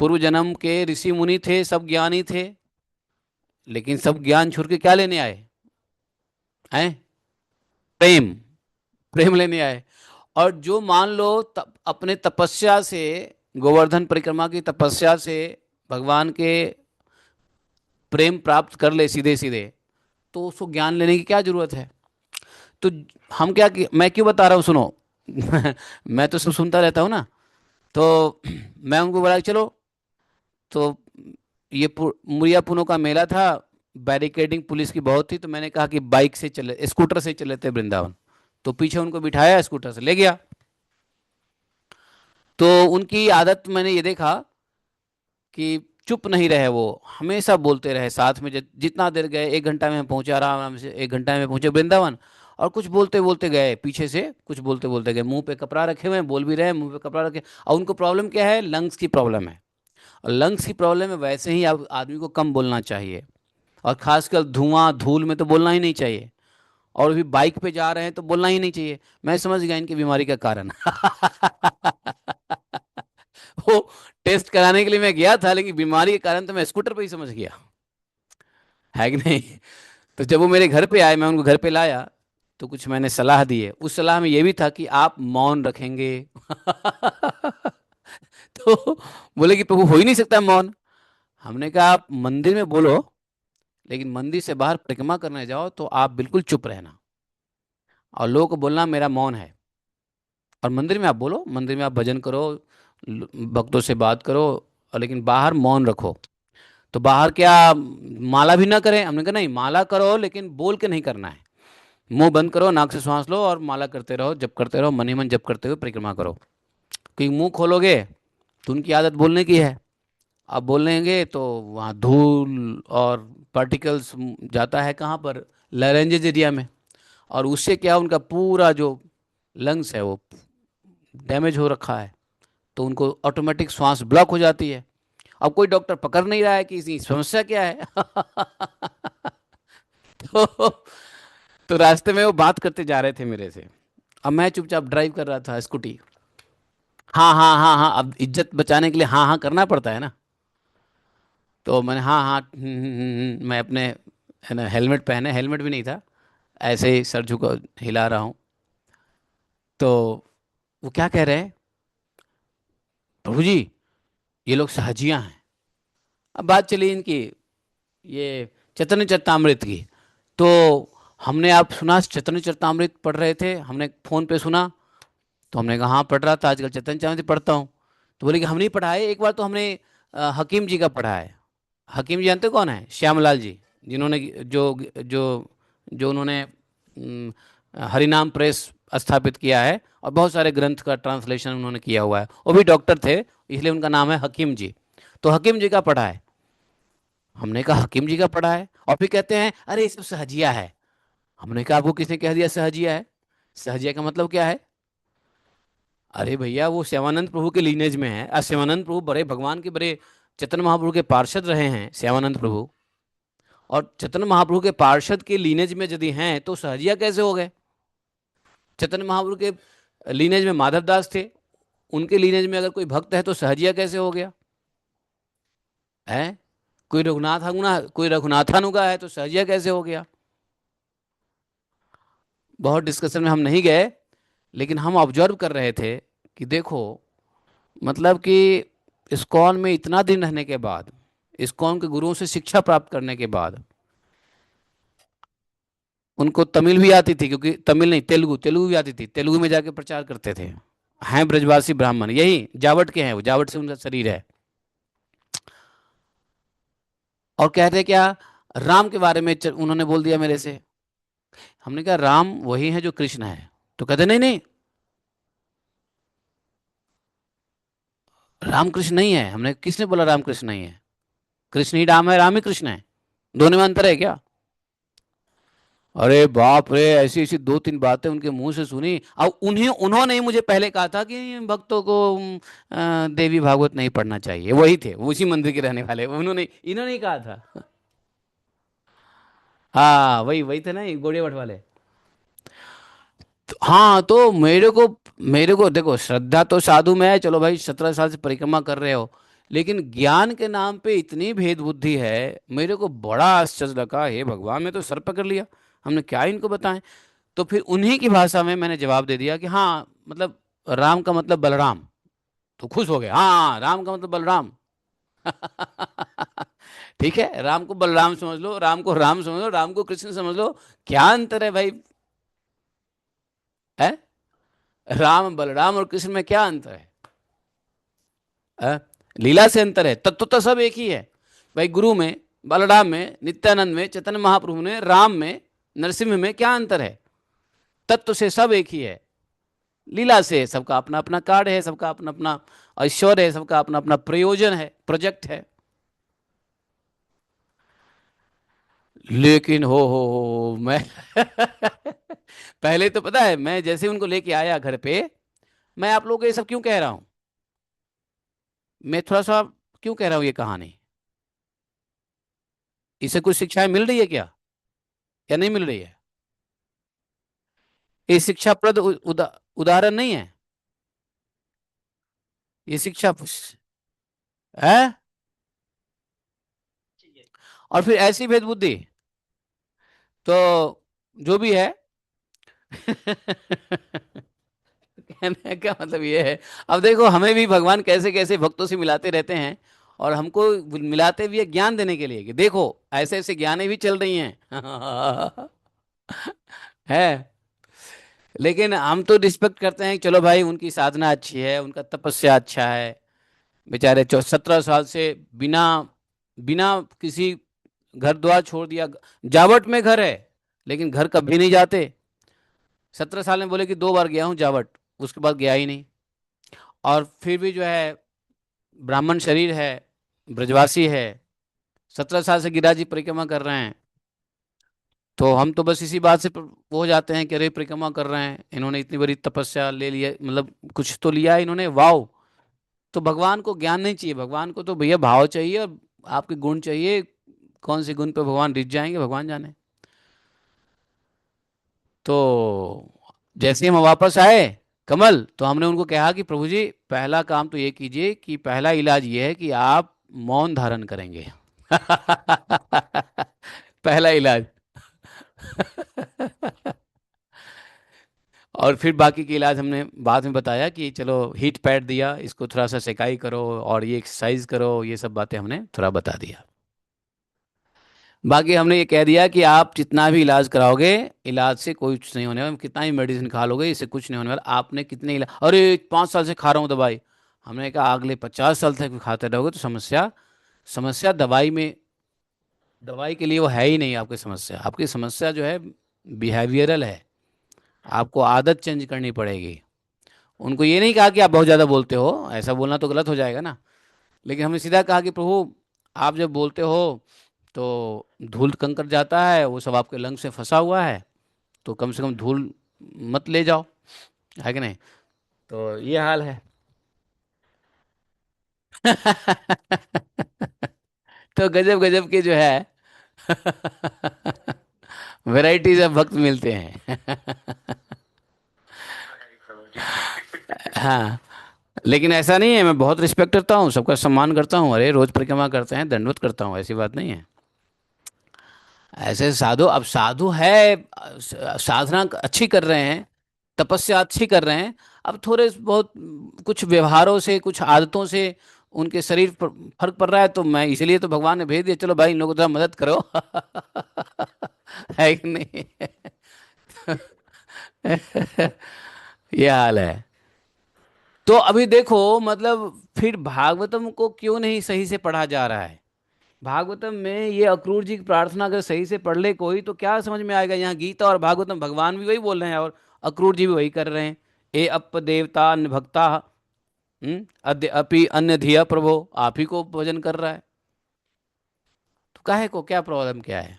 पूर्व जन्म के ऋषि मुनि थे, सब ज्ञानी थे, लेकिन सब ज्ञान छोड़ के क्या लेने आए हैं? प्रेम। प्रेम लेने आए। और जो मान लो अपने तपस्या से, गोवर्धन परिक्रमा की तपस्या से भगवान के प्रेम प्राप्त कर ले सीधे सीधे, तो उसको ज्ञान लेने की क्या जरूरत है? तो हम क्या मैं क्यों बता रहा हूँ, सुनो। मैं तो सब सुनता रहता हूँ ना। तो मैं उनको बोला कि चलो, तो ये मुरिया पुनो का मेला था, बैरिकेडिंग पुलिस की बहुत थी, तो मैंने कहा कि बाइक से चले, स्कूटर से चले थे वृंदावन। तो पीछे उनको बिठाया, स्कूटर से ले गया। तो उनकी आदत मैंने ये देखा कि चुप नहीं रहे, वो हमेशा बोलते रहे साथ में। जितना देर गए, 1 घंटा में पहुंचा आराम से, 1 घंटा में पहुंचे वृंदावन। और कुछ बोलते बोलते गए, पीछे से कुछ बोलते बोलते गए, मुंह पे कपड़ा रखे हुए हैं, बोल भी रहे हैं, मुंह पे कपड़ा रखे। और उनको प्रॉब्लम क्या है? लंग्स की प्रॉब्लम है। और लंग्स की प्रॉब्लम है, वैसे ही अब आदमी को कम बोलना चाहिए, और खासकर धुआं धूल में तो बोलना ही नहीं चाहिए। और भी बाइक पे जा रहे हैं तो बोलना ही नहीं चाहिए। मैं समझ गया इनकी बीमारी का कारण। वो टेस्ट कराने के लिए मैं गया था, लेकिन बीमारी के कारण तो मैं स्कूटर पे ही समझ गया, है कि नहीं? तो जब वो मेरे घर पे आए, मैं उनको घर पे लाया, तो कुछ मैंने सलाह दी है। उस सलाह में ये भी था कि आप मौन रखेंगे। तो बोले कि प्रभु हो ही नहीं सकता मौन। हमने कहा आप मंदिर में बोलो, लेकिन मंदिर से बाहर परिक्रमा करने जाओ तो आप बिल्कुल चुप रहना, और लोगों को बोलना मेरा मौन है। और मंदिर में आप बोलो, मंदिर में आप भजन करो, भक्तों से बात करो, और लेकिन बाहर मौन रखो। तो बाहर क्या, माला भी ना करें? हमने कहा नहीं, माला करो लेकिन बोल के नहीं करना है। मुंह बंद करो, नाक से सांस लो और माला करते रहो, जप करते रहो, मन ही मन जप करते हुए परिक्रमा करो। क्योंकि मुंह खोलोगे तो उनकी आदत बोलने की है। अब बोलेंगे तो वहाँ धूल और पार्टिकल्स जाता है कहाँ पर? लैरेंजेस एरिया में। और उससे क्या, उनका पूरा जो लंग्स है वो डैमेज हो रखा है, तो उनको ऑटोमेटिक श्वास ब्लॉक हो जाती है। अब कोई डॉक्टर पकड़ नहीं रहा है कि इसकी समस्या क्या है। तो, तो रास्ते में वो बात करते जा रहे थे मेरे से, अब मैं चुपचाप ड्राइव कर रहा था स्कूटी। हाँ हाँ हाँ हाँ, अब इज्जत बचाने के लिए हाँ हाँ करना पड़ता है ना। तो मैंने हाँ हाँ मैं अपने, है ना, हेलमेट पहने, हेलमेट भी नहीं था, ऐसे ही सर झुका हिला रहा हूँ। तो वो क्या कह रहे हैं, प्रभु जी ये लोग सहजियां हैं। अब बात चली इनकी ये चैतन्य चरितामृत की। तो हमने, आप सुना चैतन्य चरितामृत पढ़ रहे थे, हमने फोन पे सुना। तो हमने कहा हाँ पढ़ रहा था, आजकल चैतन्य चरितामृत पढ़ता हूँ। तो बोले कि हम नहीं पढ़ा है, एक बार तो हमने हकीम जी का पढ़ा है। हकीम जी जानते हो कौन है? श्यामलाल जी, जिन्होंने जो जो उन्होंने हरिनाम प्रेस स्थापित किया है, और बहुत सारे ग्रंथ का ट्रांसलेशन उन्होंने किया हुआ है। वो भी डॉक्टर थे, इसलिए उनका नाम है हकीम जी। तो हकीम जी का पढ़ा है। हमने कहा हकीम जी का पढ़ा है, और फिर कहते हैं अरे ये सब सहजिया है। हमने कहा आपको किसने कह दिया सहजिया है? सहजिया का मतलब क्या है? अरे भैया वो श्यामानंद प्रभु के लीनेज में है। श्यामानंद प्रभु बड़े भगवान के बड़े चैतन्य महाप्रभु के पार्षद रहे हैं श्यामानंद प्रभु। और चैतन्य महाप्रभु के पार्षद के लीनेज में यदि हैं तो सहजिया कैसे हो गए? चैतन्य महाप्रभु के लीनेज में माधव दास थे, उनके लीनेज में अगर कोई भक्त है तो सहजिया कैसे हो गया है? कोई रघुनाथानुगा है तो सहजिया कैसे हो गया? बहुत डिस्कशन में हम नहीं गए, लेकिन हम ऑब्जर्व कर रहे थे कि देखो, मतलब कि इस्कॉन में इतना दिन रहने के बाद, इस्कॉन के गुरुओं से शिक्षा प्राप्त करने के बाद, उनको तमिल भी आती थी, क्योंकि तमिल नहीं, तेलुगु तेलुगु भी आती थी, तेलुगु में जाके प्रचार करते थे। हैं ब्रजवासी ब्राह्मण, यही जावट के हैं, वो जावट से उनका शरीर है। और कहते क्या, राम के बारे में उन्होंने बोल दिया मेरे से। हमने कहा राम वही है जो कृष्ण है। तो कहते नहीं नहीं, राम कृष्ण नहीं है। हमने, किसने बोला राम कृष्ण नहीं है? कृष्ण ही राम है, राम ही कृष्ण है, दोनों में अंतर है क्या? अरे बाप रे, ऐसी ऐसी दो तीन बातें उनके मुंह से सुनी। अब उन्होंने ही मुझे पहले कहा था कि भक्तों को देवी भागवत नहीं पढ़ना चाहिए। वही थे, वो उसी मंदिर के रहने वाले, उन्होंने इन्होंने ही कहा था। हाँ वही वही थे ना, ये गोड़े भट्ट वाले। तो हाँ, तो मेरे को देखो, श्रद्धा तो साधु में है, चलो भाई 17 साल से परिक्रमा कर रहे हो, लेकिन ज्ञान के नाम पे इतनी भेद बुद्धि है। मेरे को बड़ा आश्चर्य लगा, हे भगवान, मैं तो सर पकड़ लिया। हमने क्या इनको बताएं? तो फिर उन्हीं की भाषा में मैंने जवाब दे दिया कि हाँ मतलब राम का मतलब बलराम। तो खुश हो गए, हाँ राम का मतलब बलराम। ठीक है, राम को बलराम समझ लो, राम को राम समझ लो, राम को कृष्ण समझ लो। क्या अंतर है भाई? है? राम बलराम और कृष्ण में क्या अंतर है? है? लीला से अंतर है, तत्व तो सब एक ही है। भाई गुरु में, बलराम में, नित्यानंद में, चैतन्य महाप्रभु में, राम में, नरसिंह में क्या अंतर है? तत्व से सब एक ही है। लीला से सबका अपना अपना कार्य है, सबका अपना अपना ऐश्वर्य है, सबका अपना अपना प्रयोजन है, प्रोजेक्ट है। लेकिन हो मैं पहले तो पता है, मैं जैसे उनको लेके आया घर पे, मैं आप लोगों को ये सब क्यों कह रहा हूं, मैं थोड़ा सा क्यों कह रहा हूं ये कहानी? इससे कुछ शिक्षाएं मिल रही है क्या, या नहीं मिल रही है? ये शिक्षाप्रद उदाहरण नहीं है? ये शिक्षा है। और फिर ऐसी भेद बुद्धि, तो जो भी है कहने का मतलब ये है। अब देखो, हमें भी भगवान कैसे कैसे भक्तों से मिलाते रहते हैं, और हमको मिलाते भी है ज्ञान देने के लिए कि देखो ऐसे ऐसे ज्ञानें भी चल रही हैं। है। लेकिन हम तो रिस्पेक्ट करते हैं कि चलो भाई उनकी साधना अच्छी है, उनका तपस्या अच्छा है। बेचारे 17 साल से बिना बिना किसी घर द्वार छोड़ दिया। जावट में घर है, लेकिन घर कभी नहीं जाते। 17 साल में बोले कि 2 बार गया हूँ जावट, उसके बाद गया ही नहीं। और फिर भी जो है, ब्राह्मण शरीर है, ब्रजवासी है, 17 साल से गिरिराज जी परिक्रमा कर रहे हैं। तो हम तो बस इसी बात से वो हो जाते हैं कि अरे परिक्रमा कर रहे हैं, इन्होंने इतनी बड़ी तपस्या ले लिया, मतलब कुछ तो लिया है इन्होंने, वाओ। तो भगवान को ज्ञान नहीं चाहिए, भगवान को तो भैया भाव चाहिए, और आपके गुण चाहिए। कौन से गुण पे भगवान रिझ जाएंगे, भगवान जाने। तो जैसे हम वापस आए कमल, तो हमने उनको कहा कि प्रभु जी पहला काम तो ये कीजिए कि पहला इलाज ये है कि आप मौन धारण करेंगे। पहला इलाज। और फिर बाकी के इलाज हमने बाद में बताया कि चलो हीट पैड दिया, इसको थोड़ा सा सेकाई करो और ये एक्सरसाइज करो, ये सब बातें हमने थोड़ा बता दिया। बाकी हमने ये कह दिया कि आप जितना भी इलाज कराओगे, इलाज से कोई कुछ नहीं होने वाला, कितना ही मेडिसिन खा लोगे इससे कुछ नहीं होने वाला। आपने कितने इलाज, अरे 5 साल से खा रहा हूँ दवाई, हमने कहा अगले 50 साल तक भी खाते रहोगे तो समस्या, समस्या दवाई में, दवाई के लिए वो है ही नहीं आपकी समस्या। आपकी समस्या जो है बिहेवियरल है, आपको आदत चेंज करनी पड़ेगी। उनको ये नहीं कहा कि आप बहुत ज़्यादा बोलते हो, ऐसा बोलना तो गलत हो जाएगा ना, लेकिन हमने सीधा कहा कि प्रभु आप जब बोलते हो तो धूल कंकर जाता है, वो सब आपके लंग से फंसा हुआ है, तो कम से कम धूल मत ले जाओ, है कि नहीं। तो ये हाल है। तो गजब गजब के जो है वैरायटीज ऑफ भक्त मिलते हैं। हाँ, लेकिन ऐसा नहीं है, मैं बहुत रिस्पेक्ट करता हूँ, सबका सम्मान करता हूँ, अरे रोज परिक्रमा करते हैं, दंडवत करता हूँ, ऐसी बात नहीं है। ऐसे साधु, अब साधु है, साधना अच्छी कर रहे हैं, तपस्या अच्छी कर रहे हैं, अब थोड़े बहुत कुछ व्यवहारों से, कुछ आदतों से उनके शरीर पर फर्क पड़ रहा है, तो मैं इसलिए तो भगवान ने भेज दिया, चलो भाई इन लोगों को थोड़ा मदद करो। है कि नहीं। ये हाल है। तो अभी देखो, मतलब फिर भागवतम को क्यों नहीं सही से पढ़ा जा रहा है। भागवतम में ये अक्रूर जी की प्रार्थना अगर सही से पढ़ ले कोई तो क्या समझ में आएगा। यहाँ गीता और भागवतम भगवान भी वही बोल रहे हैं और अक्रूर जी भी वही कर रहे हैं। ए अप देवता अन्य भक्ता, अद्य अपि अन्य धिया प्रभो, आप ही को भजन कर रहा है, तो काहे को, क्या प्रॉब्लम क्या है।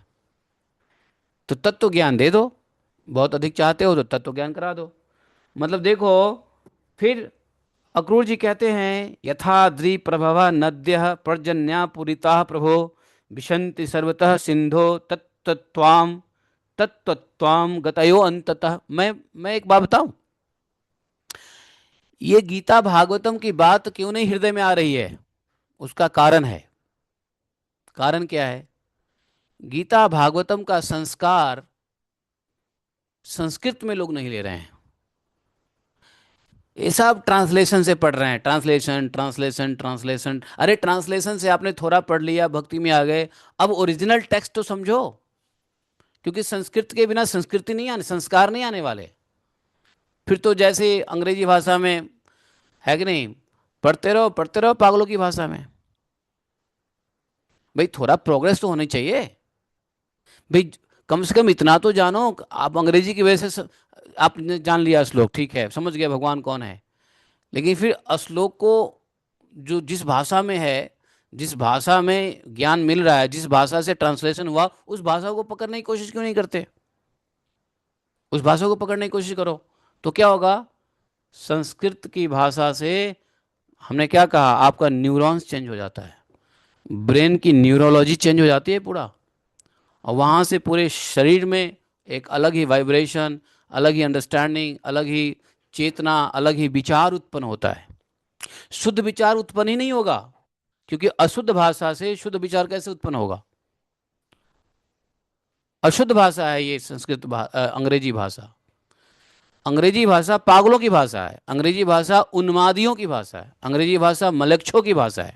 तो तत्व ज्ञान दे दो, बहुत अधिक चाहते हो तो तत्व ज्ञान करा दो। मतलब देखो, फिर अक्रूर जी कहते हैं यथा द्विप्रभव नद्य पर्जन्या पूरिता प्रभो विशन्ति सर्वतः सिंधो तत्त्वाम तत्त्वाम गतयो अंततः। मैं एक बात बताऊं, ये गीता भागवतम की बात क्यों नहीं हृदय में आ रही है, उसका कारण है। कारण क्या है, गीता भागवतम का संस्कार संस्कृत में लोग नहीं ले रहे हैं, ये सब ट्रांसलेशन से पढ़ रहे हैं, ट्रांसलेशन ट्रांसलेशन ट्रांसलेशन। अरे ट्रांसलेशन से आपने थोड़ा पढ़ लिया, भक्ति में आ गए, अब ओरिजिनल टेक्स्ट तो समझो, क्योंकि संस्कृत के बिना संस्कृति नहीं आने, संस्कार नहीं आने वाले। फिर तो जैसे अंग्रेजी भाषा में, है कि नहीं, पढ़ते रहो पागलों की भाषा में। भाई थोड़ा प्रोग्रेस तो होनी चाहिए भाई, कम से कम इतना तो जानो। आप अंग्रेजी की वजह से आपने जान लिया श्लोक, ठीक है, समझ गए भगवान कौन है, लेकिन फिर श्लोक को जो जिस भाषा में है, जिस भाषा में ज्ञान मिल रहा है, जिस भाषा से ट्रांसलेशन हुआ, उस भाषा को पकड़ने की कोशिश क्यों नहीं करते। उस भाषा को पकड़ने की कोशिश करो, तो क्या होगा, संस्कृत की भाषा से, हमने क्या कहा, आपका न्यूरॉन्स चेंज हो जाता है, ब्रेन की न्यूरोलॉजी चेंज हो जाती है पूरा, और वहाँ से पूरे शरीर में एक अलग ही वाइब्रेशन, अलग ही अंडरस्टैंडिंग, अलग ही चेतना, अलग ही विचार उत्पन्न होता है। शुद्ध विचार उत्पन्न ही नहीं होगा, क्योंकि अशुद्ध भाषा से शुद्ध विचार कैसे उत्पन्न होगा। अशुद्ध भाषा है ये अंग्रेजी भाषा। अंग्रेजी भाषा पागलों की भाषा है, अंग्रेजी भाषा उन्मादियों की भाषा है, अंग्रेजी भाषा मलेच्छों की भाषा है।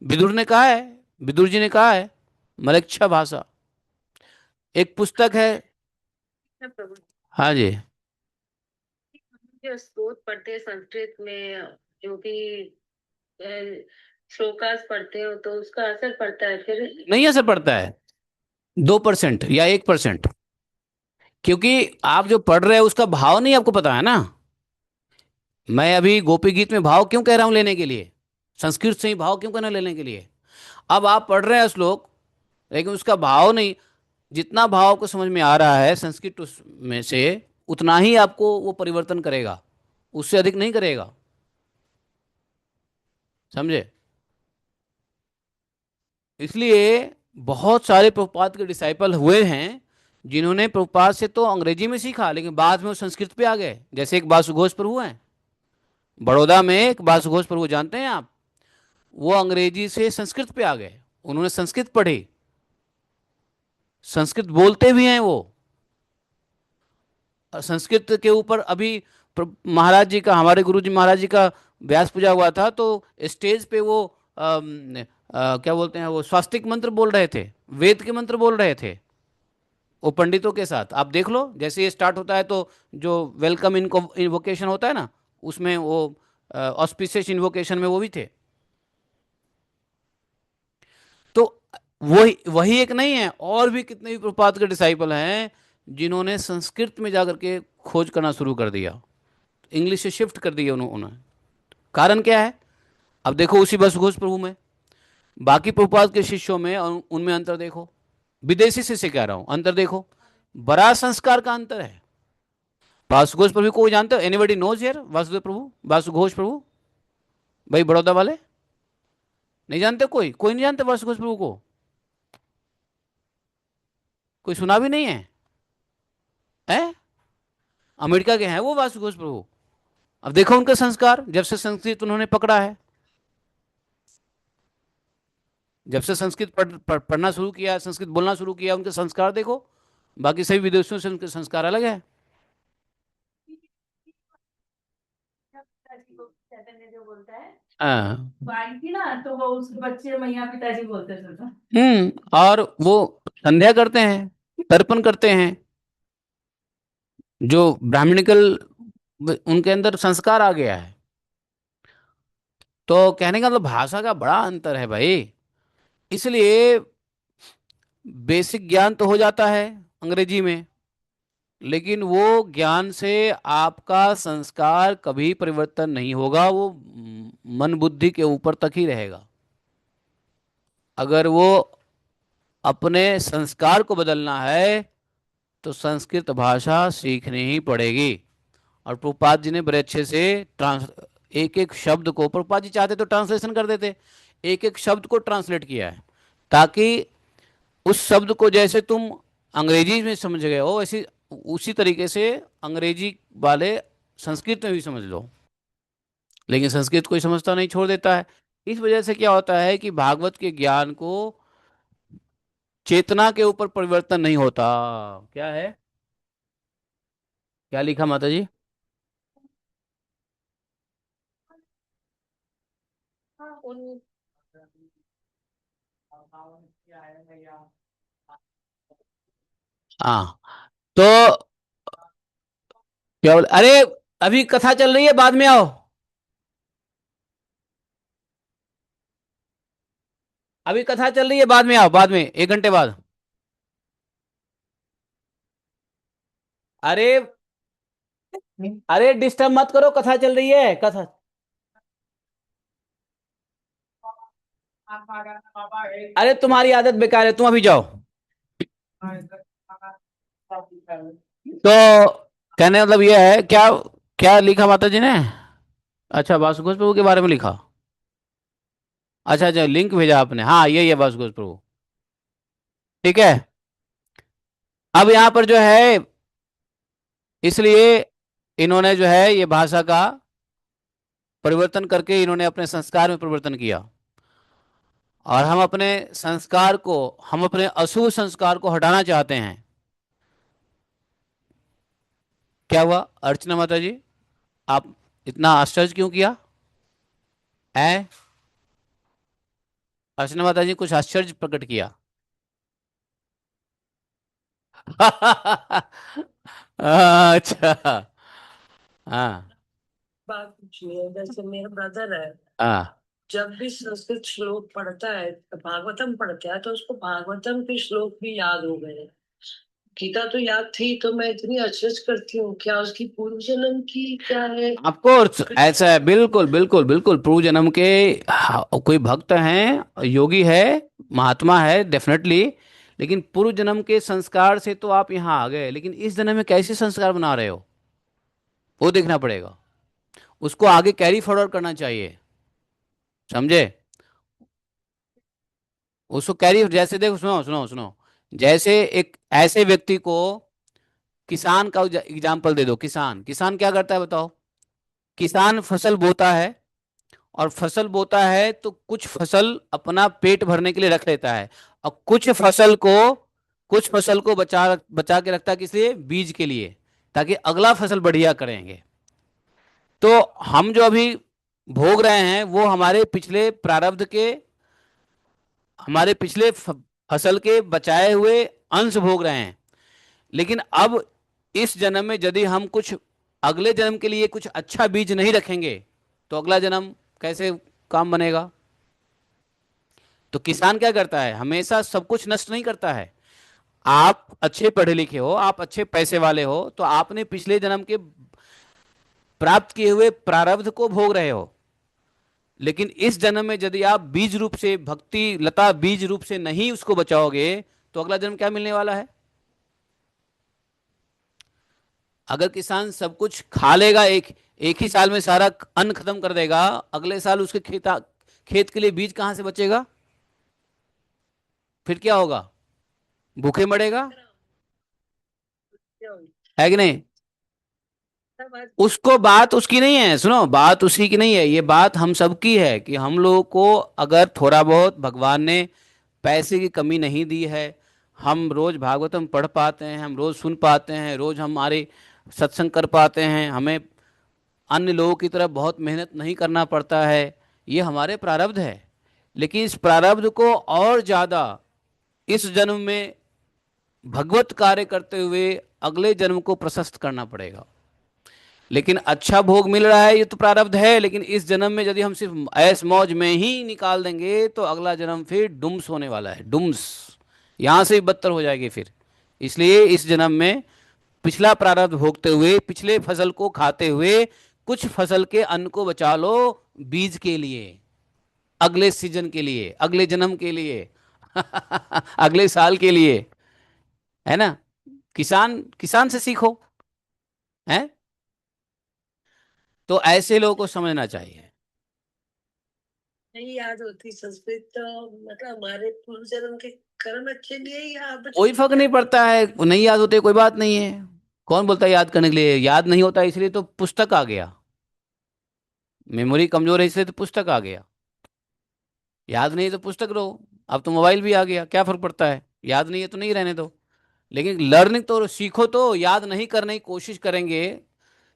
विदुर ने कहा है, विदुर जी ने कहा है मलेच्छा भाषा। एक पुस्तक है। प्रभु हाँ जी। जो स्तोत्र पढ़ते हैं संस्कृत में, जो भी श्लोकास पढ़ते हो तो उसका असर पड़ता है फिर। नहीं असर पड़ता है, 2% या 1%, क्योंकि आप जो पढ़ रहे हो उसका भाव नहीं आपको पता है ना। मैं अभी गोपी गीत में भाव क्यों कह रहा हूं लेने के लिए, संस्कृत से ही भाव क्यों कहना लेने के लिए। अब आप पढ़ रहे हैं श्लोक, लेकिन उसका भाव नहीं, जितना भाव को समझ में आ रहा है संस्कृत में से, उतना ही आपको वो परिवर्तन करेगा, उससे अधिक नहीं करेगा, समझे। इसलिए बहुत सारे प्रभुपाद के डिसाइपल हुए हैं जिन्होंने प्रभुपाद से तो अंग्रेजी में सीखा, लेकिन बाद में वो संस्कृत पे आ गए। जैसे एक बासुघोष प्रभु हैं, बड़ौदा में एक बासुघोष प्रभु, जानते हैं आप, वो अंग्रेजी से संस्कृत पे आ गए, उन्होंने संस्कृत पढ़ी, संस्कृत बोलते भी हैं वो। संस्कृत के ऊपर अभी महाराज जी का, हमारे गुरु जी महाराज जी का व्यास पूजा हुआ था, तो स्टेज पे वो क्या बोलते हैं, वो स्वास्तिक मंत्र बोल रहे थे, वेद के मंत्र बोल रहे थे, वो पंडितों के साथ। आप देख लो, जैसे ये स्टार्ट होता है तो जो वेलकम इन्वोकेशन होता है ना, उसमें वो ऑस्पिशियस इन्वोकेशन में वो भी थे। तो वही वही एक नहीं है, और भी कितने भी प्रपात के डिसाइपल हैं जिन्होंने संस्कृत में जाकर के खोज करना शुरू कर दिया, इंग्लिश से शिफ्ट कर दिया उन्होंने। कारण क्या है? अब देखो उसी बस घोष प्रभु में, बाकी प्रभुपाद के शिष्यों में और उनमें अंतर देखो। विदेशी शिष्य कह रहा हूं, अंतर देखो, बड़ा संस्कार का अंतर है। वासुघोष प्रभु को जानते हो? एनीबडी नोज हियर वासुदेव प्रभु, वासुघोष प्रभु, भाई बड़ौदा वाले? नहीं जानते? कोई कोई नहीं जानते वासुघोष प्रभु को? कोई सुना भी नहीं है? हैं? अमेरिका के हैं वो वासुघोष प्रभु। अब देखो उनका संस्कार, जब से संस्कृत उन्होंने पकड़ा है, जब से संस्कृत पढ़ना शुरू किया, संस्कृत बोलना शुरू किया, उनके संस्कार देखो। बाकी सभी विदेशियों से उनके संस्कार अलग है। पिताजी को चैतन्य जो बोलता है, हाँ। वो आई थी ना, तो वो उसके बच्चे मैया पिताजी बोलते थे तो। और वो संध्या करते हैं, तर्पण करते हैं, जो ब्राह्मणिकल उनके अंदर संस्कार आ गया है। तो कहने का मतलब भाषा का बड़ा अंतर है भाई। इसलिए बेसिक ज्ञान तो हो जाता है अंग्रेजी में, लेकिन वो ज्ञान से आपका संस्कार कभी परिवर्तन नहीं होगा, वो मन बुद्धि के ऊपर तक ही रहेगा। अगर वो अपने संस्कार को बदलना है तो संस्कृत भाषा सीखनी ही पड़ेगी। और प्रभुपाद जी ने बड़े अच्छे से ट्रांस एक एक शब्द को, प्रभुपाद जी चाहते तो ट्रांसलेशन कर देते, एक एक शब्द को ट्रांसलेट किया है, ताकि उस शब्द को जैसे तुम अंग्रेजी में समझ गए हो, वैसे उसी तरीके से अंग्रेजी वाले संस्कृत में भी समझ लो। लेकिन संस्कृत कोई समझता नहीं, छोड़ देता है। इस वजह से क्या होता है कि भागवत के ज्ञान को चेतना के ऊपर परिवर्तन नहीं होता। क्या है? क्या लिखा माता जी? हाँ, उन हाँ। तो क्या बोल, अरे अभी कथा चल रही है, बाद में आओ। अभी कथा चल रही है, बाद में आओ, बाद में 1 घंटे बाद। अरे अरे डिस्टर्ब मत करो, कथा चल रही है, कथा। अरे तुम्हारी आदत बेकार है, तुम अभी जाओ। तो कहने का मतलब ये है, क्या क्या लिखा माता जी ने? अच्छा, वासुदेव प्रभु के बारे में लिखा। अच्छा अच्छा, लिंक भेजा आपने, हाँ यही है वासुदेव प्रभु। ठीक है। अब यहाँ पर जो है, इसलिए इन्होंने जो है ये भाषा का परिवर्तन करके इन्होंने अपने संस्कार में परिवर्तन किया। और हम अपने संस्कार को, हम अपने अशुभ संस्कार को हटाना चाहते हैं। क्या हुआ अर्चना माता जी? आप इतना आश्चर्य क्यों किया है? अर्चना माता जी कुछ आश्चर्य प्रकट किया। अच्छा। हाँ। बात पूछनी है, जैसे मेरा ब्रदर है, हाँ। जब भी संस्कृत श्लोक पढ़ता है, भागवतम पढ़ता है, तो उसको भागवतम के श्लोक भी याद हो गए। गीता तो याद थी, तो मैं इतनी अचरज करती हूँ, क्या उसकी पूर्व जन्म की क्या है? ऑफ कोर्स ऐसा है, बिल्कुल बिल्कुल बिल्कुल, पूर्व जन्म के। हाँ, कोई भक्त हैं, योगी है, महात्मा है डेफिनेटली, लेकिन पूर्व जन्म के संस्कार से तो आप यहाँ आ गए, लेकिन इस जन्म में कैसे संस्कार बना रहे हो, वो देखना पड़ेगा। उसको आगे कैरी फॉरवर्ड करना चाहिए, समझे? उसको कैरी, जैसे देखो, सुनो सुनो सुनो, जैसे एक ऐसे व्यक्ति को, किसान का एग्जाम्पल दे दो। किसान किसान क्या करता है बताओ? किसान फसल बोता है, और फसल बोता है तो कुछ फसल अपना पेट भरने के लिए रख लेता है, और कुछ फसल को बचा बचा के रखता है, किस लिए? बीज के लिए। ताकि अगला फसल बढ़िया करेंगे। तो हम जो अभी भोग रहे हैं वो हमारे पिछले प्रारब्ध के, हमारे पिछले फसल के बचाए हुए अंश भोग रहे हैं। लेकिन अब इस जन्म में यदि हम कुछ अगले जन्म के लिए कुछ अच्छा बीज नहीं रखेंगे तो अगला जन्म कैसे काम बनेगा। तो किसान क्या करता है, हमेशा सब कुछ नष्ट नहीं करता है। आप अच्छे पढ़े लिखे हो, आप अच्छे पैसे वाले हो, तो आपने पिछले जन्म के प्राप्त किए हुए प्रारब्ध को भोग रहे हो। लेकिन इस जन्म में यदि आप बीज रूप से, भक्ति लता बीज रूप से नहीं उसको बचाओगे तो अगला जन्म क्या मिलने वाला है। अगर किसान सब कुछ खा लेगा, एक एक ही साल में सारा अन्न खत्म कर देगा, अगले साल उसके खेत के लिए बीज कहां से बचेगा। फिर क्या होगा, भूखे मरेगा, क्या हुई? है कि नहीं। सब आज उसको बात उसकी नहीं है, सुनो, बात उसी की नहीं है, ये बात हम सबकी है कि हम लोगों को अगर थोड़ा बहुत भगवान ने पैसे की कमी नहीं दी है, हम रोज भागवतम पढ़ पाते हैं, हम रोज सुन पाते हैं, रोज हमारे सत्संग कर पाते हैं, हमें अन्य लोगों की तरह बहुत मेहनत नहीं करना पड़ता है, ये हमारे प्रारब्ध है। लेकिन इस प्रारब्ध को और ज़्यादा इस जन्म में भगवत कार्य करते हुए अगले जन्म को प्रशस्त करना पड़ेगा। लेकिन अच्छा भोग मिल रहा है ये तो प्रारब्ध है, लेकिन इस जन्म में यदि हम सिर्फ ऐश मौज में ही निकाल देंगे तो अगला जन्म फिर डुम्स होने वाला है, डुम्स, यहां से भी बदतर हो जाएगी फिर। इसलिए इस जन्म में पिछला प्रारब्ध भोगते हुए, पिछले फसल को खाते हुए, कुछ फसल के अन्न को बचा लो बीज के लिए, अगले सीजन के लिए, अगले जन्म के लिए, अगले साल के लिए, है ना। किसान किसान से सीखो, है। तो ऐसे लोगों को समझना चाहिए। नहीं याद होती संस्कृत तो, मतलब हमारे पूर्व जन्म के कर्म अच्छे लिए ही आप कोई बचपन में फर्क नहीं याद पड़ता करते है, हैं। वो नहीं याद होते कोई बात नहीं है। कौन बोलता है याद करने के लिए, याद नहीं होता इसलिए तो पुस्तक आ गया, मेमोरी कमजोर है इसलिए तो पुस्तक आ गया। याद नहीं है तो पुस्तक रहो। अब तो मोबाइल भी आ गया, क्या फर्क पड़ता है, याद नहीं है तो नहीं रहने दो। लेकिन लर्निंग तो सीखो, तो याद नहीं करने की कोशिश करेंगे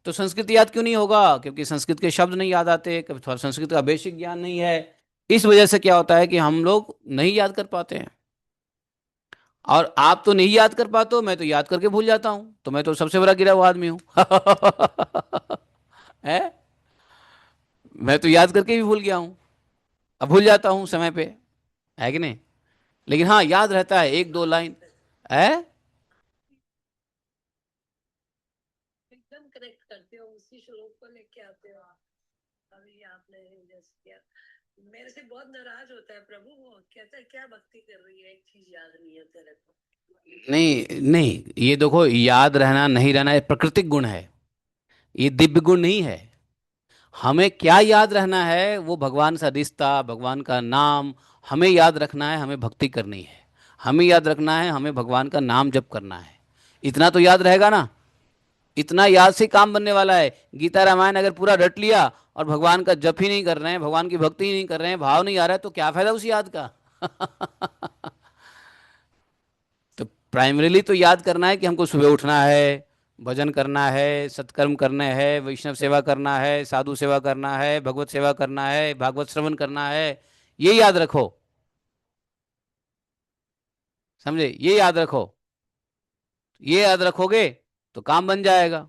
तो संस्कृत याद क्यों नहीं होगा, क्योंकि संस्कृत के शब्द नहीं याद आते, कभी थोड़ा संस्कृत का बेसिक ज्ञान नहीं है। इस वजह से क्या होता है कि हम लोग नहीं याद कर पाते हैं। और आप तो नहीं याद कर पाते हो, मैं तो याद करके भूल जाता हूं, तो मैं तो सबसे बड़ा गिरा हुआ आदमी हूं। है, मैं तो याद करके भी भूल गया हूं, अब भूल जाता हूं समय पे, है कि नहीं। लेकिन हाँ याद रहता है एक दो बात लाइन, है। है। एकदम कनेक्ट करते हो, उसी श्लोक को लेके आते हो आप। अभी आपने जैसे किया, मेरे से बहुत नाराज होता है प्रभु, वो कहता है क्या भक्ति कर रही है, एक चीज याद नहीं है तेरे को। नहीं नहीं, ये देखो, याद रहना नहीं रहना ये प्राकृतिक गुण है, ये दिव्य गुण नहीं है। हमें क्या याद रहना है, वो भगवान सा रिश्ता, भगवान का नाम हमें याद रखना है, हमें भक्ति करनी है। हमें याद रखना है, हमें भगवान का नाम जप करना है। इतना तो याद रहेगा ना, इतना याद से काम बनने वाला है। गीता रामायण अगर पूरा रट लिया और भगवान का जप ही नहीं कर रहे हैं, भगवान की भक्ति ही नहीं कर रहे हैं, भाव नहीं आ रहा है, तो क्या फायदा उस याद का। तो प्राइमरीली तो याद करना है कि हमको सुबह उठना है, भजन करना है, सत्कर्म करने हैं, वैष्णव सेवा करना है, साधु सेवा करना है, भगवत सेवा करना है, भागवत श्रवण करना है। ये याद रखो, समझे, ये याद रखो। ये याद रखोगे तो काम बन जाएगा।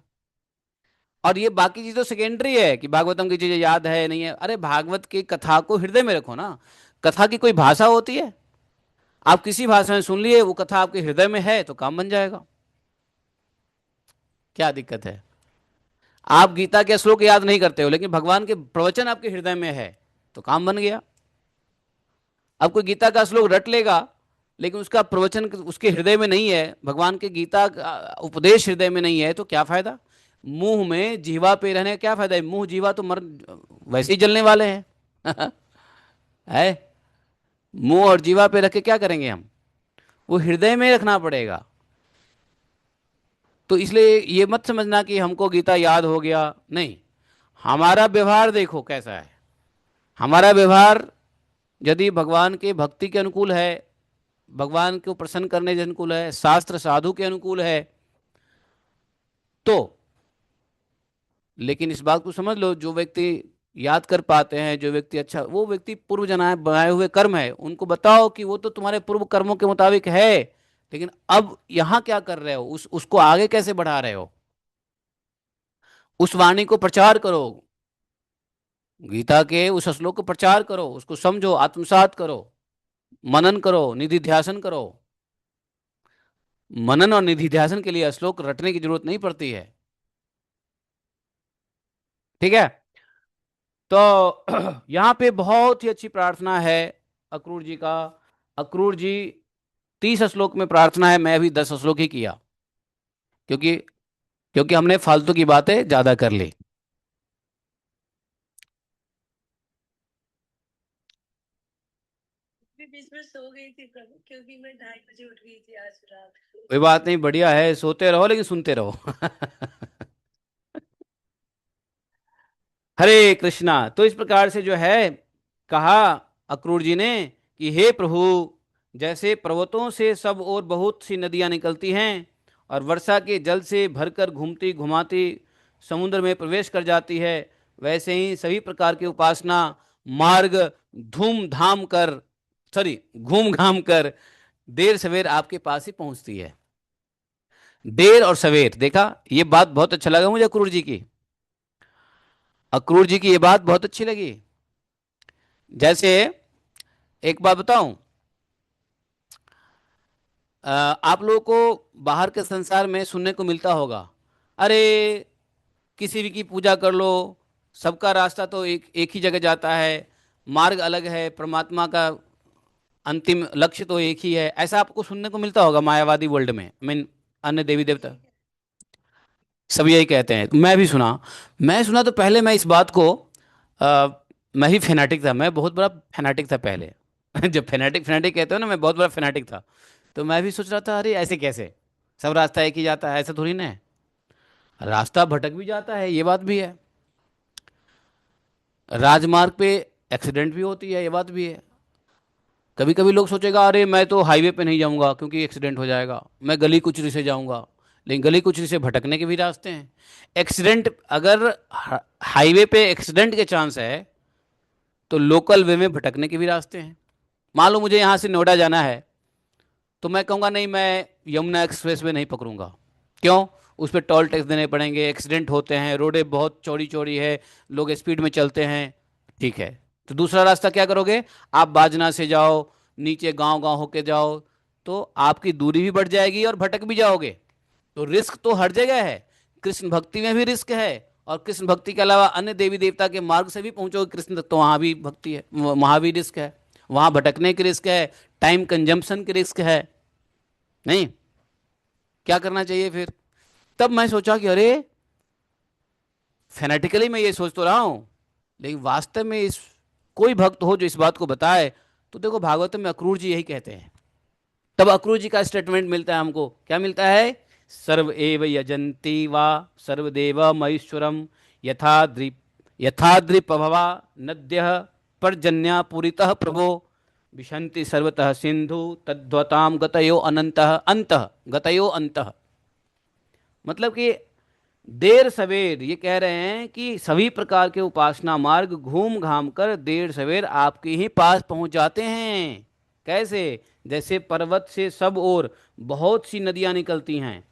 और ये बाकी चीज तो सेकेंडरी है कि भागवतम की चीजें याद है नहीं है, अरे भागवत की कथा को हृदय में रखो ना। कथा की कोई भाषा होती है, आप किसी भाषा में सुन लिए, वो कथा आपके हृदय में है तो काम बन जाएगा। क्या दिक्कत है। आप गीता के श्लोक याद नहीं करते हो लेकिन भगवान के प्रवचन आपके हृदय में है तो काम बन गया। अब कोई गीता का श्लोक रट लेगा लेकिन उसका प्रवचन उसके हृदय में नहीं है, भगवान के गीता का उपदेश हृदय में नहीं है, तो क्या फायदा। मुंह में जीवा पे रहने का क्या फायदा है, मुंह जीवा तो मर वैसे ही जलने वाले हैं। है, मुंह और जीवा पे रख के क्या करेंगे हम, वो हृदय में रखना पड़ेगा। तो इसलिए ये मत समझना कि हमको गीता याद हो गया, नहीं। हमारा व्यवहार देखो कैसा है। हमारा व्यवहार यदि भगवान के भक्ति के अनुकूल है, भगवान को प्रसन्न करने के अनुकूल है, शास्त्र साधु के अनुकूल है, तो लेकिन इस बात को समझ लो, जो व्यक्ति याद कर पाते हैं, जो व्यक्ति अच्छा, वो व्यक्ति पूर्व जनाए बनाए हुए कर्म है, उनको बताओ कि वो तो तुम्हारे पूर्व कर्मों के मुताबिक है, लेकिन अब यहाँ क्या कर रहे हो, उसको आगे कैसे बढ़ा रहे हो। उस वाणी को प्रचार करो, गीता के उस श्लोक को प्रचार करो, उसको समझो, आत्मसात करो, मनन करो, निधि ध्यासन करो। मनन और निधि ध्यासन के लिए श्लोक रटने की जरूरत नहीं पड़ती है। ठीक है। तो यहाँ पे बहुत ही अच्छी प्रार्थना है अक्रूर जी का। अक्रूर जी 30 श्लोक में प्रार्थना है, मैं अभी 10 श्लोक ही किया, क्योंकि क्योंकि हमने फालतू की बातें ज्यादा कर ली। भी बीच में सो गई थी प्रभु, क्योंकि मैं 2:30 बजे उठ गई थी आज रात को। कोई बात नहीं, बढ़िया है, सोते रहो लेकिन सुनते रहो। हरे कृष्णा। तो इस प्रकार से जो है कहा अक्रूर जी ने कि हे प्रभु, जैसे पर्वतों से सब और बहुत सी नदियां निकलती हैं और वर्षा के जल से भरकर घूमती घुमाती समुद्र में प्रवेश कर जाती है, वैसे ही सभी प्रकार की उपासना मार्ग धूम धाम कर, सॉरी, घूम घाम कर देर सवेर आपके पास ही पहुंचती है। देर और सवेर, देखा, ये बात बहुत अच्छा लगा मुझे अक्रूर जी की। अक्रूर जी की ये बात बहुत अच्छी लगी। जैसे एक बात बताऊं, आप लोगों को बाहर के संसार में सुनने को मिलता होगा, अरे किसी भी की पूजा कर लो, सबका रास्ता तो एक एक ही जगह जाता है, मार्ग अलग है, परमात्मा का अंतिम लक्ष्य तो एक ही है। ऐसा आपको सुनने को मिलता होगा मायावादी वर्ल्ड में, आई मीन अन्य देवी देवता सब यही कहते हैं। मैं सुना तो पहले मैं इस बात को, अ, मैं ही फैनाटिक था, मैं बहुत बड़ा फैनाटिक था पहले। जब फैनाटिक फैनाटिक कहते हो ना, मैं बहुत बड़ा फैनाटिक था। तो मैं भी सोच रहा था, अरे ऐसे कैसे, सब रास्ता एक ही जाता है, ऐसा थोड़ी ना है, रास्ता भटक भी जाता है, ये बात भी है। राजमार्ग पे एक्सीडेंट भी होती है, ये बात भी है। कभी कभी लोग सोचेगा, अरे मैं तो हाईवे पे नहीं जाऊंगा क्योंकि एक्सीडेंट हो जाएगा, मैं गली कुचरी से जाऊंगा, लेकिन गली कुचरी से भटकने के भी रास्ते हैं। एक्सीडेंट, अगर हाईवे पे एक्सीडेंट के चांस है, तो लोकल वे में भटकने के भी रास्ते हैं। मान लो मुझे यहाँ से नोएडा जाना है, तो मैं कहूँगा नहीं, मैं यमुना एक्सप्रेस वे नहीं पकड़ूंगा। क्यों? उस पर टोल टैक्स देने पड़ेंगे, एक्सीडेंट होते हैं, रोडें बहुत चौड़ी चौड़ी है, लोग स्पीड में चलते हैं। ठीक है, तो दूसरा रास्ता क्या करोगे? आप बाजना से जाओ, नीचे गांव गांव होके जाओ, तो आपकी दूरी भी बढ़ जाएगी और भटक भी जाओगे। तो रिस्क तो हर जगह है, कृष्ण भक्ति में भी रिस्क है, और कृष्ण भक्ति के अलावा अन्य देवी देवता के मार्ग से भी पहुंचोगे कृष्ण तक, तो वहां भी भक्ति है, वहां भी रिस्क है, वहां भटकने की रिस्क है, टाइम कंजम्पशन की रिस्क है। नहीं, क्या करना चाहिए फिर? तब मैं सोचा कि अरे, फेनेटिकली मैं ये सोच तो रहा हूं, लेकिन वास्तव में इस कोई भक्त हो जो इस बात को बताए, तो देखो भागवत में अक्रूर जी यही कहते हैं। तब अक्रूर जी का स्टेटमेंट मिलता है हमको, क्या मिलता है? सर्व एव यजंती वा सर्वदेव महेश्वरम यथाद्रिपभवा नद्य पर्जन्या पुरीतः प्रभो विशन्ति सर्वतः सिंधु तद्वताम गतयो अनंतः अंतः गतयो अंतः। मतलब कि देर सवेर, ये कह रहे हैं कि सभी प्रकार के उपासना मार्ग घूम घाम कर देर सवेर आपके ही पास पहुंच जाते हैं। कैसे? जैसे पर्वत से सब ओर बहुत सी नदियां निकलती हैं,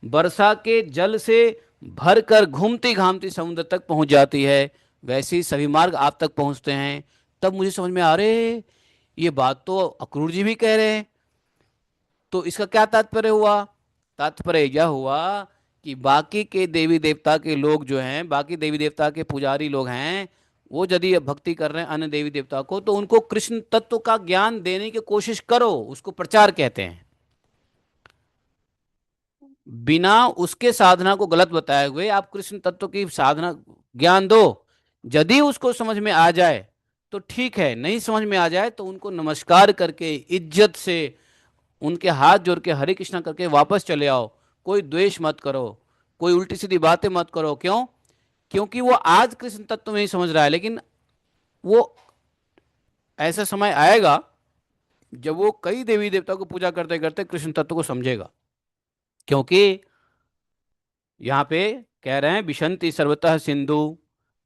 वर्षा के जल से भरकर घूमती घामती समुद्र तक पहुंच जाती है, वैसे ही सभी मार्ग आप तक पहुंचते हैं। तब मुझे समझ में आ रहे, ये बात तो अक्रूर जी भी कह रहे हैं। तो इसका क्या तात्पर्य हुआ? तात्पर्य यह हुआ कि बाकी के देवी देवता के लोग जो हैं, बाकी देवी देवता के पुजारी लोग हैं, वो यदि भक्ति कर रहे हैं अन्य देवी देवता को, तो उनको कृष्ण तत्व का ज्ञान देने की कोशिश करो, उसको प्रचार कहते हैं। बिना उसके साधना को गलत बताए हुए आप कृष्ण तत्व की साधना ज्ञान दो। यदि उसको समझ में आ जाए तो ठीक है, नहीं समझ में आ जाए तो उनको नमस्कार करके इज्जत से उनके हाथ जोड़ के हरे कृष्णा करके वापस चले आओ। कोई द्वेष मत करो, कोई उल्टी सीधी बातें मत करो। क्यों? क्योंकि वो आज कृष्ण तत्व नहीं समझ रहा है, लेकिन वो ऐसा समय आएगा जब वो कई देवी देवता को पूजा करते करते कृष्ण तत्व को समझेगा। क्योंकि यहाँ पे कह रहे हैं विशंति सर्वतः सिंधु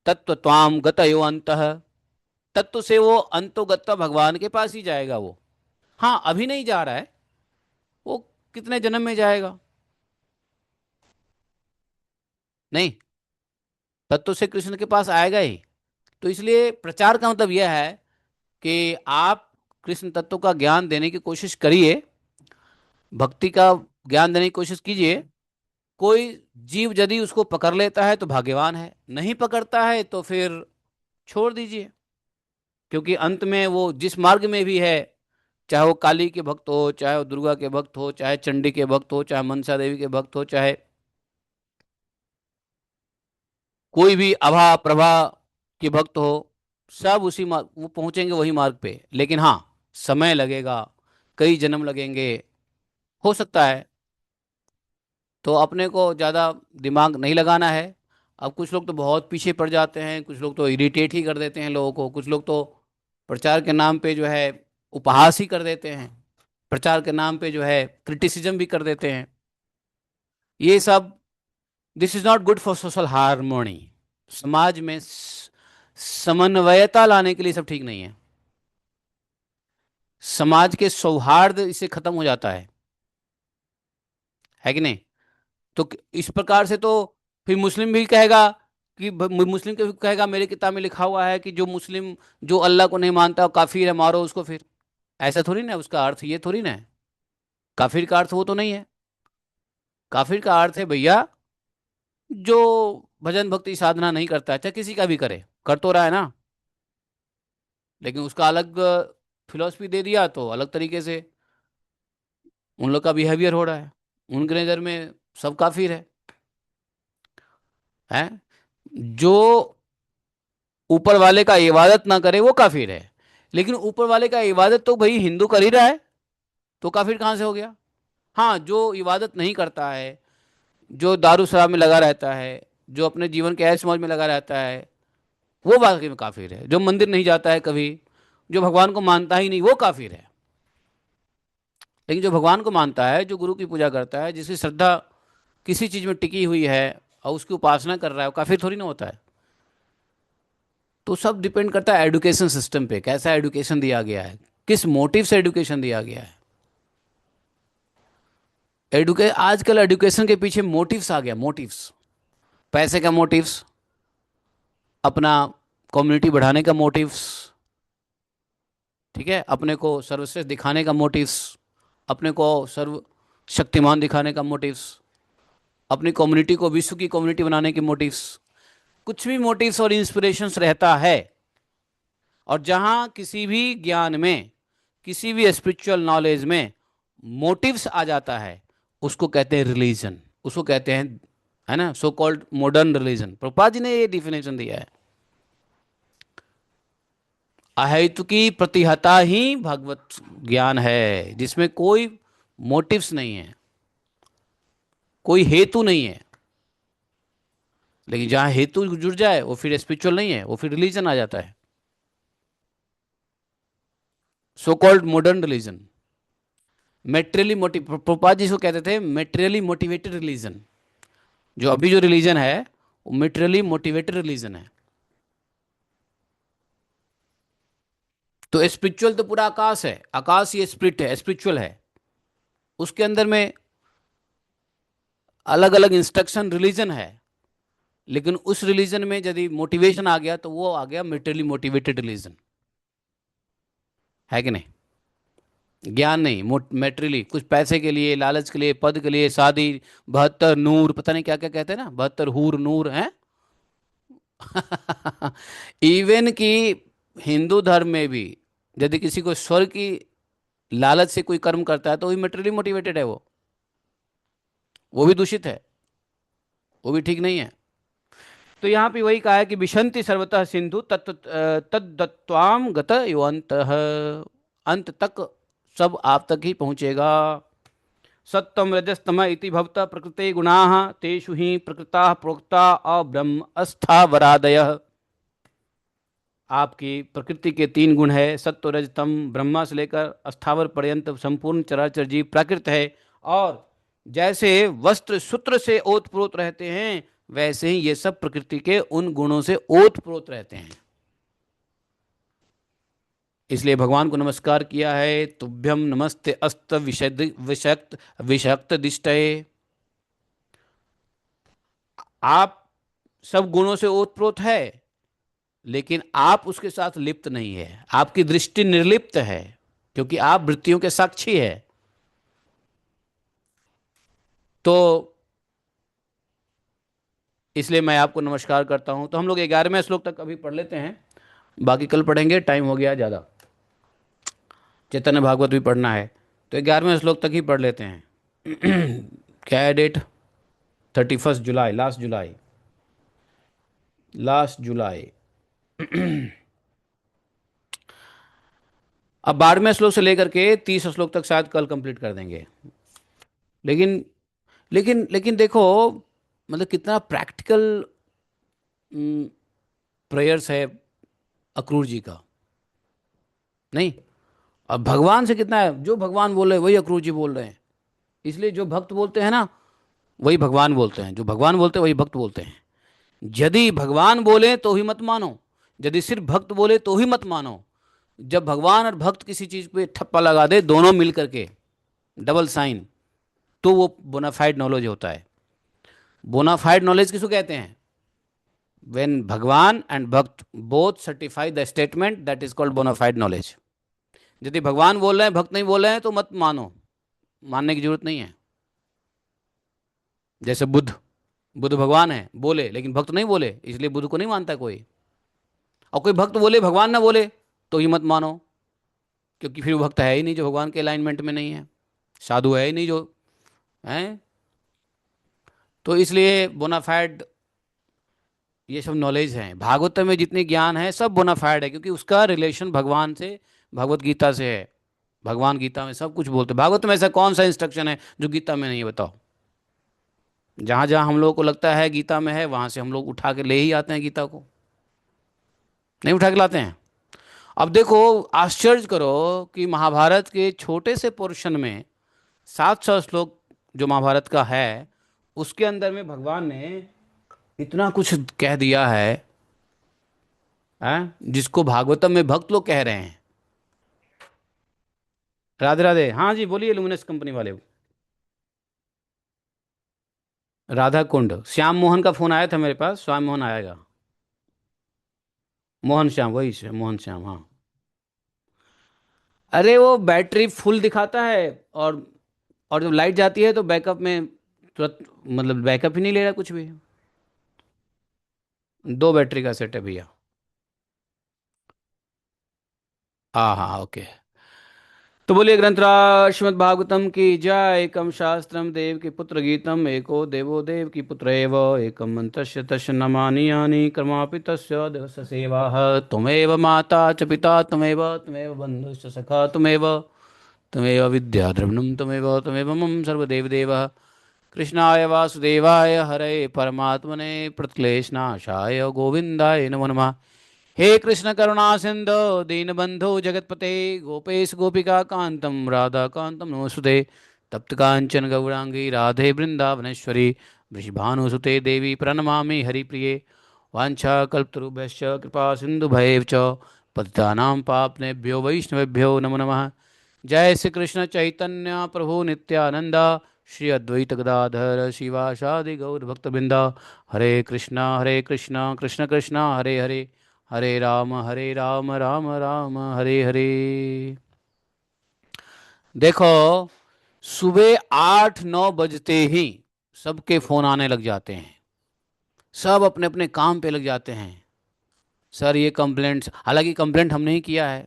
तत्व त्वाम गतयो अंतः। तत्व से वो अंतोगत्वा भगवान के पास ही जाएगा वो। हाँ, अभी नहीं जा रहा है, वो कितने जन्म में जाएगा। नहीं, तत्व से कृष्ण के पास आएगा ही। तो इसलिए प्रचार का मतलब यह है कि आप कृष्ण तत्व का ज्ञान देने की कोशिश करिए, भक्ति का ज्ञान देने की कोशिश कीजिए। कोई जीव यदि उसको पकड़ लेता है तो भाग्यवान है, नहीं पकड़ता है तो फिर छोड़ दीजिए। क्योंकि अंत में वो जिस मार्ग में भी है, चाहे वो काली के भक्त हो, चाहे वो दुर्गा के भक्त हो, चाहे चंडी के भक्त हो, चाहे मनसा देवी के भक्त हो, चाहे कोई भी अभा प्रभा के भक्त हो, सब उसी मार्ग, वो पहुंचेंगे वही मार्ग पे। लेकिन हाँ, समय लगेगा, कई जन्म लगेंगे, हो सकता है। तो अपने को ज़्यादा दिमाग नहीं लगाना है। अब कुछ लोग तो बहुत पीछे पड़ जाते हैं, कुछ लोग तो इरिटेट ही कर देते हैं लोगों को, कुछ लोग तो प्रचार के नाम पे जो है उपहास ही कर देते हैं, प्रचार के नाम पे जो है क्रिटिसिज्म भी कर देते हैं। ये सब, this is not good for social harmony. समाज में समन्वयता लाने के लिए सब ठीक नहीं है। समाज के सौहार्द इससे खत्म हो जाता है कि नहीं। तो इस प्रकार से तो फिर मुस्लिम भी कहेगा कि मुस्लिम भी कहेगा मेरी किताब में लिखा हुआ है कि जो मुस्लिम, जो अल्लाह को नहीं मानता वो काफिर है, मारो उसको। फिर ऐसा थोड़ी ना है, उसका अर्थ ये थोड़ी ना है। काफिर का अर्थ वो तो नहीं है। काफिर का अर्थ है भैया, जो भजन भक्ति साधना नहीं करता है, चाहे किसी का भी करे, कर तो रहा है ना, लेकिन उसका अलग फिलॉसफी दे दिया तो अलग तरीके से उन लोग का बिहेवियर हो रहा है। उनके नज़र में सब काफिर है। जो ऊपर वाले का इबादत ना करे वो काफिर है। लेकिन ऊपर वाले का इबादत तो भाई हिंदू कर ही रहा है, तो काफिर कहाँ से हो गया। हाँ, जो इबादत नहीं करता है, जो दारू शराब में लगा रहता है, जो अपने जीवन के ऐश मौज में लगा रहता है, वो वाकई में काफिर है। जो मंदिर नहीं जाता है कभी, जो भगवान को मानता ही नहीं, वो काफिर है। लेकिन जो भगवान को मानता है, जो गुरु की पूजा करता है, जिसकी श्रद्धा किसी चीज में टिकी हुई है और उसकी उपासना कर रहा है, वो काफिर थोड़ी ना होता है। तो सब डिपेंड करता है एजुकेशन सिस्टम पे, कैसा एजुकेशन दिया गया है, किस मोटिव से एजुकेशन दिया गया है। आजकल एजुकेशन के पीछे मोटिव्स आ गया, मोटिव्स, पैसे का मोटिव्स, अपना कम्युनिटी बढ़ाने का मोटिव्स, ठीक है, अपने को सर्वश्रेष्ठ दिखाने का मोटिव्स, अपने को सर्व शक्तिमान दिखाने का मोटिव्स, अपनी कम्युनिटी को विश्व की कम्युनिटी बनाने के मोटिव्स। कुछ भी मोटिव्स और इंस्पिरेशंस रहता है। और जहां किसी भी ज्ञान में, किसी भी स्पिरिचुअल नॉलेज में मोटिव्स आ जाता है, उसको कहते हैं रिलीजन, उसको कहते हैं, है ना, so called modern religion. Prabhupada ji ने ये डिफिनेशन दिया है, अहेतु की प्रतिहता ही भगवत ज्ञान है, जिसमें कोई मोटिव्स नहीं है, कोई हेतु नहीं है। लेकिन जहां हेतु जुड़ जाए वो फिर स्पिरिचुअल नहीं है, वो फिर रिलीजन आ जाता है, so called modern religion. Materially motive, Prabhupada ji इसको कहते थे मेटेरियली मोटिवेटेड रिलीजन। जो अभी जो रिलीजन है वो मेटेरियली मोटिवेटेड रिलीजन है। तो स्पिरिचुअल तो पूरा आकाश है, आकाश ये स्पिरिट है, स्पिरिचुअल है। उसके अंदर में अलग अलग इंस्ट्रक्शन रिलीजन है। लेकिन उस रिलीजन में यदि मोटिवेशन आ गया तो वो आ गया मेटेरियली मोटिवेटेड रिलीजन, है कि नहीं। ज्ञान नहीं, मेटेरियली कुछ पैसे के लिए, लालच के लिए, पद के लिए, शादी, 72 नूर, पता नहीं क्या क्या कहते हैं ना, 72 हूर नूर हैं। इवन कि हिंदू धर्म में भी यदि किसी को स्वर्ग की लालच से कोई कर्म करता है तो वही मेटेरियली मोटिवेटेड है, वो भी दूषित है, वो भी ठीक नहीं है। तो यहाँ पे वही कहा है कि विशंति सर्वतः सिंधु तत्व तद्दत्वाम गत यो अंत तक सब आप तक ही पहुँचेगा। सत्वम रजस्तम इति भवतः प्रकृते गुणाः तेषु ही प्रकृता प्रोक्ता अब्रह्म अस्थावरादयः। आपकी प्रकृति के तीन गुण है, सत्व रजतम, ब्रह्मा से लेकर अस्थावर पर्यंत संपूर्ण चराचर जीव प्राकृत है। और जैसे वस्त्र सूत्र से ओतप्रोत रहते हैं, वैसे ही ये सब प्रकृति के उन गुणों से ओतप्रोत रहते हैं। इसलिए भगवान को नमस्कार किया है, तुभ्यम नमस्ते अस्त विशद विषक्त विषक्त दिष्टये। आप सब गुणों से ओतप्रोत है, लेकिन आप उसके साथ लिप्त नहीं है, आपकी दृष्टि निर्लिप्त है, क्योंकि आप वृत्तियों के साक्षी है। तो इसलिए मैं आपको नमस्कार करता हूं। तो हम लोग 11वें श्लोक तक अभी पढ़ लेते हैं, बाकी कल पढ़ेंगे, टाइम हो गया ज़्यादा। चैतन्य भागवत भी पढ़ना है, तो 11वें श्लोक तक ही पढ़ लेते हैं। क्या है डेट? 31 जुलाई, लास्ट जुलाई, लास्ट जुलाई। अब 12वें श्लोक से लेकर के 30 श्लोक तक शायद कल कंप्लीट कर देंगे। लेकिन लेकिन देखो, मतलब कितना प्रैक्टिकल प्रेयर्स है अक्रूर जी का। नहीं, अब भगवान से कितना है, जो भगवान बोल रहे हैं वही अक्रूर जी बोल रहे हैं। इसलिए जो भक्त बोलते हैं ना, वही भगवान बोलते हैं, जो भगवान बोलते हैं वही भक्त बोलते हैं। यदि भगवान बोले तो ही मत मानो, यदि सिर्फ भक्त बोले तो ही मत मानो। जब भगवान और भक्त किसी चीज पे ठप्पा लगा दे, दोनों मिल करके डबल साइन, तो वो बोनाफाइड नॉलेज होता है। बोनाफाइड नॉलेज किसको कहते हैं? When Bhagavan and bhakta both certify the statement, that is called bona fide knowledge. यदि भगवान बोल रहे हैं, भक्त नहीं बोल रहे हैं, तो मत मानो, मानने की जरूरत नहीं है। जैसे बुद्ध, बुद्ध भगवान है बोले, लेकिन भक्त नहीं बोले, इसलिए बुद्ध को नहीं मानता कोई। और कोई भक्त बोले भगवान ना बोले, तो ही मत मानो, क्योंकि फिर वो भक्त है ही नहीं जो भगवान के अलाइनमेंट में नहीं है, साधु है ही नहीं जो है। तो इसलिए बोनाफाइड ये सब नॉलेज है। भागवत में जितने ज्ञान है सब बोनाफाइड है, क्योंकि उसका रिलेशन भगवान से, भगवत गीता से है। भगवान गीता में सब कुछ बोलते हैं। भागवत में ऐसा कौन सा इंस्ट्रक्शन है जो गीता में नहीं है, बताओ? जहां जहां हम लोग को लगता है गीता में है, वहां से हम लोग उठा के ले ही आते हैं गीता को, नहीं उठा के लाते हैं। अब देखो, आश्चर्य करो कि महाभारत के छोटे से पोर्शन में 700 श्लोक जो महाभारत का है, उसके अंदर में भगवान ने इतना कुछ कह दिया है, जिसको भागवतम में भक्त लोग कह रहे हैं। राधे राधे। हाँ जी बोलिए, लुमिनस कंपनी वाले। राधा कुंड, श्याम मोहन का फोन आया था मेरे पास, श्याम मोहन आएगा। मोहन श्याम, वही से मोहन श्याम, हाँ। अरे वो बैटरी फुल दिखाता है, और जब लाइट जाती है तो बैकअप में तुरंत, मतलब बैकअप ही नहीं ले रहा कुछ भी। 2 बैटरी का सेट है भैया। हाँ हाँ ओके। तो बोलिए, ग्रंथराज श्रीमद् भागवतम की जय। एकम शास्त्रम देव की पुत्र गीतम, एको देवो देव की पुत्र एव, एकम मंत्रस्य तस्य नमानि यानि कर्मापि तस्य देवस्य सेवाः। त्वमेव माता च पिता त्वमेव, त्वमेव बन्धुश्च सखा त्वमेव, त्वमेव विद्या द्रविणं त्वमेव, त्वमेव मम सर्वदेव देवः। कृष्णाय वासुदेवाय हरे परमात्मने प्रतिक्लेशनाशाय गोविंदाय नमो नमः। हे कृष्ण करुणा सिंधु दीनबंधु जगतपते, गोपेश गोपिका कांतम राधा कांतम नमोस्तुते। तप्त कांचन गौरांगी राधे वृंदावनेश्वरी, वृषभानुसुते देवी प्रणमामि हरिप्रिये। वाञ्छाकल्पतरुभ्यश्च कृपा सिन्धुभैव च, पतितानां पापनेभ्यो वैष्णवेभ्यो नमो नमः। जय श्री कृष्ण चैतन्य प्रभु नित्यानंद, श्री अद्वैत गदाधर शिवासादि गौर भक्तवृंद। हरे कृष्णा कृष्ण कृष्ण हरे हरे, हरे राम राम राम हरे हरे। देखो, सुबह 8-9 बजते ही सबके फोन आने लग जाते हैं, सब अपने अपने काम पे लग जाते हैं। सर ये कंप्लेंट्स, हालांकि कंप्लेंट हमने ही किया है,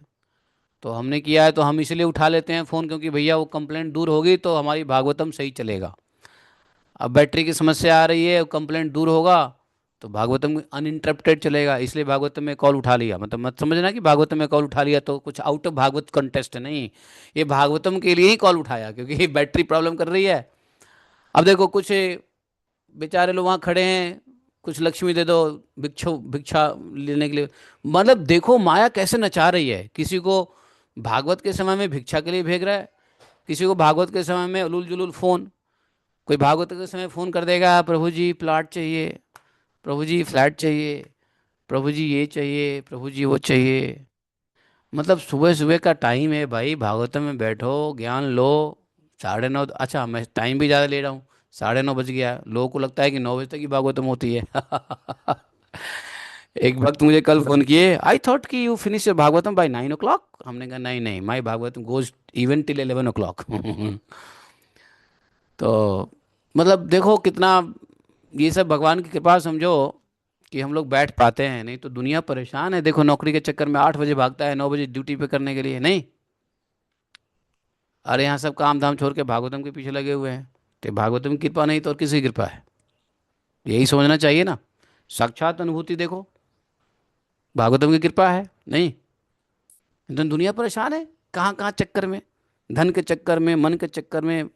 तो हमने किया है तो हम इसलिए उठा लेते हैं फ़ोन, क्योंकि भैया वो कंप्लेंट दूर होगी तो हमारी भागवतम सही चलेगा। अब बैटरी की समस्या आ रही है, कंप्लेंट दूर होगा तो भागवतम अनइंटरप्टेड चलेगा, इसलिए भागवतम में कॉल उठा लिया। मतलब मत समझना कि भागवतम में कॉल उठा लिया तो कुछ आउट ऑफ भागवत कंटेस्ट है, नहीं। ये भागवतम के लिए ही कॉल उठाया, क्योंकि ये बैटरी प्रॉब्लम कर रही है। अब देखो, कुछ बेचारे लोग वहाँ खड़े हैं, कुछ लक्ष्मी दे दो, भिक्षा लेने के लिए। मतलब देखो माया कैसे नचा रही है, किसी को भागवत के समय में भिक्षा के लिए भेज रहा है, किसी को भागवत के समय में उलूल जुलूल फोन। कोई भागवत के समय फोन कर देगा, प्रभु जी प्लाट चाहिए, प्रभु जी फ्लैट चाहिए, प्रभु जी ये चाहिए, प्रभु जी वो चाहिए। मतलब सुबह सुबह का टाइम है भाई, भागवतम में बैठो, ज्ञान लो। 9:30, अच्छा मैं टाइम भी ज़्यादा ले रहा हूँ, 9:30 बज गया, लोगों को लगता है कि 9 बजे तक ही भागवतम होती है। एक वक्त मुझे कल फोन किए, आई थॉट कि you finish your Bhagavatam by 9 o'clock। हमने कहा नहीं नहीं, my Bhagavatam goes even till 11 o'clock। तो मतलब देखो कितना, ये सब भगवान की कृपा समझो कि हम लोग बैठ पाते हैं, नहीं तो दुनिया परेशान है। देखो नौकरी के चक्कर में 8 बजे भागता है, 9 बजे ड्यूटी पे करने के लिए नहीं। अरे यहाँ सब काम धाम छोड़ के भागवतम के पीछे लगे हुए हैं। तो भागवतम की कृपा नहीं तो और किसी की कृपा है? यही समझना चाहिए ना। साक्षात अनुभूति देखो, भागवतम की कृपा है नहीं तो दुनिया परेशान है। कहाँ कहाँ चक्कर में, धन के चक्कर में, मन के चक्कर में,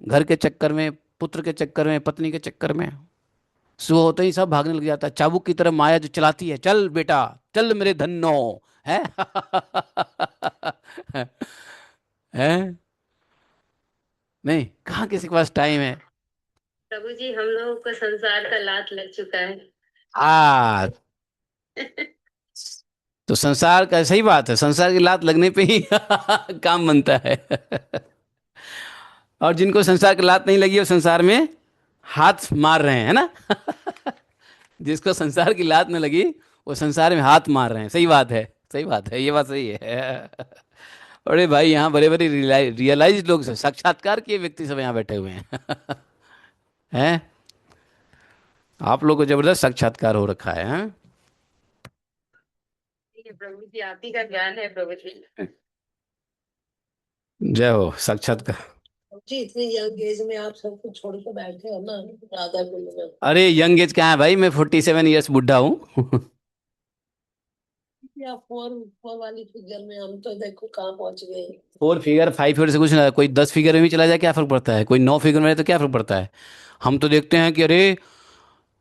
घर के चक्कर में, पुत्र के चक्कर में, पत्नी के चक्कर में। सुबह होते ही सब भागने लग जाता है, चाबुक की तरह माया जो चलाती है, चल बेटा चल मेरे धन्नो है। है नहीं, कहाँ किसी के पास टाइम है। प्रभु जी हम लोगों को संसार का लात लग चुका है। आ तो संसार का, सही बात है, संसार की लात लगने पे ही काम बनता है। और जिनको संसार की लात नहीं लगी वो संसार में हाथ मार रहे हैं, है ना। जिसको संसार की लात न लगी वो संसार में हाथ मार रहे हैं। सही बात है, सही बात है, ये बात सही है। अरे भाई यहाँ बड़े बड़े रियलाइज लोग, साक्षात्कार किए व्यक्ति सब यहाँ बैठे हुए हैं। हैं, आप लोग को जबरदस्त साक्षात्कार हो रखा है, हैं? ये प्रभु जी आप ही का ज्ञान है प्रभु जी। जय हो साक्षात्कार। जी इतनी यंग एज में आप सब कुछ छोड़ के बैठे हो ना, राधा कुंड में। अरे यंग एज कहाँ है भाई, मैं 47 ईयर्स बुढ़ा हूँ। या फोर फोर वाली फिगर में हम तो देखो कहाँ पहुंच गए। 4 फिगर 5 फिगर से कुछ ना, कोई 10 फिगर में भी चला जाए क्या फर्क पड़ता है, कोई 9 फिगर में रहे तो क्या फर्क पड़ता है। हम तो देखते हैं कि अरे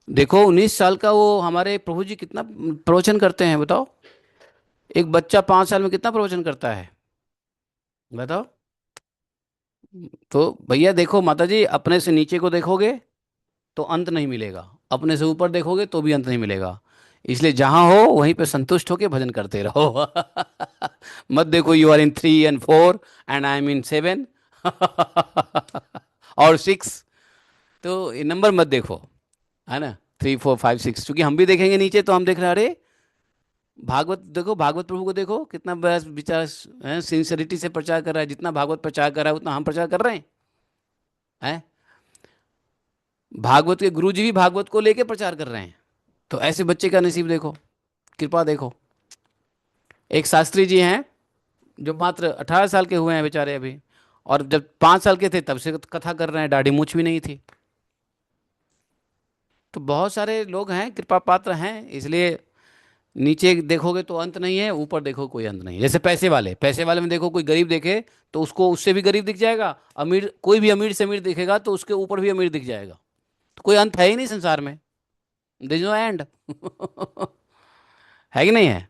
देखो 19 साल का वो हमारे प्रभु जी कितना प्रवचन करते हैं बताओ। एक बच्चा 5 साल में कितना प्रवचन करता है बताओ। तो भैया देखो माता जी, अपने से नीचे को देखोगे तो अंत नहीं मिलेगा, अपने से ऊपर देखोगे तो भी अंत नहीं मिलेगा। इसलिए जहां हो वहीं पे संतुष्ट होके भजन करते रहो। मत देखो you are in 3 and 4 and I am in 7 और 6। तो ये नंबर मत देखो, है ना, 3 4 5 6, क्योंकि हम भी देखेंगे नीचे तो हम देख रहे हैं अरे भागवत देखो, भागवत प्रभु को देखो कितना बड़ा विचार है, सिंसियरिटी से प्रचार कर रहा है। जितना भागवत प्रचार कर रहा है उतना हम प्रचार कर रहे हैं। भागवत के गुरु जी भी भागवत को लेके प्रचार कर रहे हैं। तो ऐसे बच्चे का नसीब देखो, कृपा देखो। एक शास्त्री जी हैं जो मात्र 18 साल के हुए हैं बेचारे अभी, और जब 5 साल के थे तब से कथा कर रहे हैं, दाढ़ी मूछ भी नहीं थी। तो बहुत सारे लोग हैं कृपा पात्र हैं, इसलिए नीचे देखोगे तो अंत नहीं है, ऊपर देखो कोई अंत नहीं है। जैसे पैसे वाले, पैसे वाले में देखो कोई गरीब देखे तो उसको उससे भी गरीब दिख जाएगा, अमीर कोई भी अमीर से अमीर दिखेगा तो उसके ऊपर भी अमीर दिख जाएगा। तो कोई अंत है ही नहीं संसार में, देयर इज नो एंड। है कि नहीं है।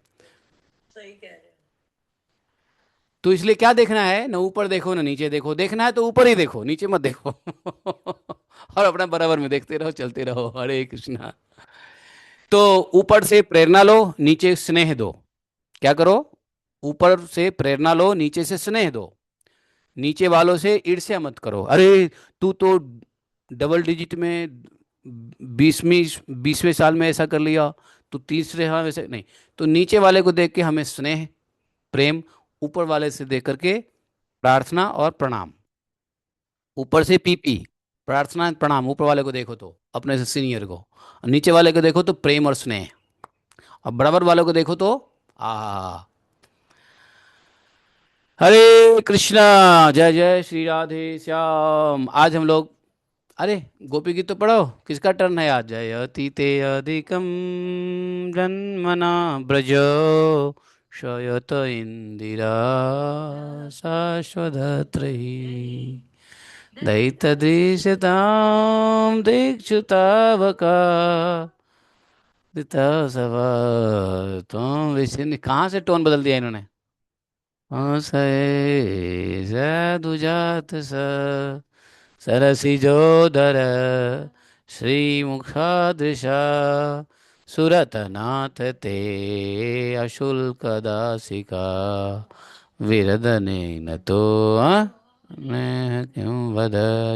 सही कह रहे तो इसलिए क्या देखना है, ना ऊपर देखो ना नीचे देखो, देखना है तो ऊपर ही देखो, नीचे मत देखो। और अपना बराबर में देखते रहो, चलते रहो, हरे कृष्णा। तो ऊपर से प्रेरणा लो, नीचे स्नेह दो। क्या करो, ऊपर से प्रेरणा लो, नीचे से स्नेह दो। नीचे वालों से ईर्ष्या मत करो, अरे तू तो डबल डिजिट में 20वें साल में ऐसा कर लिया, तो तीसरे साल वैसे नहीं। तो नीचे वाले को देख के हमें स्नेह प्रेम, ऊपर वाले से देख करके प्रार्थना और प्रणाम। ऊपर से पीपी, प्रार्थना प्रणाम, ऊपर वाले को देखो तो अपने से सीनियर को, और नीचे वाले को देखो तो प्रेम और स्नेह, और बराबर वाले को देखो तो आ हरे कृष्णा, जय जय श्री राधे श्याम। आज हम लोग, अरे गोपी गीत तो पढ़ो, किसका टर्न है आज। जयति ते अधिकम जन्मना ब्रज शयत इंदिरा शाश्वतत्रयी दैतदृशतां दीक्षुतावका सभा तुम विष्णु। कहाँ से टोन बदल दिया इन्होंने। स साधु जात स सरसिजोदर श्रीमुखादृशा सुरतनाथ ते अशुल्कदासिका विरदने न तो मैं क्यों वद